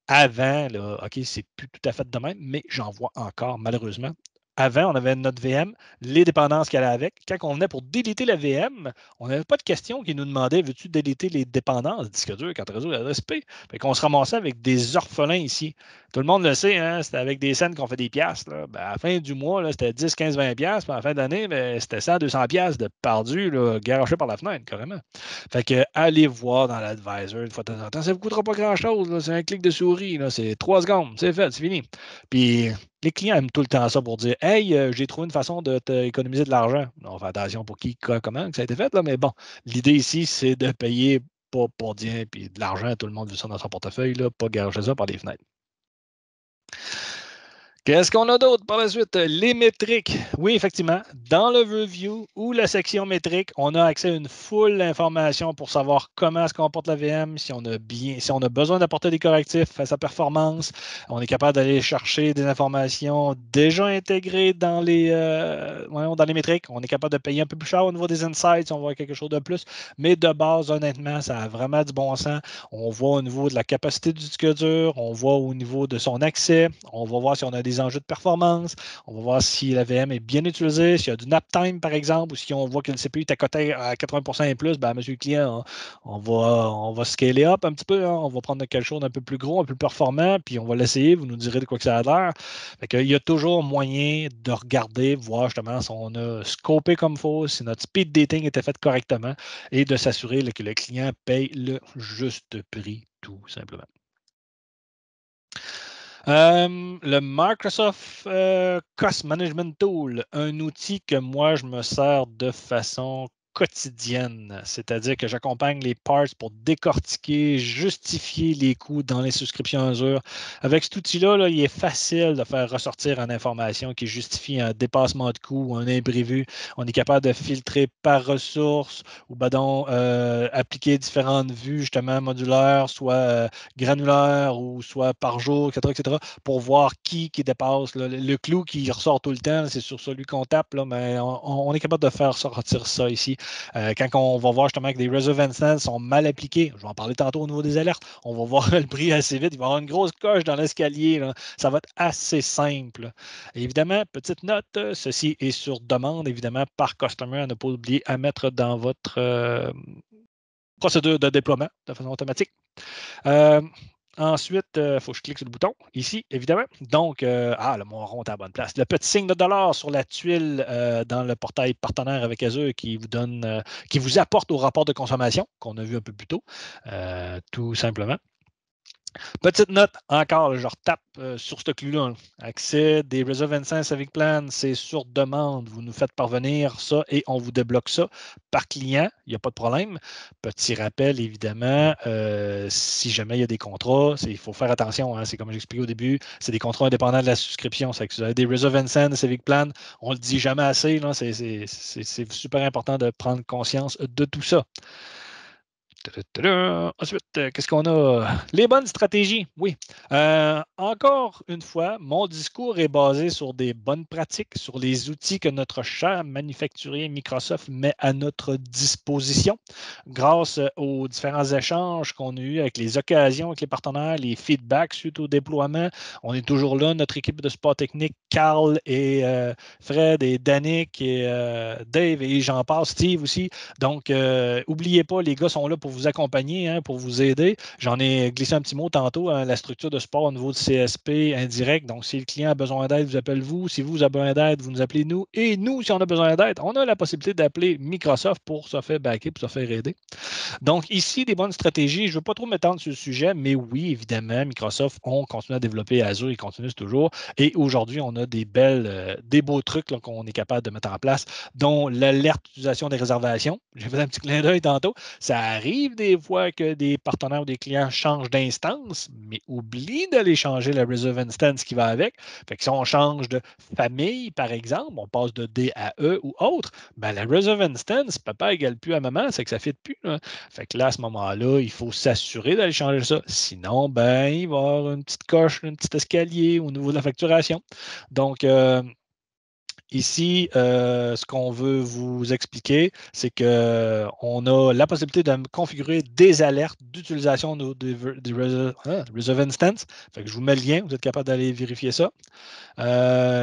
Avant, là, OK, c'est plus tout à fait de même, mais j'en vois encore, malheureusement. Avant, on avait notre VM, les dépendances qu'elle allait avec. Quand on venait pour déliter la VM, on n'avait pas de question qui nous demandait veux-tu déliter les dépendances, disque dur, carte réseau, adresse IP. Fait qu'on se ramassait avec des orphelins ici. Tout le monde le sait, hein, c'était avec des scènes qu'on fait des piastres. Là. Ben, à la fin du mois, là, c'était 10, 15, 20 piastres. Puis à la fin de l'année, ben, c'était 100, 200 piastres de perdu, garoché par la fenêtre, carrément. Fait que allez voir dans l'advisor une fois de temps en temps. Ça ne vous coûtera pas grand-chose. C'est un clic de souris. C'est 3 secondes. C'est fait, c'est fini. Puis les clients aiment tout le temps ça pour dire hey, j'ai trouvé une façon de t'économiser de l'argent. On fait attention pour qui, comment que ça a été fait, là, mais bon, l'idée ici, c'est de payer pas pour dire, puis de l'argent, tout le monde veut ça dans son portefeuille, là, pas gager ça par les fenêtres. Qu'est-ce qu'on a d'autre par la suite? Les métriques. Oui, effectivement, dans le review ou la section métriques, on a accès à une foule d'informations pour savoir comment se comporte la VM, si on a besoin d'apporter des correctifs à sa performance. On est capable d'aller chercher des informations déjà intégrées dans dans les métriques. On est capable de payer un peu plus cher au niveau des insights si on voit quelque chose de plus. Mais de base, honnêtement, ça a vraiment du bon sens. On voit au niveau de la capacité du disque dur, on voit au niveau de son accès, on va voir si on a des enjeux de performance, on va voir si la VM est bien utilisée, s'il y a du nap time par exemple, ou si on voit que le CPU est à côté à 80% et plus, ben, monsieur le client, on va scaler up un petit peu, hein, on va prendre quelque chose d'un peu plus gros, un peu plus performant, puis on va l'essayer, vous nous direz de quoi que ça a l'air. Il y a toujours moyen de regarder, voir justement si on a scopé comme il faut, si notre speed dating était fait correctement et de s'assurer que le client paye le juste prix, tout simplement. Le Microsoft Cost Management Tool, un outil que moi, je me sers de façon quotidienne, c'est-à-dire que j'accompagne les parts pour décortiquer, justifier les coûts dans les souscriptions Azure. Avec cet outil-là, là, il est facile de faire ressortir une information qui justifie un dépassement de coût ou un imprévu. On est capable de filtrer par ressource ou appliquer différentes vues justement modulaires, soit granulaires ou soit par jour, etc., pour voir qui dépasse. Là. Le clou qui ressort tout le temps, c'est sur celui qu'on tape, là, mais on est capable de faire sortir ça ici. Quand on va voir justement que des reserve instances sont mal appliqués, je vais en parler tantôt au niveau des alertes, on va voir le prix assez vite, il va y avoir une grosse coche dans l'escalier. Là. Ça va être assez simple. Et évidemment, petite note, ceci est sur demande, évidemment, par customer, à ne pas oublier à mettre dans votre procédure de déploiement de façon automatique. Ensuite, il faut que je clique sur le bouton, ici, évidemment. Donc, mon rond est à la bonne place. Le petit signe de dollar sur la tuile dans le portail partenaire avec Azure qui vous apporte au rapport de consommation qu'on a vu un peu plus tôt, tout simplement. Petite note, encore, je retape sur ce clou-là. Accès des Reserve Instance avec Plan, c'est sur demande. Vous nous faites parvenir ça et on vous débloque ça par client. Il n'y a pas de problème. Petit rappel, évidemment, si jamais il y a des contrats, il faut faire attention. Hein, c'est comme j'expliquais au début, c'est des contrats indépendants de la souscription. C'est que vous avez des Reserve Instance avec Plan, on ne le dit jamais assez. C'est super important de prendre conscience de tout ça. Ensuite, qu'est-ce qu'on a? Les bonnes stratégies, oui. Encore une fois, mon discours est basé sur des bonnes pratiques, sur les outils que notre cher manufacturier Microsoft met à notre disposition grâce aux différents échanges qu'on a eus avec les occasions, avec les partenaires, les feedbacks suite au déploiement. On est toujours là, notre équipe de support technique, Carl et Fred et Danick et Dave et j'en passe, Steve aussi. Donc, n'oubliez pas, les gars sont là pour vous accompagner, hein, pour vous aider. J'en ai glissé un petit mot tantôt, hein, la structure de support au niveau du CSP indirect. Donc, si le client a besoin d'aide, vous appelle vous. Si vous avez besoin d'aide, vous nous appelez nous. Et nous, si on a besoin d'aide, on a la possibilité d'appeler Microsoft pour se faire backer, pour se faire aider. Donc, ici, des bonnes stratégies. Je ne veux pas trop m'étendre sur le sujet, mais oui, évidemment, Microsoft, on continue à développer Azure, ils continuent toujours. Et aujourd'hui, on a des beaux trucs qu'on est capable de mettre en place, dont l'alerte d'utilisation des réservations. J'ai fait un petit clin d'œil tantôt. Ça arrive des fois que des partenaires ou des clients changent d'instance, mais oublie d'aller changer la Reserve Instance qui va avec. Fait que si on change de famille, par exemple, on passe de D à E ou autre, ben la Reserve Instance, papa égale plus à maman, c'est que ça ne fit plus. Là. Fait que là, à ce moment-là, il faut s'assurer d'aller changer ça. Sinon, ben, il va y avoir une petite coche, un petit escalier au niveau de la facturation. Donc, ici, ce qu'on veut vous expliquer, c'est qu'on a la possibilité de configurer des alertes d'utilisation des Reserve Instance. Fait que je vous mets le lien, vous êtes capable d'aller vérifier ça.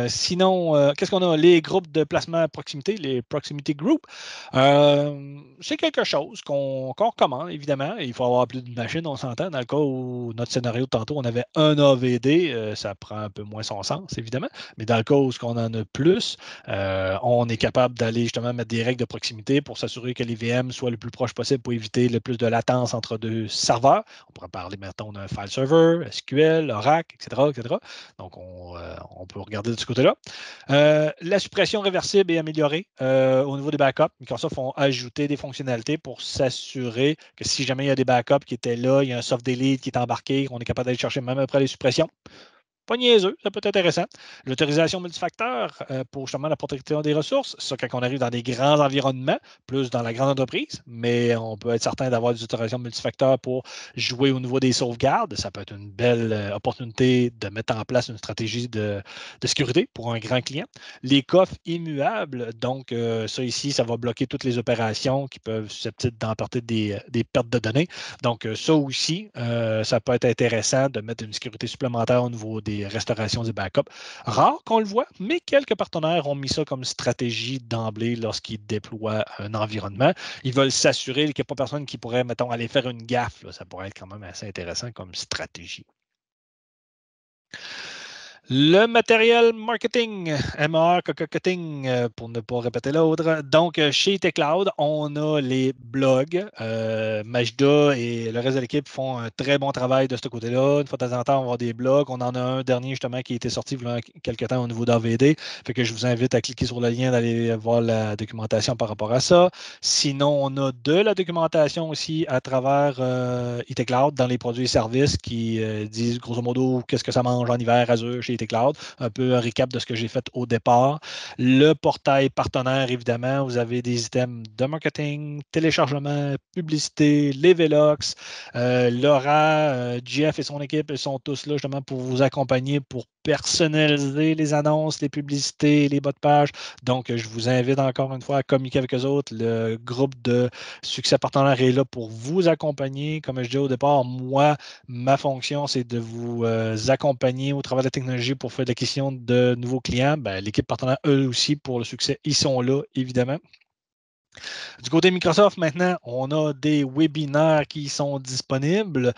Sinon, qu'est-ce qu'on a? Les groupes de placement à proximité, les proximity groups. C'est quelque chose qu'on recommande, évidemment. Il faut avoir plus d'une machine, on s'entend. Dans le cas où notre scénario de tantôt, on avait un AVD, ça prend un peu moins son sens, évidemment. Mais dans le cas où on en a plus, On est capable d'aller justement mettre des règles de proximité pour s'assurer que les VM soient le plus proche possible pour éviter le plus de latence entre deux serveurs. On pourrait parler maintenant d'un file server, SQL, Oracle, etc., etc. Donc, on peut regarder de ce côté-là. La suppression réversible est améliorée au niveau des backups. Microsoft ont ajouté des fonctionnalités pour s'assurer que si jamais il y a des backups qui étaient là, il y a un soft delete qui est embarqué, on est capable d'aller chercher même après les suppressions. Pas niaiseux, ça peut être intéressant. L'autorisation multifacteur pour justement la protection des ressources, ça quand on arrive dans des grands environnements, plus dans la grande entreprise, mais on peut être certain d'avoir des autorisations multifacteurs pour jouer au niveau des sauvegardes. Ça peut être une belle opportunité de mettre en place une stratégie de sécurité pour un grand client. Les coffres immuables, donc ça ici, ça va bloquer toutes les opérations qui peuvent susceptibles d'emporter des pertes de données. Donc ça aussi, ça peut être intéressant de mettre une sécurité supplémentaire au niveau des restaurations des backups. Rare qu'on le voit, mais quelques partenaires ont mis ça comme stratégie d'emblée lorsqu'ils déploient un environnement. Ils veulent s'assurer qu'il n'y a pas personne qui pourrait, mettons, aller faire une gaffe. Là. Ça pourrait être quand même assez intéressant comme stratégie. Le matériel marketing, marketing, pour ne pas répéter l'autre. Donc, chez TechCloud, on a les blogs. Majda et le reste de l'équipe font un très bon travail de ce côté-là. Une fois de temps en temps, on va avoir des blogs. On en a un dernier, justement, qui a été sorti il y a quelques temps au niveau d'AVD. Fait que je vous invite à cliquer sur le lien d'aller voir la documentation par rapport à ça. Sinon, on a de la documentation aussi à travers ITCloud dans les produits et services qui disent grosso modo qu'est-ce que ça mange en hiver Azure chez ITCloud. Un peu un recap de ce que j'ai fait au départ. Le portail partenaire, évidemment, vous avez des items de marketing, téléchargement, publicité, les Velox, Laura, Jeff et son équipe, ils sont tous là justement pour vous accompagner, pour personnaliser les annonces, les publicités, les bas de page. Donc, je vous invite encore une fois à communiquer avec eux autres. Le groupe de succès partenaire est là pour vous accompagner. Comme je disais au départ, moi, ma fonction, c'est de vous accompagner au travers de la technologie pour faire l'acquisition de nouveaux clients. Ben, l'équipe partenaire, eux aussi, pour le succès, ils sont là, évidemment. Du côté Microsoft, maintenant, on a des webinaires qui sont disponibles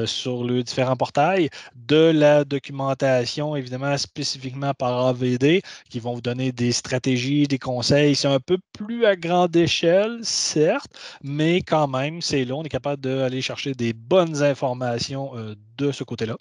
sur les différents portails, de la documentation, évidemment, spécifiquement par AVD, qui vont vous donner des stratégies, des conseils. C'est un peu plus à grande échelle, certes, mais quand même, c'est là, on est capable d'aller chercher des bonnes informations de ce côté-là.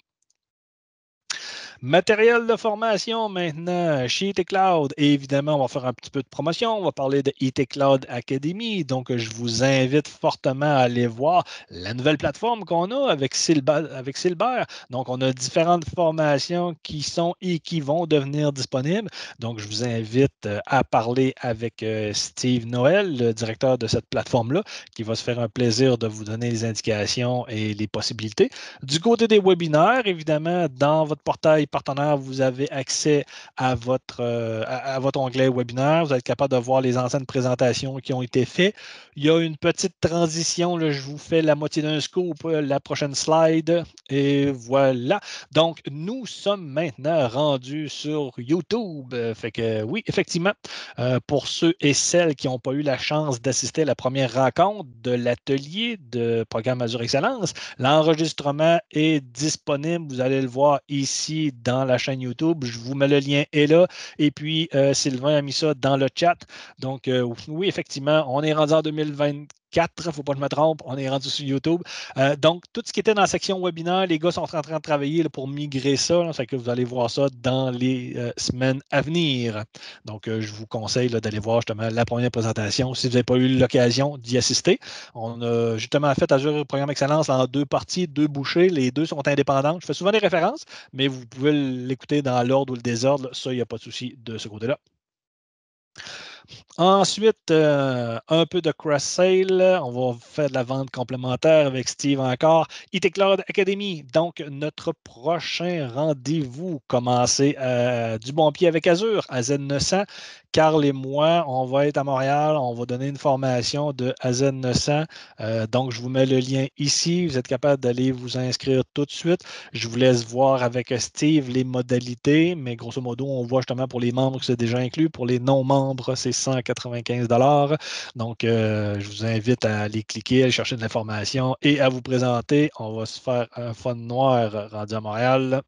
Matériel de formation maintenant chez IT Cloud. Et évidemment, on va faire un petit peu de promotion. On va parler de IT Cloud Academy. Donc, je vous invite fortement à aller voir la nouvelle plateforme qu'on a avec Silbert. Donc, on a différentes formations qui sont et qui vont devenir disponibles. Donc, je vous invite à parler avec Steve Noël, le directeur de cette plateforme-là, qui va se faire un plaisir de vous donner les indications et les possibilités. Du côté des webinaires, évidemment, dans votre portail partenaire, vous avez accès à votre onglet webinaire. Vous êtes capable de voir les anciennes présentations qui ont été faites. Il y a une petite transition. Là, je vous fais la moitié d'un scoop, la prochaine slide. Et voilà. Donc, nous sommes maintenant rendus sur YouTube. Fait que oui, effectivement, pour ceux et celles qui n'ont pas eu la chance d'assister à la première rencontre de l'atelier de Programme Azure Excellence, l'enregistrement est disponible. Vous allez le voir ici dans la chaîne YouTube. Je vous mets le lien est là. Et puis, Sylvain a mis ça dans le chat. Donc, oui, effectivement, on est rendu en 2024. Il ne faut pas que je me trompe, on est rendu sur YouTube. Donc, tout ce qui était dans la section webinaire, les gars sont en train de travailler là, pour migrer ça. Là, fait que vous allez voir ça dans les semaines à venir. Donc, je vous conseille d'aller voir justement la première présentation si vous n'avez pas eu l'occasion d'y assister. On a justement fait Azure Programme Excellence en deux parties, deux bouchées. Les deux sont indépendantes. Je fais souvent des références, mais vous pouvez l'écouter dans l'ordre ou le désordre. Ça, il n'y a pas de souci de ce côté-là. Ensuite, un peu de cross-sale. On va faire de la vente complémentaire avec Steve encore. IT Cloud Academy, donc notre prochain rendez-vous. Commencez du bon pied avec Azure, AZ900. Carl et moi, on va être à Montréal. On va donner une formation de AZ900. Donc, je vous mets le lien ici. Vous êtes capable d'aller vous inscrire tout de suite. Je vous laisse voir avec Steve les modalités, mais grosso modo, on voit justement pour les membres que c'est déjà inclus. Pour les non-membres, c'est 195 $. Donc, je vous invite à aller cliquer, aller chercher de l'information et à vous présenter. On va se faire un fun noir rendu à Montréal.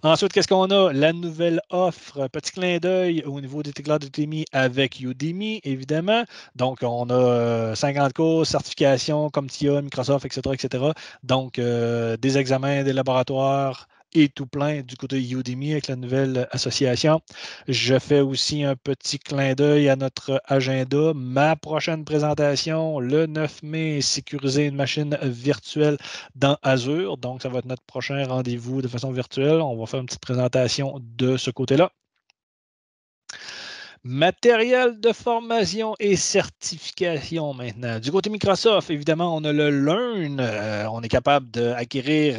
Ensuite, qu'est-ce qu'on a? La nouvelle offre, petit clin d'œil au niveau des Cloud Udemy avec Udemy, évidemment. Donc, on a 50 cours, certifications comme TIA, Microsoft, etc., etc. Donc, des examens, des laboratoires et tout plein du côté Udemy avec la nouvelle association. Je fais aussi un petit clin d'œil à notre agenda. Ma prochaine présentation, le 9 mai, sécuriser une machine virtuelle dans Azure. Donc, ça va être notre prochain rendez-vous de façon virtuelle. On va faire une petite présentation de ce côté-là. Matériel de formation et certification maintenant. Du côté Microsoft, évidemment, on a le Learn. On est capable d'acquérir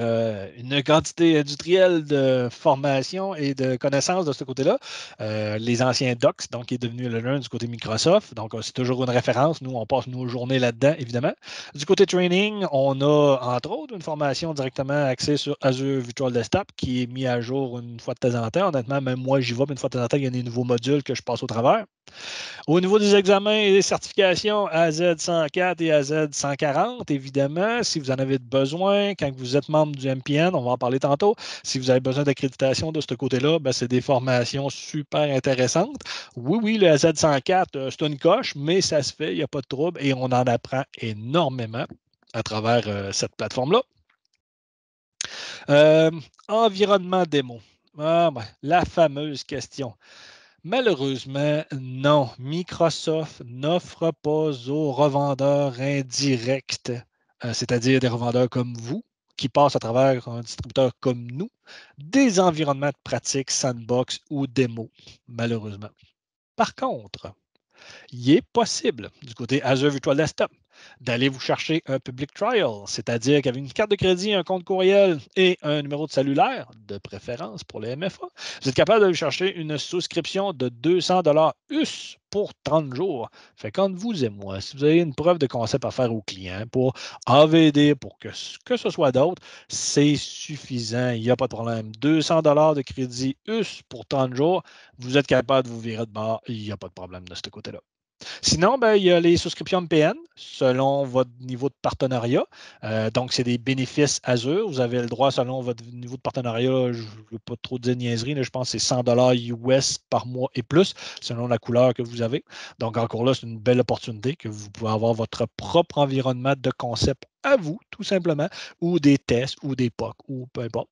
une quantité industrielle de formation et de connaissances de ce côté-là. Les anciens Docs, donc, qui est devenu le Learn du côté Microsoft. Donc, c'est toujours une référence. Nous, on passe nos journées là-dedans, évidemment. Du côté training, on a, entre autres, une formation directement axée sur Azure Virtual Desktop qui est mis à jour une fois de temps en temps. Honnêtement, même moi, j'y vais, mais une fois de temps en temps, il y a des nouveaux modules que je passe au travers. Au niveau des examens et des certifications AZ104 et AZ140, évidemment, si vous en avez besoin, quand vous êtes membre du MPN, on va en parler tantôt, si vous avez besoin d'accréditation de ce côté-là, ben, c'est des formations super intéressantes. Oui, oui, le AZ104, c'est une coche, mais ça se fait, il n'y a pas de trouble et on en apprend énormément à travers cette plateforme-là. Environnement démo. Ah, ben, la fameuse question. Malheureusement, non. Microsoft n'offre pas aux revendeurs indirects, c'est-à-dire des revendeurs comme vous, qui passent à travers un distributeur comme nous, des environnements de pratique sandbox ou démo, malheureusement. Par contre, il est possible, du côté Azure Virtual Desktop, d'aller vous chercher un public trial, c'est-à-dire qu'avec une carte de crédit, un compte courriel et un numéro de cellulaire, de préférence pour les MFA, vous êtes capable de chercher une souscription de 200 US pour 30 jours. Fait qu'entre vous et moi, si vous avez une preuve de concept à faire au client pour AVD, pour que ce soit d'autres, c'est suffisant. Il n'y a pas de problème. 200 de crédit US pour 30 jours, vous êtes capable de vous virer de bord. Il n'y a pas de problème de ce côté-là. Sinon, ben, il y a les souscriptions MPN selon votre niveau de partenariat. Donc, c'est des bénéfices Azure. Vous avez le droit, selon votre niveau de partenariat, je ne veux pas trop dire niaiserie, je pense que c'est 100 US par mois et plus, selon la couleur que vous avez. Donc, encore là, c'est une belle opportunité que vous pouvez avoir votre propre environnement de concept à vous, tout simplement, ou des tests, ou des POC, ou peu importe.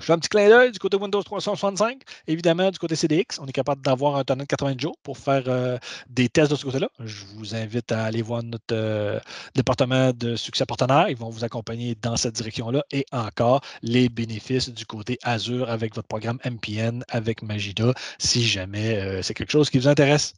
Je fais un petit clin d'œil du côté Windows 365. Évidemment, du côté CDX, on est capable d'avoir un tonneau de 80 jours pour faire des tests de ce côté-là. Je vous invite à aller voir notre département de succès partenaire. Ils vont vous accompagner dans cette direction-là et encore les bénéfices du côté Azure avec votre programme MPN avec Magida si jamais c'est quelque chose qui vous intéresse.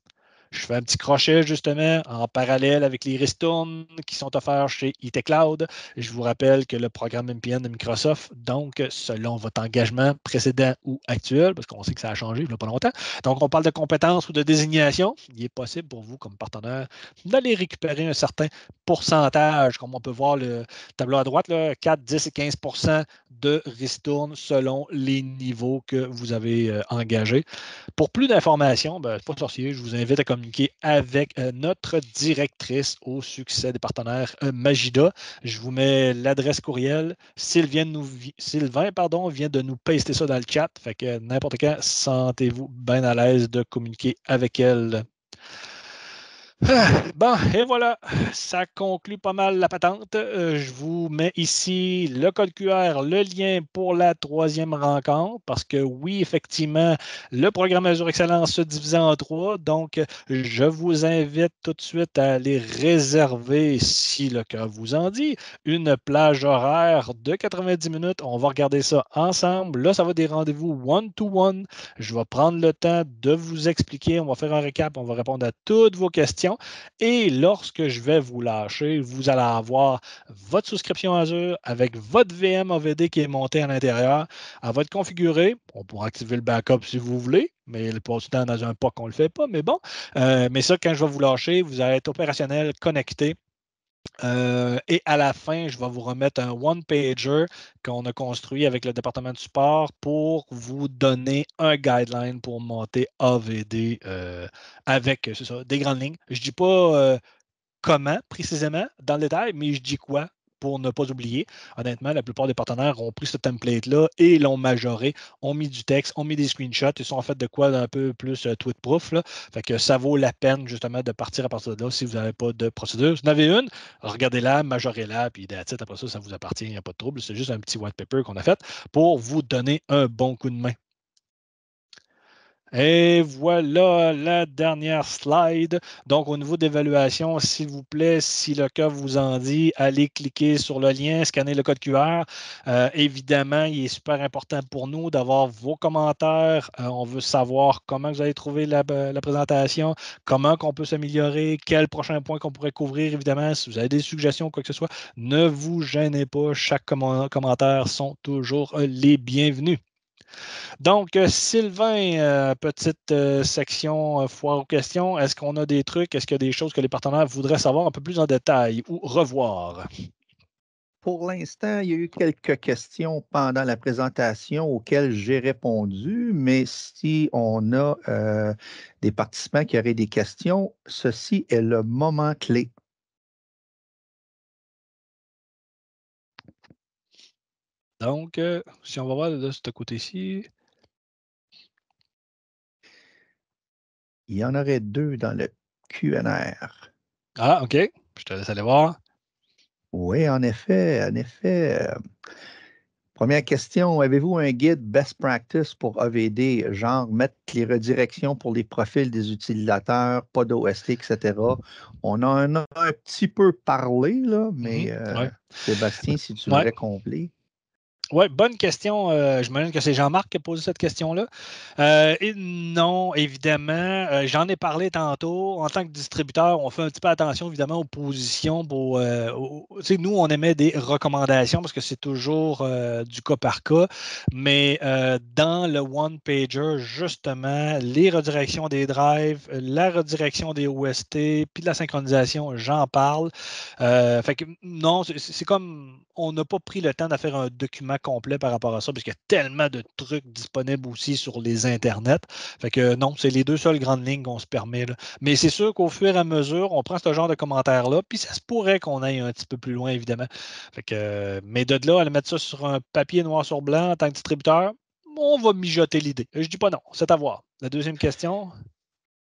Je fais un petit crochet justement en parallèle avec les ristournes qui sont offerts chez IT Cloud. Je vous rappelle que le programme MPN de Microsoft, donc selon votre engagement précédent ou actuel, parce qu'on sait que ça a changé il n'y a pas longtemps, donc on parle de compétences ou de désignation, il est possible pour vous comme partenaire d'aller récupérer un certain pourcentage, comme on peut voir le tableau à droite, là, 4, 10 et 15 de ristournes selon les niveaux que vous avez engagés. Pour plus d'informations, ben, c'est pas sorcier, je vous invite à communiquer avec notre directrice au succès des partenaires Magida. Je vous mets l'adresse courriel. Sylvain vient de nous paster ça dans le chat. Fait que n'importe quand, sentez-vous bien à l'aise de communiquer avec elle. Bon, et voilà, ça conclut pas mal la patente. Je vous mets ici le code QR, le lien pour la troisième rencontre, parce que oui, effectivement, le programme Azure Excellence se divise en trois. Donc, je vous invite tout de suite à aller réserver, si le cœur vous en dit, une plage horaire de 90 minutes. On va regarder ça ensemble. Là, ça va être des rendez-vous one-to-one. Je vais prendre le temps de vous expliquer. On va faire un récap. On va répondre à toutes vos questions. Et lorsque je vais vous lâcher, vous allez avoir votre souscription Azure avec votre VM AVD qui est monté à l'intérieur. Elle va être configurée. On pourra activer le backup si vous voulez, mais le plus temps dans un POC, on ne le fait pas. Mais bon, mais ça, quand je vais vous lâcher, vous allez être opérationnel, connecté. Et à la fin, je vais vous remettre un one-pager qu'on a construit avec le département de support pour vous donner un guideline pour monter AVD avec ça, des grandes lignes. Je ne dis pas comment précisément dans le détail, mais je dis quoi? pour ne pas oublier. Honnêtement, la plupart des partenaires ont pris ce template-là et l'ont majoré, ont mis du texte, ont mis des screenshots, ils sont en fait de quoi d'un peu plus tweet-proof. Fait que ça vaut la peine justement de partir à partir de là si vous n'avez pas de procédure. Si vous en avez une, regardez-la, majorez-la, puis that's it. Après ça, ça vous appartient, il n'y a pas de trouble. C'est juste un petit white paper qu'on a fait pour vous donner un bon coup de main. Et voilà la dernière slide. Donc, au niveau d'évaluation, s'il vous plaît, si le cas vous en dit, allez cliquer sur le lien, scanner le code QR. Évidemment, il est super important pour nous d'avoir vos commentaires. On veut savoir comment vous allez trouver la présentation, comment on peut s'améliorer, quel prochain point qu'on pourrait couvrir. Évidemment, si vous avez des suggestions ou quoi que ce soit, ne vous gênez pas. Chaque commentaire sont toujours les bienvenus. Donc, Sylvain, petite section foire aux questions. Est-ce qu'on a des trucs? Est-ce qu'il y a des choses que les partenaires voudraient savoir un peu plus en détail ou revoir? Pour l'instant, il y a eu quelques questions pendant la présentation auxquelles j'ai répondu, mais si on a des participants qui auraient des questions, ceci est le moment clé. Donc, si on va voir de ce côté-ci. Il y en aurait deux dans le QNR. Ah, OK. Je te laisse aller voir. Oui, en effet, en effet. Première question, avez-vous un guide best practice pour AVD, genre mettre les redirections pour les profils des utilisateurs, pas d'OST, etc. On en a un petit peu parlé, là, mais Ouais. Sébastien, si tu Ouais. voudrais combler. Oui, bonne question. J'imagine que c'est Jean-Marc qui a posé cette question-là. Et non, évidemment, j'en ai parlé tantôt. En tant que distributeur, on fait un petit peu attention, évidemment, aux positions. Tu sais, nous, on émet des recommandations parce que c'est toujours du cas par cas. Mais dans le one-pager, justement, les redirections des drives, la redirection des OST, puis de la synchronisation, j'en parle. Fait que non, c'est comme on n'a pas pris le temps de faire un document complet par rapport à ça, parce qu'il y a tellement de trucs disponibles aussi sur les internets. Fait que non, c'est les deux seules grandes lignes qu'on se permet, là. Mais c'est sûr qu'au fur et à mesure, on prend ce genre de commentaires-là, puis ça se pourrait qu'on aille un petit peu plus loin, évidemment. Fait que, mais de là, à le mettre ça sur un papier noir sur blanc en tant que distributeur, on va mijoter l'idée. Je dis pas non, c'est à voir. La deuxième question.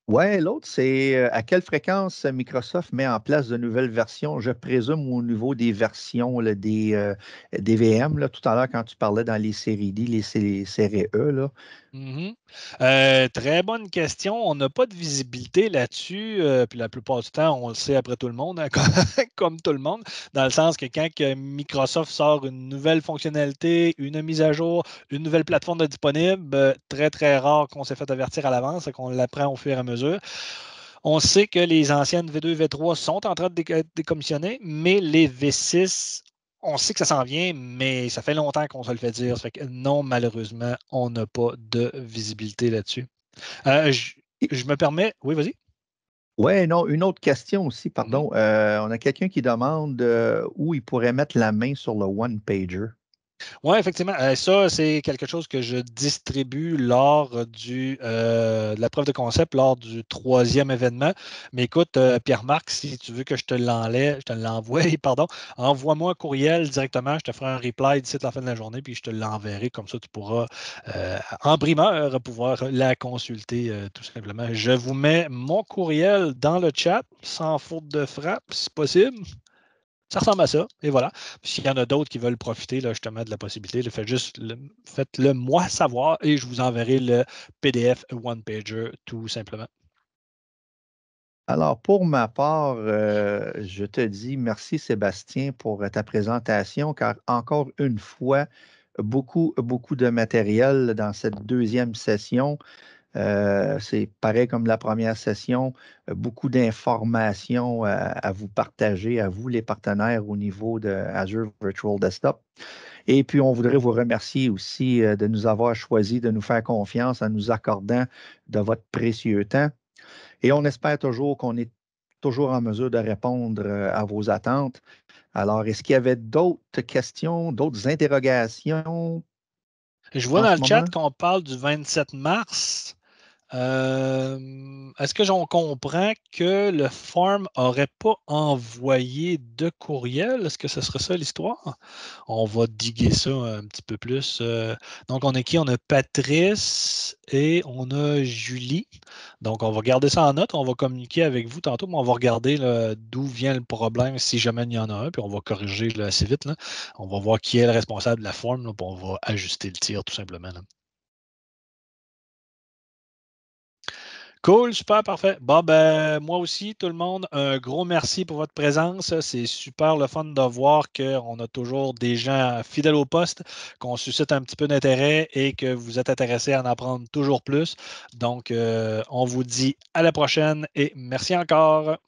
Ouais, l'autre, c'est à quelle fréquence Microsoft met en place de nouvelles versions, je présume au niveau des versions là, des VM, là, tout à l'heure quand tu parlais dans les séries D, les séries E, là. Mhm. Très bonne question. On n'a pas de visibilité là-dessus. Puis la plupart du temps, on le sait après tout le monde, hein, comme tout le monde, dans le sens que quand que Microsoft sort une nouvelle fonctionnalité, une mise à jour, une nouvelle plateforme de disponible, très, très rare qu'on s'est fait avertir à l'avance et qu'on l'apprend au fur et à mesure. On sait que les anciennes V2 et V3 sont en train de décommissionner, mais les V6, on sait que ça s'en vient, mais ça fait longtemps qu'on se le fait dire. Ça fait que non, malheureusement, on n'a pas de visibilité là-dessus. Je me permets. Oui, vas-y. Ouais, non, une autre question aussi, Mhm. pardon. On a quelqu'un qui demande où il pourrait mettre la main sur le one-pager. Oui, effectivement. Ça, c'est quelque chose que je distribue lors de la preuve de concept, lors du troisième événement. Mais écoute, Pierre-Marc, si tu veux que je te l'enlève, je te l'envoie, pardon, envoie-moi un courriel directement, je te ferai un reply d'ici la fin de la journée, puis je te l'enverrai. Comme ça, tu pourras, en primeur, pouvoir la consulter tout simplement. Je vous mets mon courriel dans le chat, sans faute de frappe, si possible. Ça ressemble à ça, et voilà. S'il y en a d'autres qui veulent profiter là, justement de la possibilité, faites-le moi savoir et je vous enverrai le PDF one-pager tout simplement. Alors, pour ma part, je te dis merci Sébastien pour ta présentation, car encore une fois, beaucoup, beaucoup de matériel dans cette deuxième session. C'est pareil comme la première session, beaucoup d'informations à vous partager, à vous les partenaires au niveau de Azure Virtual Desktop. Et puis, on voudrait vous remercier aussi de nous avoir choisi, de nous faire confiance en nous accordant de votre précieux temps. Et on espère toujours qu'on est toujours en mesure de répondre à vos attentes. Alors, est-ce qu'il y avait d'autres questions, d'autres interrogations Je vois en dans ce le chat moment? qu'on parle du 27 mars. Est-ce que j'en comprends que le farm n'aurait pas envoyé de courriel? Est-ce que ce serait ça l'histoire? On va diguer ça un petit peu plus. Donc, on a qui? On a Patrice et on a Julie. Donc, on va garder ça en note. On va communiquer avec vous tantôt, mais on va regarder d'où vient le problème si jamais il y en a un, puis on va corriger là, assez vite. Là. On va voir qui est le responsable de la forme, là, puis on va ajuster le tir tout simplement. Là. Cool, super, parfait. Bon, ben, moi aussi, tout le monde, un gros merci pour votre présence. C'est super le fun de voir qu'on a toujours des gens fidèles au poste, qu'on suscite un petit peu d'intérêt et que vous êtes intéressés à en apprendre toujours plus. Donc, on vous dit à la prochaine et merci encore.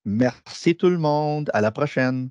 Merci tout le monde. À la prochaine.